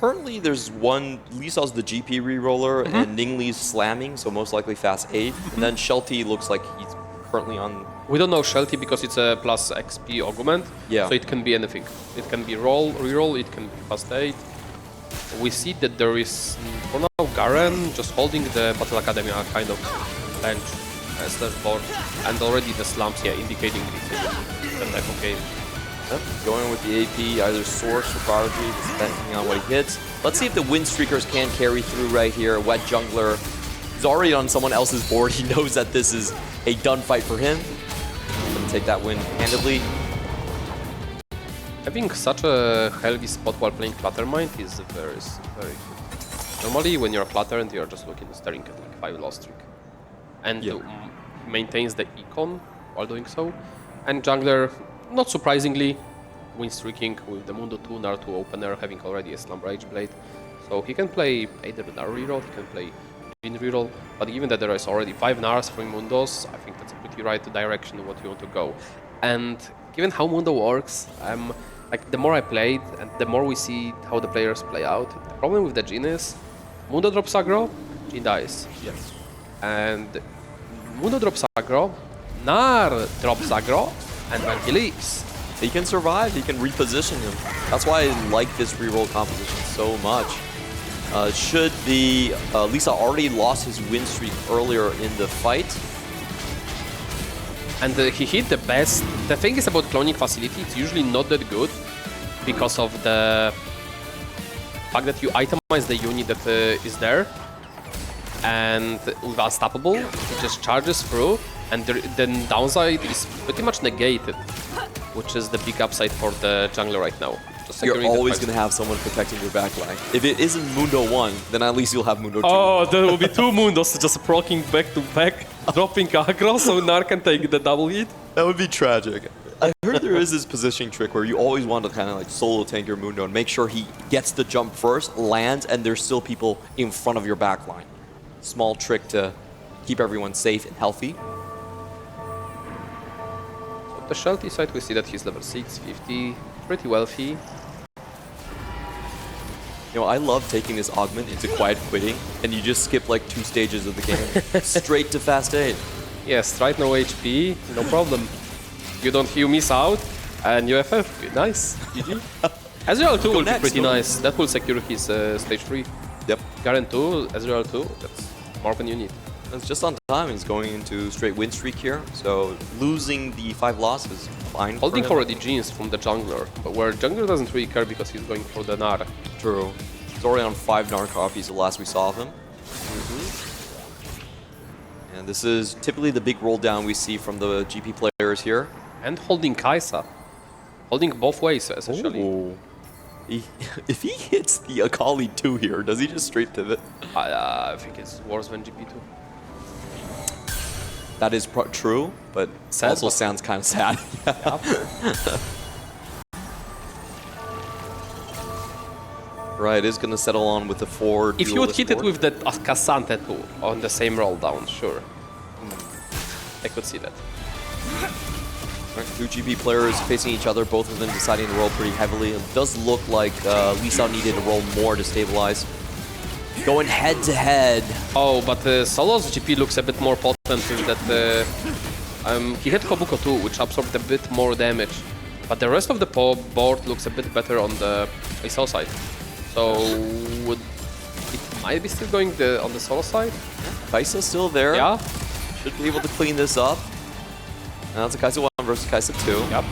S1: Currently there's one, Lisa's the GP reroller, and Ninglee's slamming, so most likely fast 8. And then Shelty looks like he's currently on...
S2: We don't know Shelty because it's a plus XP augment,
S1: Yeah.
S2: so it can be anything. It can be reroll, it can be fast 8. We see that there is, for now, Garen just holding the Battle Academia kind of bench slash board, and already the slumps, indicating it's a different type of game.
S1: Yep, going with the AP, either Source or Prodigy, depending on what he hits. Let's see if the Wind Streakers can carry through right here. Wet Jungler, he's already on someone else's board. He knows that this is a done fight for him. Gonna take that win handedly.
S2: Having such a healthy spot while playing Clattermind is very good. Normally, when you're a Clatter and you're just staring at like 5 loss streak, and maintains the econ while doing so. And Jungler, not surprisingly, win streaking with the Mundo 2 Naruto opener, having already a Slumber Rage Blade. So he can play either the Naru reroll, he can play Jin reroll, but given that there is already 5 Nars, 3 Mundos, I think that's a pretty right direction of what you want to go. And given how Mundo works, I'm like the more I played and the more we see how the players play out. The problem with the Jhin is Mundo drops aggro, Jhin dies.
S1: Yes.
S2: And Mundo drops aggro, Nar drops aggro, and when he leaves.
S1: He can survive, he can reposition him. That's why I like this reroll composition so much. Should the Lisa already lost his win streak earlier in the fight?
S2: And he hit the best. The thing is about cloning facility, it's usually not that good because of the fact that you itemize the unit that is there, and with Unstoppable, it just charges through, and the downside is pretty much negated, which is the big upside for the jungler right now.
S1: You're always going to have someone protecting your backline. If it isn't Mundo 1, then at least you'll have Mundo 2.
S2: Oh, there will be two Mundos just proccing back to back, dropping aggro so Nar can take the double hit.
S1: That would be tragic. I heard there is this positioning trick where you always want to kind of like solo tank your Mundo and make sure he gets the jump first, lands, and there's still people in front of your backline. Small trick to keep everyone safe and healthy.
S2: So the Shelty side, we see that he's level 6, 50, pretty wealthy.
S1: You know, I love taking this Augment into quiet quitting, and you just skip like 2 stages of the game. Straight to fast 8.
S2: Yes, right, no HP, no problem. You miss out, and you FF. Nice, GG. Ezreal 2 will be pretty nice. That will secure his stage 3.
S1: Yep.
S2: Garen 2, Ezreal 2, that's more than you need.
S1: It's just on time. He's going into straight win streak here, so losing the 5 losses, fine.
S2: Holding
S1: for
S2: already Jeans from the jungler, but where jungler doesn't really care because he's going for the Nar.
S1: True. He's already on 5 Nar copies the last we saw of him. And this is typically the big roll down we see from the GP players here.
S2: And holding Kai'Sa. Holding both ways, essentially.
S1: Ooh. If he hits the Akali 2 here, does he just straight pivot?
S2: I think it's worse than GP2.
S1: That is true, but
S2: Sad,
S1: also
S2: but
S1: sounds kind of sad. Right, is going to settle on with the 4.
S2: If you would hit it with the Cassante 2 on the same roll down, sure. I could see that.
S1: Right, 2 GP players facing each other, both of them deciding to roll pretty heavily. It does look like Lisa needed to roll more to stabilize. Going head to head.
S2: Oh, but Solo's GP looks a bit more potent with that. He had Kobuko too, which absorbed a bit more damage. But the rest of the board looks a bit better on the Solo side. So it might be still going on the Solo side.
S1: Kai'Sa's still there.
S2: Yeah.
S1: Should be able to clean this up. Now it's a Kai'Sa 1 versus Kai'Sa 2.
S2: Yep.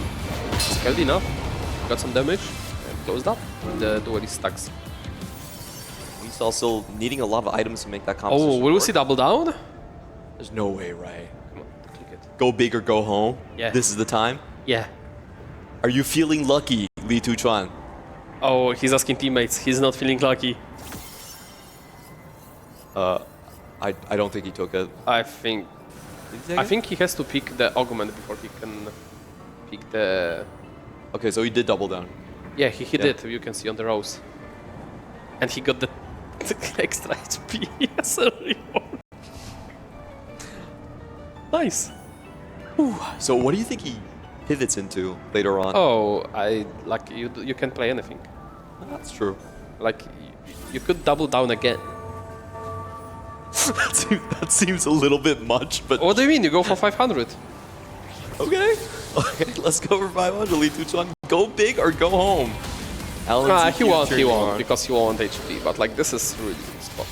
S2: Scaled enough. Got some damage. And closed up. The duelist stacks.
S1: He's also needing a lot of items to make that composition
S2: Oh, will we
S1: work.
S2: see double down?
S1: There's no way, right?
S2: Come on, click it.
S1: Go big or go home.
S2: Yeah.
S1: This is the time.
S2: Yeah.
S1: Are you feeling lucky, Li Tuchuan?
S2: Oh, he's asking teammates. He's not feeling lucky.
S1: I don't think he took it.
S2: I think he has to pick the Augment before he can pick the...
S1: Okay, so he did double down.
S2: Yeah, he did, you can see on the rows. And he got the extra HP as a reward. Nice.
S1: So what do you think he pivots into later on?
S2: Oh, you can play anything.
S1: That's true.
S2: Like, you could double down again.
S1: That seems a little bit much, but...
S2: What do you mean? You go for 500.
S1: Okay. Okay, let's go for 500, Li Tuchuan. Go big or go home.
S2: He won't, because he won't HP, but like, this is really good spot.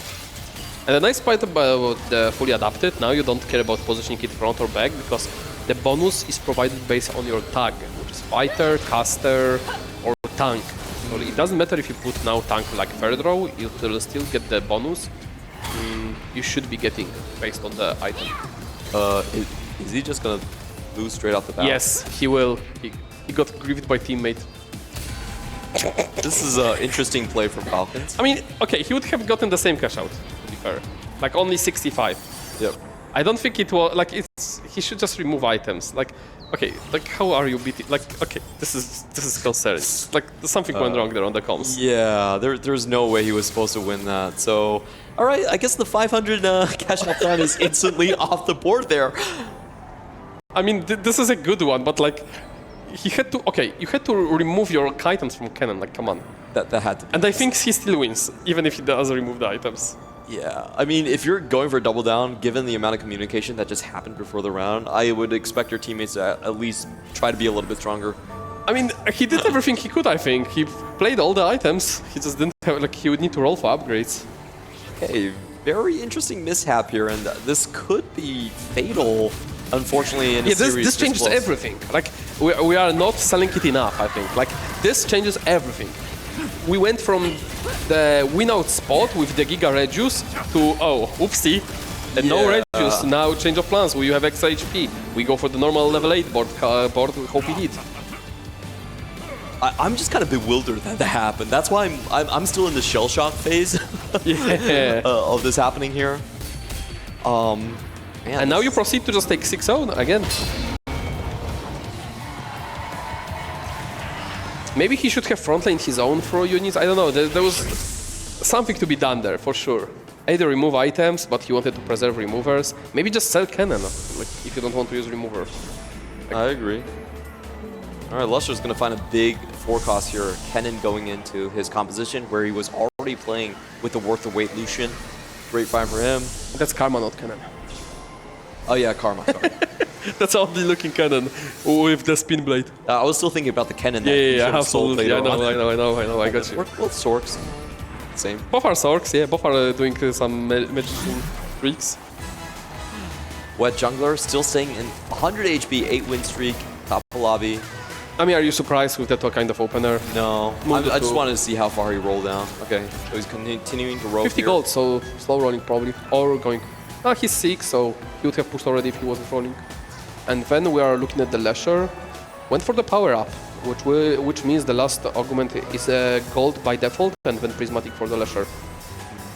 S2: And the nice part about the fully adapted, now you don't care about positioning it front or back, because the bonus is provided based on your tag, which is fighter, caster, or tank. So it doesn't matter if you put now tank like third row, you will still get the bonus you should be getting based on the item.
S1: Is he just gonna lose straight off the bat?
S2: Yes, he will. He got griefed by teammate.
S1: This is an interesting play from Falcons.
S2: I mean, okay, he would have gotten the same cash out, to be fair. Like, only 65.
S1: Yep.
S2: I don't think it was, like, he should just remove items. Like, okay, like, how are you beating, like, okay, this is concerning. Like, something went wrong there on the comms.
S1: Yeah, there's no way he was supposed to win that. So, all right, I guess the 500 cash out plan is instantly off the board there.
S2: I mean, this is a good one, but like, he had to. Okay, you had to remove your items from cannon. Like, come on.
S1: That had to be.
S2: And I think he still wins, even if he does remove the items.
S1: Yeah, I mean, if you're going for a double down, given the amount of communication that just happened before the round, I would expect your teammates to at least try to be a little bit stronger.
S2: I mean, he did everything he could, I think. He played all the items. He just didn't have, like, he would need to roll for upgrades.
S1: Okay, very interesting mishap here, and this could be fatal, unfortunately, in a series
S2: this changes
S1: close.
S2: everything. Like, we are not selling it enough, I think. Like, this changes everything. We went from the win-out spot with the Giga Reduce to, oh, oopsie, and no Reduce. Now change of plans. We have extra HP. We go for the normal level 8 board hope he hit.
S1: I'm just kind of bewildered that that happened. That's why I'm still in the shell shock phase of this happening here. Man,
S2: And now you proceed to just take 6-0 again. Maybe he should have frontlined his own throw units. I don't know. There was something to be done there for sure. Either remove items, but he wanted to preserve removers. Maybe just sell cannon, like, if you don't want to use remover.
S1: I agree. All right, Luster's going to find a big forecast here. Kennen going into his composition where he was already playing with the worth of weight Lucian. Great find for him.
S2: That's Karma, not cannon.
S1: Oh yeah, Karma. Sorry.
S2: That's how the looking cannon with the spin blade.
S1: I was still thinking about the Kennen.
S2: Yeah, absolutely. I know. I got you.
S1: Both Sorks. Same.
S2: Both are Sorks, yeah. Both are doing some magician tricks.
S1: Wet Jungler still staying in 100 HP, 8-win streak, top of the lobby.
S2: I mean, are you surprised with that kind of opener?
S1: No, I just wanted to see how far he rolled down. Okay, so he's continuing to roll
S2: 50
S1: here.
S2: gold, so slow rolling probably. Or going... he's 6, so he would have pushed already if he wasn't rolling. And then we are looking at the Lasher. Went for the power up, which means the last augment is gold by default and then prismatic for the Lasher.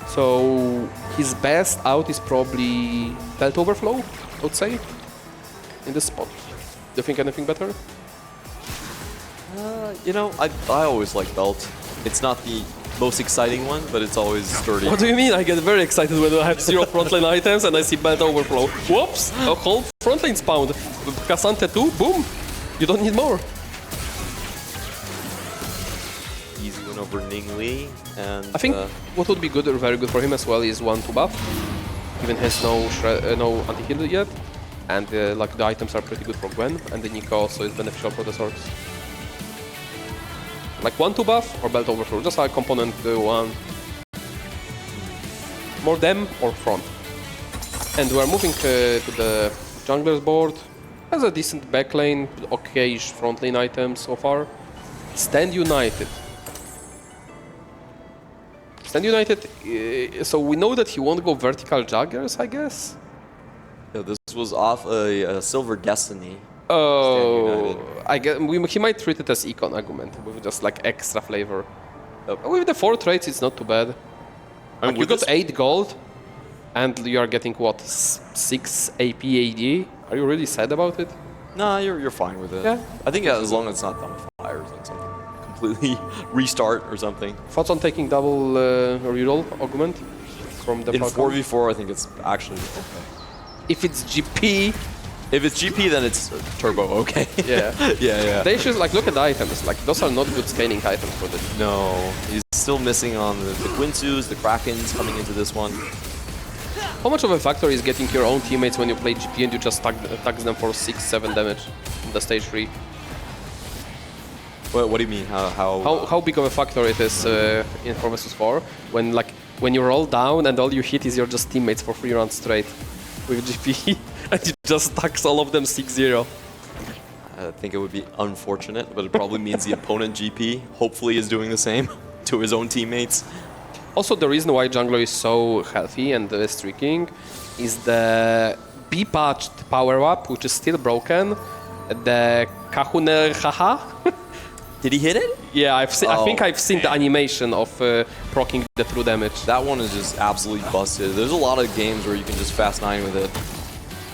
S2: So his best out is probably Belt Overflow, I would say, in this spot. Do you think anything better?
S1: You know, I always like Belt. It's not the most exciting one, but it's always sturdy.
S2: What do you mean? I get very excited when I have 0 frontline items and I see Belt Overflow. Whoops! A whole frontline spawned. Cassante 2, boom! You don't need more.
S1: Easy win over Ningli, and
S2: I think what would be good, or very good for him as well, is 1-2 buff. Even has no anti-heal yet, and like the items are pretty good for Gwen, and the Nico also is beneficial for the swords. Like 1-2 buff or Belt Overflow, just like component 1. More them or front. And we are moving to the jungler's board. Has a decent backlane, okay-ish front lane items so far. Stand United. Stand United, so we know that he won't go vertical Jaggers, I guess?
S1: yeah, this was off a Silver Destiny.
S2: Oh, I guess he might treat it as Econ Augment with just like extra flavor. With the 4 traits, it's not too bad. Like, you got 8 gold, and you are getting what, 6 AP AD? Are you really sad about it?
S1: Nah, you're fine with it.
S2: Yeah.
S1: I think as long as it's not done with fires, like something completely restart or something.
S2: Thoughts on taking double reroll Augment from the
S1: In
S2: Falcon?
S1: 4v4, I think it's actually okay.
S2: If it's GP,
S1: If it's GP, then it's turbo okay.
S2: yeah.
S1: yeah.
S2: They should like look at the items. Like those are not good scaling items for this.
S1: No, he's still missing on the Quinsus, the Krakens coming into this one.
S2: How much of a factor is getting your own teammates when you play GP and you just tag them for 6-7 damage in the stage 3?
S1: What do you mean?
S2: How big of a factor it is in 4 vs 4 when you roll down and all you hit is your just teammates for 3 rounds straight with GP and you just tax all of them 6-0?
S1: I think it would be unfortunate, but it probably means the opponent GP hopefully is doing the same to his own teammates.
S2: Also, the reason why jungler is so healthy and streaking is the B-patched power-up, which is still broken. The Kahune Haha.
S1: Did he hit it?
S2: Yeah, I think I've seen the animation of proccing the true damage.
S1: That one is just absolutely busted. There's a lot of games where you can just fast 9 with it.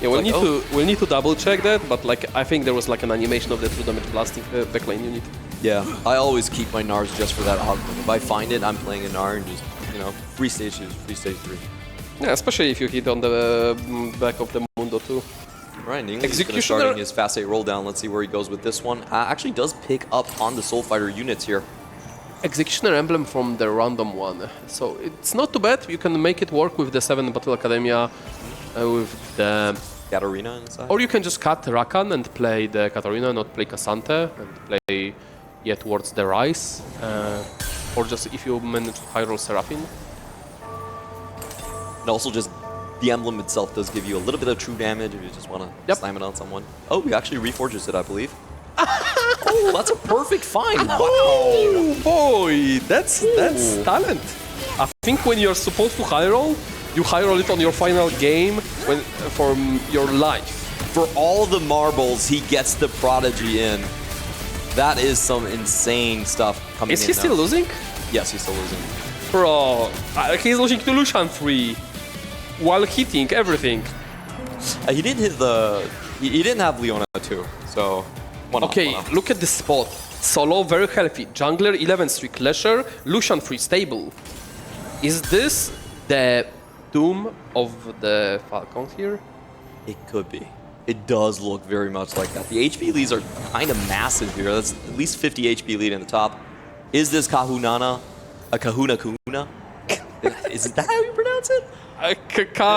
S2: Yeah, we'll need to double check that, but like I think there was like an animation of the true damage blasting backlane unit.
S1: Yeah, I always keep my Nars just for that augment. If I find it, I'm playing a Nar and just, you know, free stage 3.
S2: Yeah, especially if you hit on the back of the Mundo too.
S1: Right, Ningli is
S2: Executioner-
S1: starting his fast 8 roll down. Let's see where he goes with this one. Actually does pick up on the Soul Fighter units here.
S2: Executioner emblem from the random one. So it's not too bad. You can make it work with the 7 Battle Academia, with the...
S1: Katarina inside.
S2: Or you can just cut Rakan and play the Katarina, not play Cassante, and play towards the Rise. Or just if you manage to high roll Seraphine.
S1: And also just the emblem itself does give you a little bit of true damage if you just want to slam it on someone. Oh, he actually reforges it, I believe. Oh, that's a perfect find. Wow.
S2: Oh boy, that's talent. I think when you're supposed to high roll, you high roll it on your final game for your life.
S1: For all the marbles, he gets the Prodigy in. That is some insane stuff coming in.
S2: Is he still losing?
S1: Yes, he's still losing.
S2: Bro, he's losing to Lucian 3 while hitting everything.
S1: He didn't hit the... He didn't have Leona too, so...
S2: Okay, look at this spot. Solo, very healthy. Jungler, 11 streak. Lesher, Lucian 3, stable. Is this the doom of the Falcons here?
S1: It could be. It does look very much like that. The HP leads are kind of massive here. That's at least 50 HP lead in the top. Is this Kahunana? A Kahuna Kuna? Is that how you pronounce it?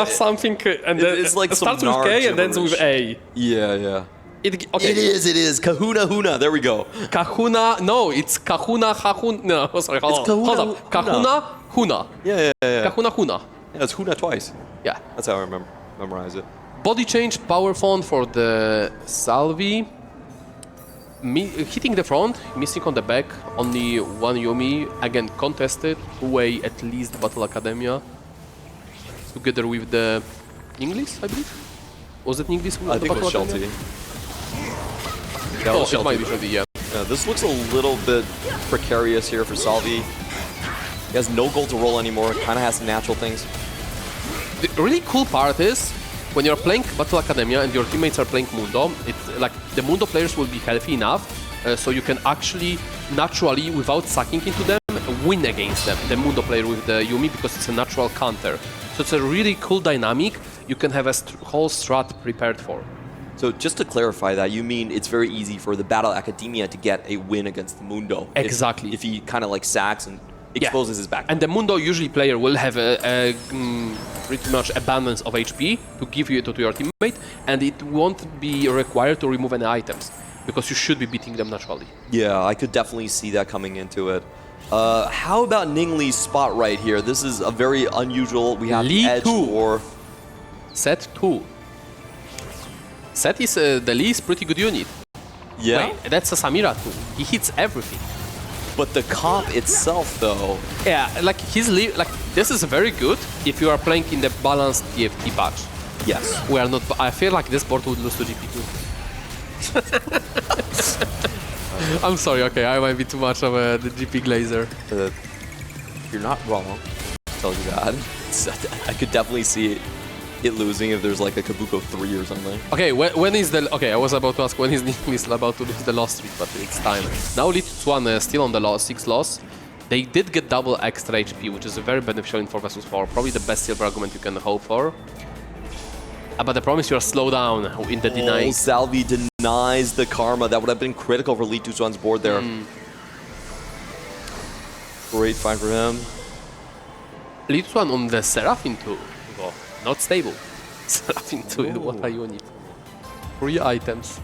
S2: Something, and then
S1: it's like
S2: it starts with K and ends with A.
S1: Yeah.
S2: Okay.
S1: It is. Kahuna Huna. There we go.
S2: Kahuna, no, it's Kahuna Hahun. No, sorry, hold up. Kahuna Huna.
S1: Yeah.
S2: Kahuna Huna.
S1: Yeah, it's Huna twice.
S2: Yeah.
S1: That's how I memorize it.
S2: Body change, power font for the Salvi. Hitting the front, missing on the back. Only one Yumi. Again, contested. Two-way at least Battle Academia. Together with the English, I believe. Was it English?
S1: I think it was Shelty.
S2: Oh, it might be Shelty, yeah.
S1: This looks a little bit precarious here for Salvi. He has no gold to roll anymore. Kind of has some natural things.
S2: The really cool part is when you're playing Battle Academia and your teammates are playing Mundo, it's like the Mundo players will be healthy enough so you can actually naturally, without sucking into them, win against them. The Mundo player with the Yumi, because it's a natural counter. So it's a really cool dynamic you can have a whole strat prepared for.
S1: So just to clarify that, you mean it's very easy for the Battle Academia to get a win against the Mundo?
S2: Exactly.
S1: If he kind of like sacks and exposes his back.
S2: And the Mundo usually player will have pretty much abundance of HP to give you to your teammate, and it won't be required to remove any items because you should be beating them naturally.
S1: Yeah, I could definitely see that coming into it. How about Ningli's spot right here? This is a very unusual. We have
S2: Lee
S1: Edge
S2: 2.
S1: or
S2: Set 2. Set is the Lee is pretty good unit.
S1: yeah,
S2: Wait, that's a Samira 2. He hits everything.
S1: but the comp itself though.
S2: Yeah, like his like this is very good if you are playing in the balanced TFT patch.
S1: Yes.
S2: We are not. I feel like this board would lose to GP2. I'm sorry. Okay, I might be too much of the GP glazer.
S1: You're not wrong. I'll tell you that. I could definitely see it losing if there's like a Kabuko 3 or something.
S2: Okay, when is the... Okay, I was about to ask when is Nicholas about to lose the loss streak, but it's time. Now Litus1 still on the 6 loss. They did get double extra HP, which is very beneficial in 4 vs 4. Probably the best silver argument you can hope for. But I promise you are slow down in the denying.
S1: Salvi denies the karma. That would have been critical for Litus1's board there. Great find for him.
S2: Litus1 on the Seraphine 2. Oh, not stable. Seraphine 2, what are you need? 3 items.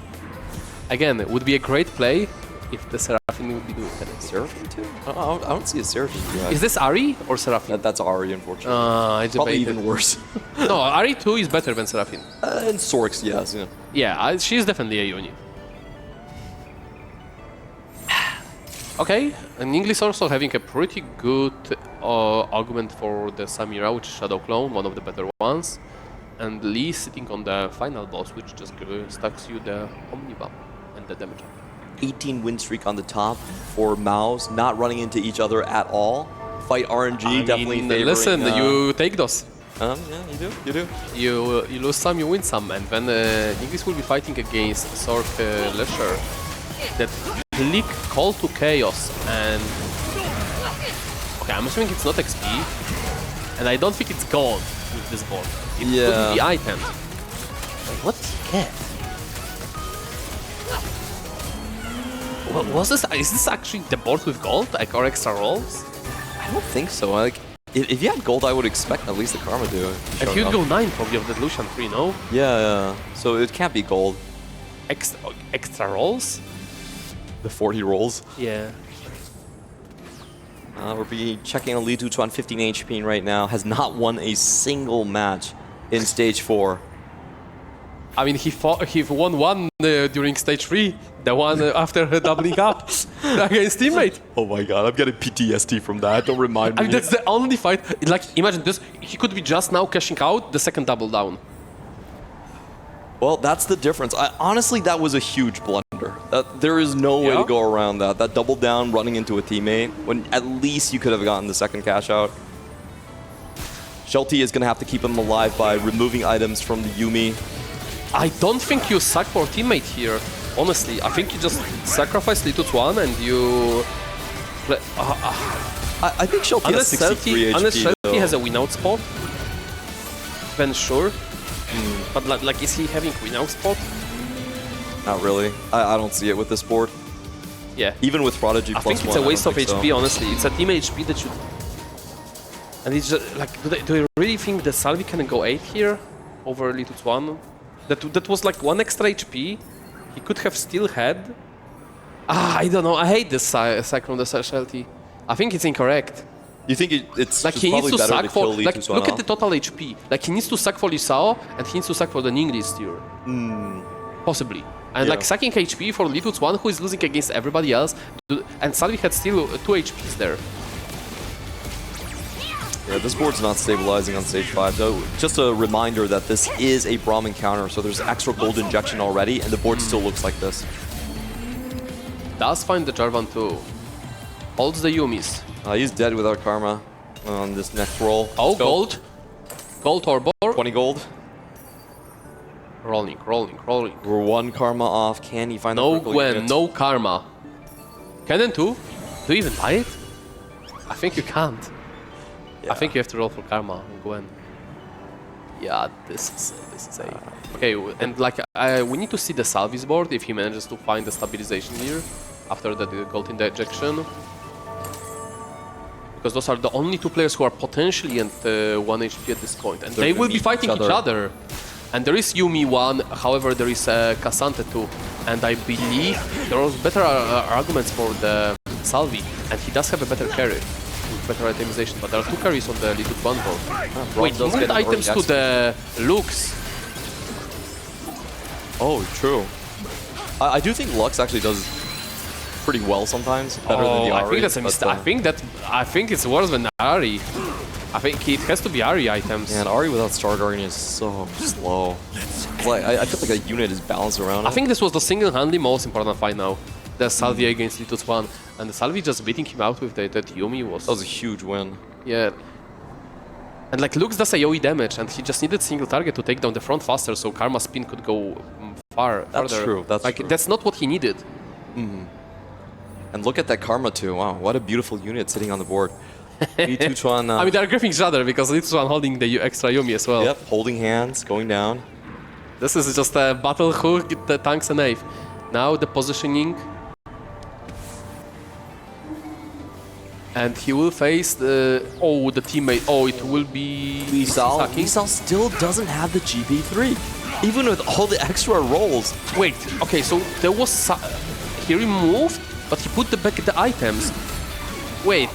S2: Again, it would be a great play if the Seraphine would be doing anything.
S1: Seraphine 2? I don't see a Seraphine yet.
S2: Is this Ari or Seraphine?
S1: That's Ari, unfortunately.
S2: It's
S1: probably even worse.
S2: No, Ari 2 is better than Seraphine.
S1: And Sorks, yes. Yeah.
S2: Yeah, she's definitely a unit. Okay, and English also having a pretty good augment for the Samira, which is Shadow Clone, one of the better ones. And Lee sitting on the final boss, which just stacks you the Omnibomb and the damage.
S1: 18 win streak on the top for MOUZ, not running into each other at all. Fight RNG, definitely favoring...
S2: Listen, you take those.
S1: Yeah, you do.
S2: You lose some, you win some, and when English will be fighting against Sork Lesher, that click Call to Chaos and... Okay, I'm assuming it's not XP, and I don't think it's gold with this board. It could be items. What did he get? Was this? Is this actually the board with gold, like, or extra rolls?
S1: I don't think so. Like, if you had gold, I would expect at least the Karma to.
S2: And he would go 9 probably of the Lucian 3, no?
S1: Yeah. So it can't be gold.
S2: Extra rolls?
S1: The 40 rolls.
S2: Yeah.
S1: We're checking on Li2 on 15 HP right now. Has not won a single match in stage 4.
S2: I mean, he won one during stage 3, the one after doubling up against teammate.
S1: Oh my god, I'm getting PTSD from that. Don't remind me.
S2: I mean, that's the only fight. Like, imagine this. He could be just now cashing out the second double down.
S1: Well, that's the difference. Honestly, that was a huge blunder. There is no way to go around that. That double down running into a teammate, when at least you could have gotten the second cash out. Shelty is going to have to keep him alive by removing items from the Yuumi.
S2: I don't think you sack for teammate here, honestly. I think you just sacrifice Li2 and you...
S1: I think Shelty has 63 HP,
S2: unless Shelty
S1: though.
S2: has a win-out spot, then sure. But like, is he having win-out spot?
S1: Not really. I don't see it with this board.
S2: Yeah.
S1: Even with Prodigy
S2: I
S1: plus
S2: think it's a waste of HP,
S1: so.
S2: honestly. It's a team HP that should... And it's just, like, do they really think the Salvi can go 8 here over Li2? That was like 1 extra HP. He could have still had. I don't know. I hate this sack from the Shelty. I think it's incorrect.
S1: You think it's
S2: like,
S1: just
S2: he needs
S1: probably
S2: to
S1: better
S2: sack
S1: to
S2: for...
S1: kill
S2: Like,
S1: Li2
S2: look at
S1: off?
S2: the total HP. Like, he needs to sack for Lisao and he needs to sack for the Ningli steer. Possibly. And like, sacking HP for Li2 who is losing against everybody else. And Salvi had still 2 HPs there.
S1: Yeah, this board's not stabilizing on stage 5, though. Just a reminder that this is a Brahmin counter, so there's extra gold injection already, and the board still looks like this.
S2: Does find the Jarvan too. Holds the Yuumis.
S1: He's dead without Karma on this next roll.
S2: Oh,
S1: Let's go.
S2: gold. Gold Torbor.
S1: 20 gold.
S2: Rolling.
S1: We're 1 Karma off. Can he find the
S2: No
S1: critical
S2: Gwen,
S1: unit?
S2: no Karma. Cannon 2? Do you even buy it? I think you can't.
S1: Yeah.
S2: I think you have to roll for Karma on Gwen. Yeah, this is a... Okay, and like, we need to see the Salvi's board if he manages to find the stabilization here after the gold injection. Because those are the only 2 players who are potentially at 1 HP at this point. And they will be fighting each other. And there is Yuumi 1, however there is Cassante 2. And I believe there was better arguments for the Salvi. And he does have a better carry. Better itemization, but there are 2 carries on the Li2 board. Wait, moved items to the Lux.
S1: Oh, true. I do think Lux actually does pretty well sometimes, better than the Ari.
S2: I think that's a mistake. I think it's worse than Ari. I think it has to be Ari items.
S1: Man, Ari without Star Guardian is so slow. Like, I feel like a unit is balanced around
S2: I
S1: it.
S2: think this was the single-handedly most important fight now. The Salvi against Li2, and the Salvi just beating him out with that Yuumi was...
S1: That was a huge win.
S2: Yeah. And like, Lux does AoE damage, and he just needed single target to take down the front faster, so Karma spin could go farther.
S1: That's true, that's
S2: like,
S1: true.
S2: That's not what he needed.
S1: And look at that Karma too. Wow, what a beautiful unit sitting on the board. Li2
S2: I mean, they're gripping each other because Li2 holding the extra Yuumi as well.
S1: Yep, holding hands, going down.
S2: This is just a battle who the tanks and Ave. Now the positioning. And he will face the... Oh, the teammate. Oh, it will be...
S1: Lisao still doesn't have the GP3. Even with all the extra rolls.
S2: Wait, okay, so there was... He removed, but he put back the items. Wait,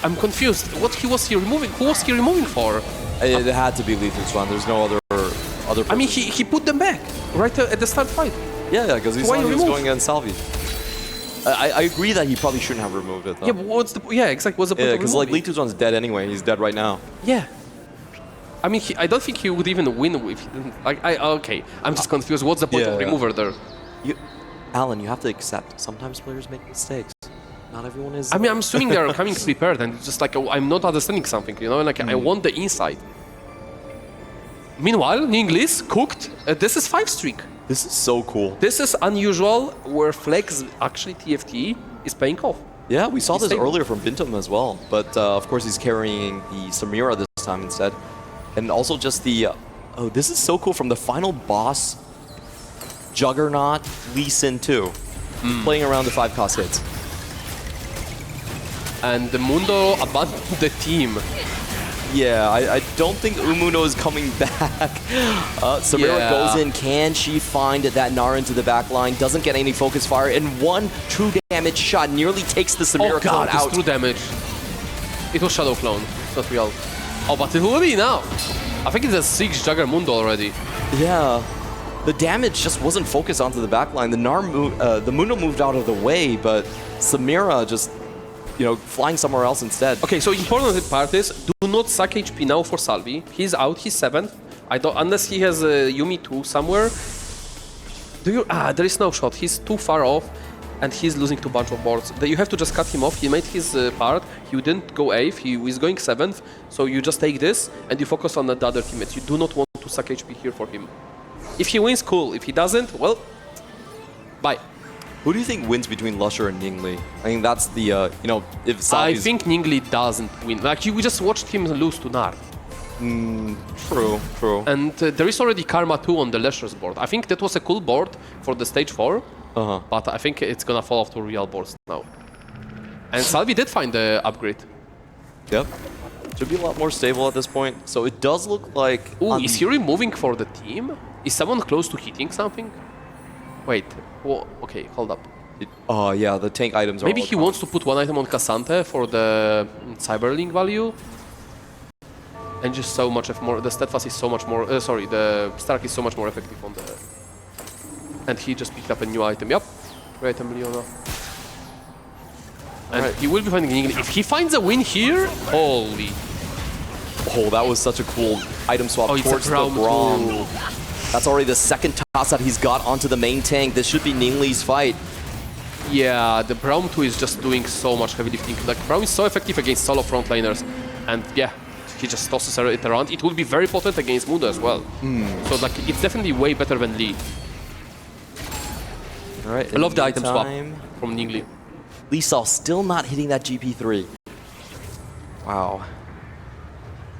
S2: I'm confused. What was he removing? Who was he removing for?
S1: It had to be Li2. There's no other
S2: I mean, he put them back right at the start fight.
S1: Yeah, because he
S2: Why
S1: saw he was
S2: remove?
S1: going against Salvi. I agree that he probably shouldn't have removed it, though.
S2: Yeah, but what's the... Yeah, exactly. What's the point of
S1: because like
S2: removing?
S1: Li2's dead anyway. He's dead right now.
S2: Yeah. I mean, I don't think he would even win if he didn't... Like, okay, I'm just confused. What's the point of remover there?
S1: Alan, you have to accept. Sometimes players make mistakes. Not everyone is...
S2: I mean, I'm assuming they're coming prepared, and it's just like, I'm not understanding something, you know? Like, I want the inside. Meanwhile, Ninglis cooked. This is 5 streak.
S1: This is so cool.
S2: This is unusual, where Flex, actually TFT, is paying off.
S1: Yeah, we saw
S2: He's
S1: this
S2: stable.
S1: earlier from Bintum as well. But of course, he's carrying the Samira this time instead. And also just the Oh, this is so cool. From the final boss, Juggernaut, Lee Sin 2. Playing around the 5-cost hits.
S2: And the Mundo abandoned the team.
S1: Yeah, I don't think Umuno is coming back. Samira
S2: Yeah.
S1: goes in. Can she find that Nara into the back line? Doesn't get any focus fire. And one true damage shot nearly takes the Samira
S2: Oh god,
S1: clone
S2: it's
S1: out.
S2: true damage. It was Shadow Clone, it's not real. Oh, but it will be now. I think it's a 6 Jugger Mundo already.
S1: Yeah. The damage just wasn't focused onto the back line. The Mundo moved out of the way, but Samira just, you know, flying somewhere else instead.
S2: Okay, so important part is, do not suck HP now for Salvi. He's out, he's 7th. I don't, unless he has Yumi 2 somewhere. There is no shot. He's too far off, and he's losing to a bunch of boards. You have to just cut him off. He made his part. He didn't go 8th. He was going 7th. So you just take this, and you focus on the other teammates. You do not want to suck HP here for him. If he wins, cool. If he doesn't, well, bye.
S1: Who do you think wins between Lusher and Ningli? I think that's the, you know, if
S2: I
S1: Salvi's...
S2: think Ningli doesn't win. Like, we just watched him lose to Nart.
S1: True, true.
S2: And there is already Karma 2 on the Lesher's board. I think that was a cool board for the stage 4, but I think it's gonna fall off to real boards now. And Salvi did find the upgrade.
S1: Yep. Should be a lot more stable at this point. So it does look like...
S2: Ooh, is he removing for the team? Is someone close to hitting something? Wait, whoa, okay, hold up.
S1: Yeah, the tank items are
S2: Maybe
S1: all
S2: he
S1: gone.
S2: wants to put one item on Cassante for the Cyberlink value. And just so much more, the Steadfast is so much more, sorry, the Stark is so much more effective on the... And he just picked up a new item, yep. Great item, Leona. And he will be finding Ningli. If he finds a win here, holy.
S1: Oh, that was such a cool item swap
S2: Oh, it's a
S1: towards the
S2: Braum
S1: Braum.
S2: too.
S1: That's already the second toss that he's got onto the main tank. This should be Ningli's fight.
S2: Yeah, the Braum 2 is just doing so much heavy lifting. Like, Braum is so effective against solo frontliners. And yeah, he just tosses it around. It will be very potent against Mundo as well. So like, it's definitely way better than Lee.
S1: All right.
S2: I love the item swap
S1: meantime,
S2: from Ningli.
S1: Lisa still not hitting that GP3. Wow.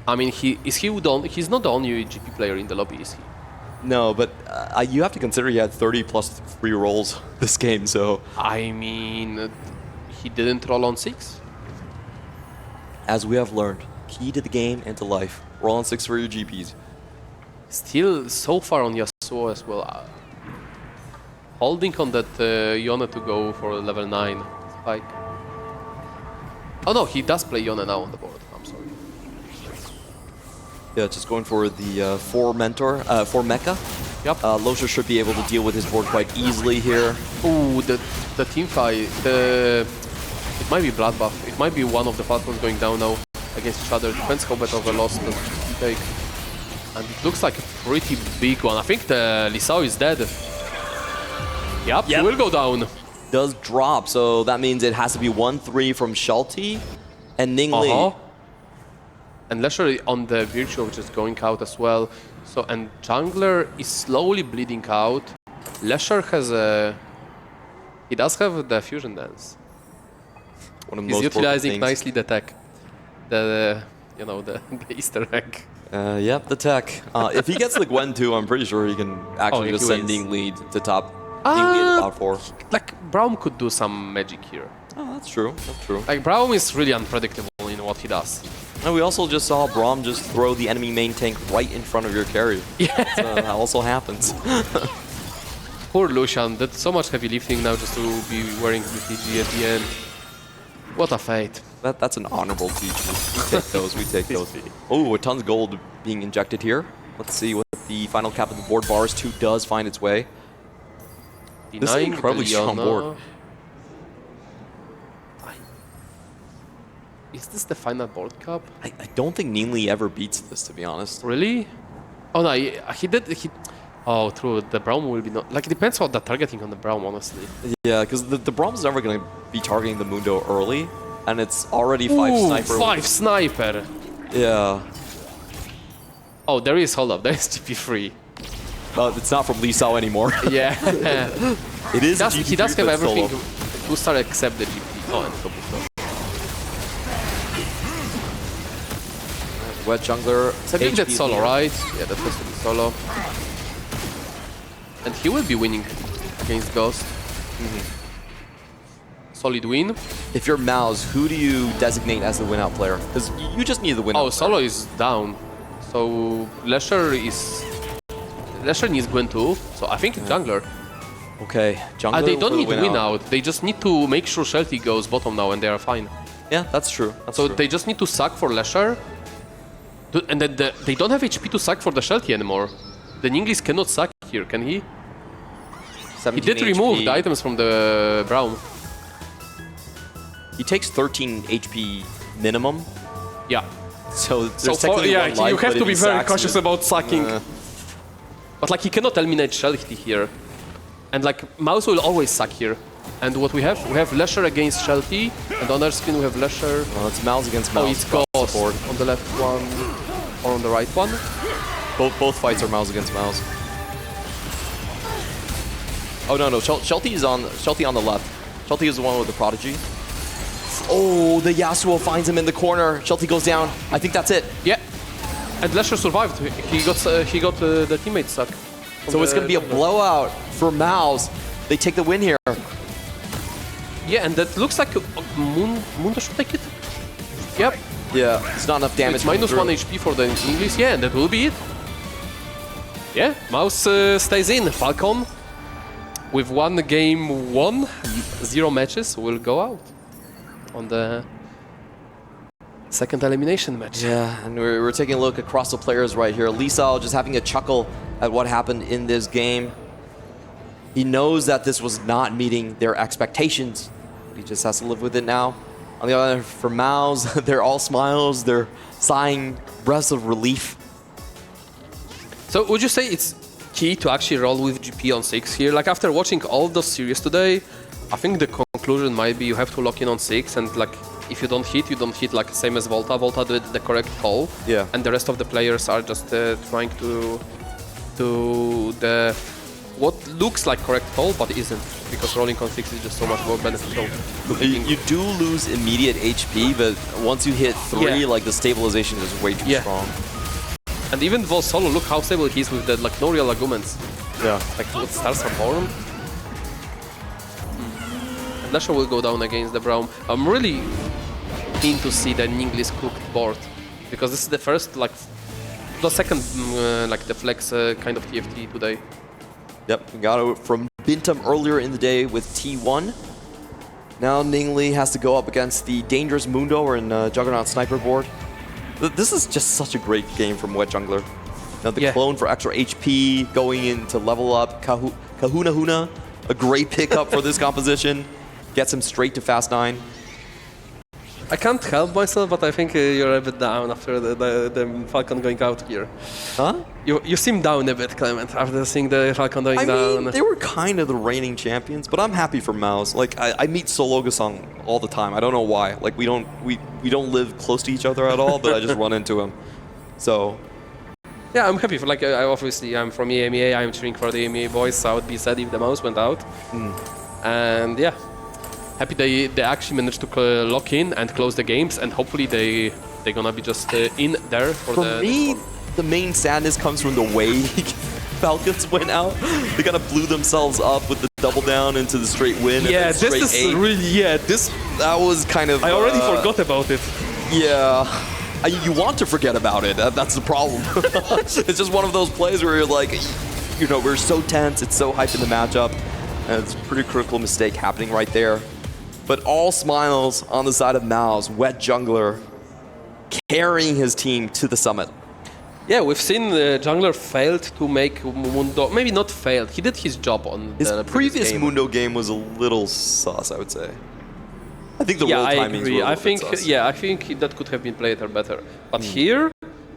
S2: I mean, he's not the only GP player in the lobby, is he?
S1: No, but you have to consider he had 30 plus free rolls this game, so...
S2: I mean, he didn't roll on 6?
S1: As we have learned, key to the game and to life. Roll on 6 for your GPs.
S2: Still so far on Yasuo as well. Holding on that Yone to go for level 9 spike. Oh no, he does play Yone now on the board. I'm sorry.
S1: Yeah, just going for the 4 mecha.
S2: Yep.
S1: Losher should be able to deal with his board quite easily here.
S2: Ooh, the team fight. It might be Bloodbath. It might be one of the Falcons going down now against each other. Depends how better of a loss does he take. And it looks like a pretty big one. I think the Lisao is dead. Yep, he will go down.
S1: Does drop, so that means it has to be 1-3 from Shelty and Ningli.
S2: And Lesher on the Virtual, which is going out as well. So, and Jungler is slowly bleeding out. Lesher has a... He does have the Fusion Dance.
S1: One of the
S2: He's
S1: most
S2: utilizing
S1: important things.
S2: nicely the tech. The you know, the Easter egg.
S1: Yep, the tech. If he gets the Gwen too, I'm pretty sure he can actually
S2: yeah,
S1: just
S2: he
S1: send
S2: wins.
S1: Ningli to top. Ningli at top 4.
S2: Like, Braum could do some magic here.
S1: Oh, that's true. That's true.
S2: Like, Braum is really unpredictable in what he does.
S1: And we also just saw Braum just throw the enemy main tank right in front of your carry. Yeah. That also happens.
S2: Poor Lucian, did so much heavy lifting now just to be wearing the TG at the end. What a fate.
S1: That's an honorable TG. We take those, we take those. Oh, a tons of gold being injected here. Let's see what the final cap of the board. Bars 2 does find its way. This is an incredibly strong board.
S2: Is this the final board cap?
S1: I don't think Ningli ever beats this, to be honest.
S2: Really? Oh no, he did. Oh, true. The Braum will be not. Like, it depends on the targeting on the Braum, honestly.
S1: Yeah, because the Braum's never going to be targeting the Mundo early, and it's already 5 sniper.
S2: 5 sniper.
S1: Yeah.
S2: Oh, there is. Hold up. There is GP3.
S1: It's not from Lee Sao anymore.
S2: Yeah.
S1: It is.
S2: He does have
S1: but
S2: everything
S1: solo.
S2: to start except the GP. Oh, and Kabuto.
S1: Wet jungler.
S2: I think that's
S1: HP
S2: solo,
S1: leader.
S2: right? Yeah, that has to be solo. And he will be winning against Ghost. Solid win.
S1: If you're MOUZ, who do you designate as the win-out player? Because you just need the win-out.
S2: Oh, solo is down. So Lesher needs Gwen too. So I think it's jungler.
S1: Okay, jungler.
S2: They don't
S1: for the
S2: need win out. They just need to make sure Shelty goes bottom now, and they are fine.
S1: Yeah, that's true. That's
S2: So
S1: true.
S2: they just need to suck for Lesher. And then they don't have HP to suck for the Shelty anymore. The Ninglis cannot suck here, can he? He
S1: 17
S2: did remove
S1: HP.
S2: the items from the Braum.
S1: He takes 13 HP minimum.
S2: Yeah.
S1: So there's
S2: So
S1: technically one life,
S2: you have
S1: but
S2: to
S1: if
S2: be
S1: he
S2: very
S1: sacks
S2: cautious
S1: you-
S2: about sucking. But like he cannot eliminate Shelty here. And like MOUZ will always suck here. And what we have Lesher against Shelty, and on our screen we have Lesher.
S1: Well, it's MOUZ against
S2: Oh,
S1: MOUZ.
S2: it's
S1: across the
S2: Ghost
S1: board.
S2: on the left one, or on the right one.
S1: Both fights are MOUZ against MOUZ. Oh no, Shelty on the left. Shelty is the one with the prodigy. Oh, the Yasuo finds him in the corner. Shelty goes down. I think that's it.
S2: Yeah. And Lesher survived. He got the teammate suck.
S1: So it's going to be a blowout for MOUZ. They take the win here.
S2: Yeah, and that looks like Mundo should take it. Yep.
S1: Yeah, it's not enough damage.
S2: It's minus
S1: coming
S2: 1
S1: through.
S2: HP for the English. Yeah, and that will be it. Yeah, MOUZ stays in. Falcon with 1 game won, 0 matches will go out on the second elimination match.
S1: Yeah, and we're taking a look across the players right here. Lisao just having a chuckle at what happened in this game. He knows that this was not meeting their expectations. He just has to live with it now. On the other hand, for MOUZ, they're all smiles. They're sighing breaths of relief.
S2: So would you say it's key to actually roll with GP on 6 here? Like after watching all those series today, I think the conclusion might be you have to lock in on 6, and like if you don't hit like same as Volta. Volta did the correct call.
S1: Yeah.
S2: And the rest of the players are just trying to do the what looks like correct call, but isn't, because rolling on 6 is just so much more beneficial.
S1: You do lose immediate HP, but once you hit 3,
S2: Yeah.
S1: like the stabilization is way too strong.
S2: And even though solo, look how stable he is with the like no real arguments.
S1: Yeah.
S2: Like what stars are born. And Lesher will go down against the Braum. I'm really keen to see the Ninglis cooked board, because this is the first like the second like the flex kind of TFT today.
S1: Yep, we got it from Bintum earlier in the day with T1. Now Ningli has to go up against the dangerous Mundo or in Juggernaut Sniper board. This is just such a great game from Wet Jungler. Now the clone for extra HP, going in to level up Kahuna Huna, a great pickup for this composition. Gets him straight to Fast 9.
S2: I can't help myself, but I think you're a bit down after the Falcon going out here.
S1: Huh?
S2: You seem down a bit, Clement, after seeing the Falcon going
S1: I
S2: down.
S1: mean, they were kind of the reigning champions, but I'm happy for MOUZ. Like, I meet Sologasong all the time. I don't know why. Like, we don't live close to each other at all, but I just run into him. So,
S2: yeah, I'm happy for, like, obviously I'm from EMEA, I'm cheering for the EMEA boys, so I would be sad if the MOUZ went out. And yeah, happy they actually managed to lock in and close the games, and hopefully they're gonna be just in there for
S1: for
S2: the
S1: me, the main sadness comes from the way Falcons went out. They kind of blew themselves up with the double down into the straight win.
S2: Yeah,
S1: and then
S2: this
S1: straight
S2: is
S1: 8.
S2: really,
S1: That was kind of...
S2: I already forgot about it.
S1: Yeah. You want to forget about it. That's the problem. It's just one of those plays where you're like, you know, we're so tense. It's so hyped in the matchup. And it's a pretty critical mistake happening right there. But all smiles on the side of MOUZ. Wet Jungler carrying his team to the summit.
S2: Yeah, we've seen the jungler failed to make Mundo. Maybe not failed. He did his job on
S1: His
S2: the
S1: previous
S2: game.
S1: Mundo game was a little sus, I would say. I think the
S2: Yeah,
S1: roll
S2: I
S1: timings
S2: agree.
S1: were a
S2: I
S1: little
S2: think
S1: bit sus.
S2: I think that could have been played better. But here,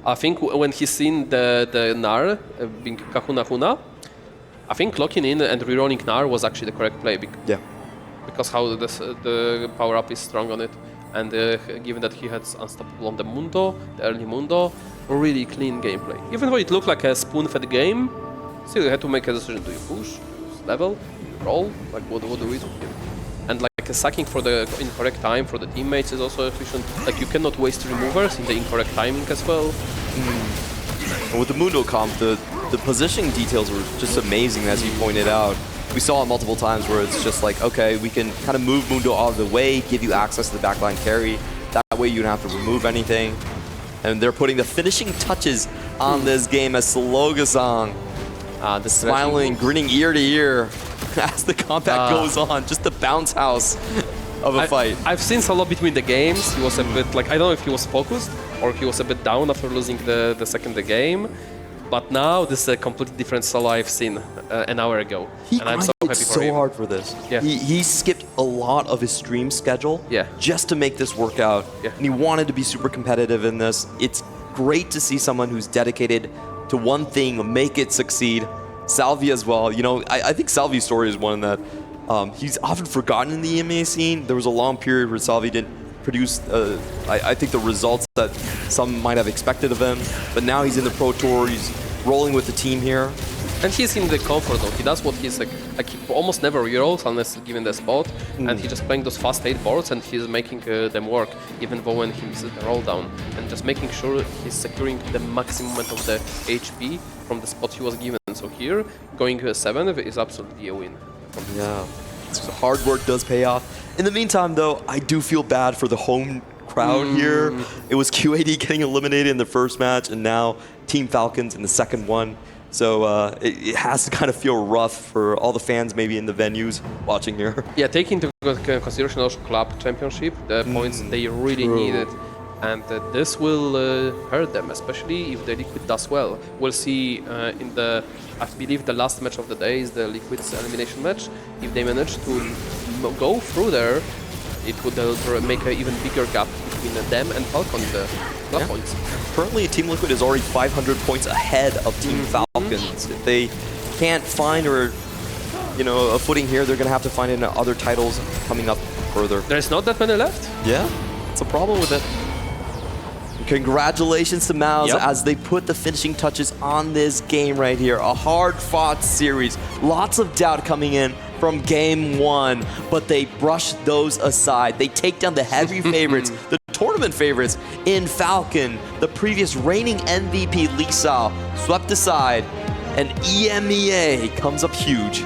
S2: I think when he's seen the Gnar being Kahuna Huna, I think locking in and rerolling Gnar was actually the correct play.
S1: Yeah.
S2: Because how the power up is strong on it, and given that he had unstoppable on the Mundo, the early Mundo, really clean gameplay. Even though it looked like a spoon-fed game, still you had to make a decision: do you push, do you level, do you roll? Like what do we do here? And like sacking for the incorrect time for the teammates is also efficient. Like you cannot waste removers in the incorrect timing as well.
S1: And with the Mundo comp, the positioning details were just amazing, as you pointed out. We saw it multiple times where it's just like, okay, we can kind of move Mundo out of the way, give you access to the backline carry. That way you don't have to remove anything. And they're putting the finishing touches on this game as Sologasong, the smiling, grinning ear to ear as the combat goes on. Just the bounce house of a fight.
S2: I've seen Solo between the games. He was a bit like, I don't know if he was focused or he was a bit down after losing the second game. But now this is a completely different Solo I've seen an hour ago.
S1: He
S2: and I'm so happy for him.
S1: hard for this.
S2: Yeah.
S1: He skipped a lot of his stream schedule just to make this work out.
S2: Yeah.
S1: And he wanted to be super competitive in this. It's great to see someone who's dedicated to one thing, make it succeed. Salvi as well. You know, I think Salvi's story is one that he's often forgotten in the EMEA scene. There was a long period where Salvi didn't produce, I think, the results that some might have expected of him. But now he's in the Pro Tour. He's rolling with the team here.
S2: And he's in the comfort zone. He does what he's like he almost never rerolls unless given the spot. And he's just playing those fast 8 boards and he's making them work, even though when he misses the roll down. And just making sure he's securing the maximum amount of the HP from the spot he was given. So here, going 7 is absolutely a win.
S1: Yeah, so hard work does pay off. In the meantime, though, I do feel bad for the home crowd here. It was QAD getting eliminated in the first match, and now Team Falcons in the second one. So it has to kind of feel rough for all the fans maybe in the venues watching here.
S2: Yeah, taking into consideration also Club Championship, the points they really needed. And this will hurt them, especially if the Liquid does well. We'll see in the, I believe the last match of the day is the Liquid's elimination match. If they manage to go through there, it would make an even bigger gap between them and Falcon, the club points.
S1: Currently, Team Liquid is already 500 points ahead of Team Falcons. If they can't find a footing here, they're going to have to find in other titles coming up further.
S2: There's not that many left?
S1: Yeah, it's a problem with it. Congratulations to MOUZ as they put the finishing touches on this game right here. A hard-fought series. Lots of doubt coming in from game 1, but they brush those aside. They take down the heavy favorites, the tournament favorites in Falcon. The previous reigning MVP, Lisa, swept aside, and EMEA comes up huge.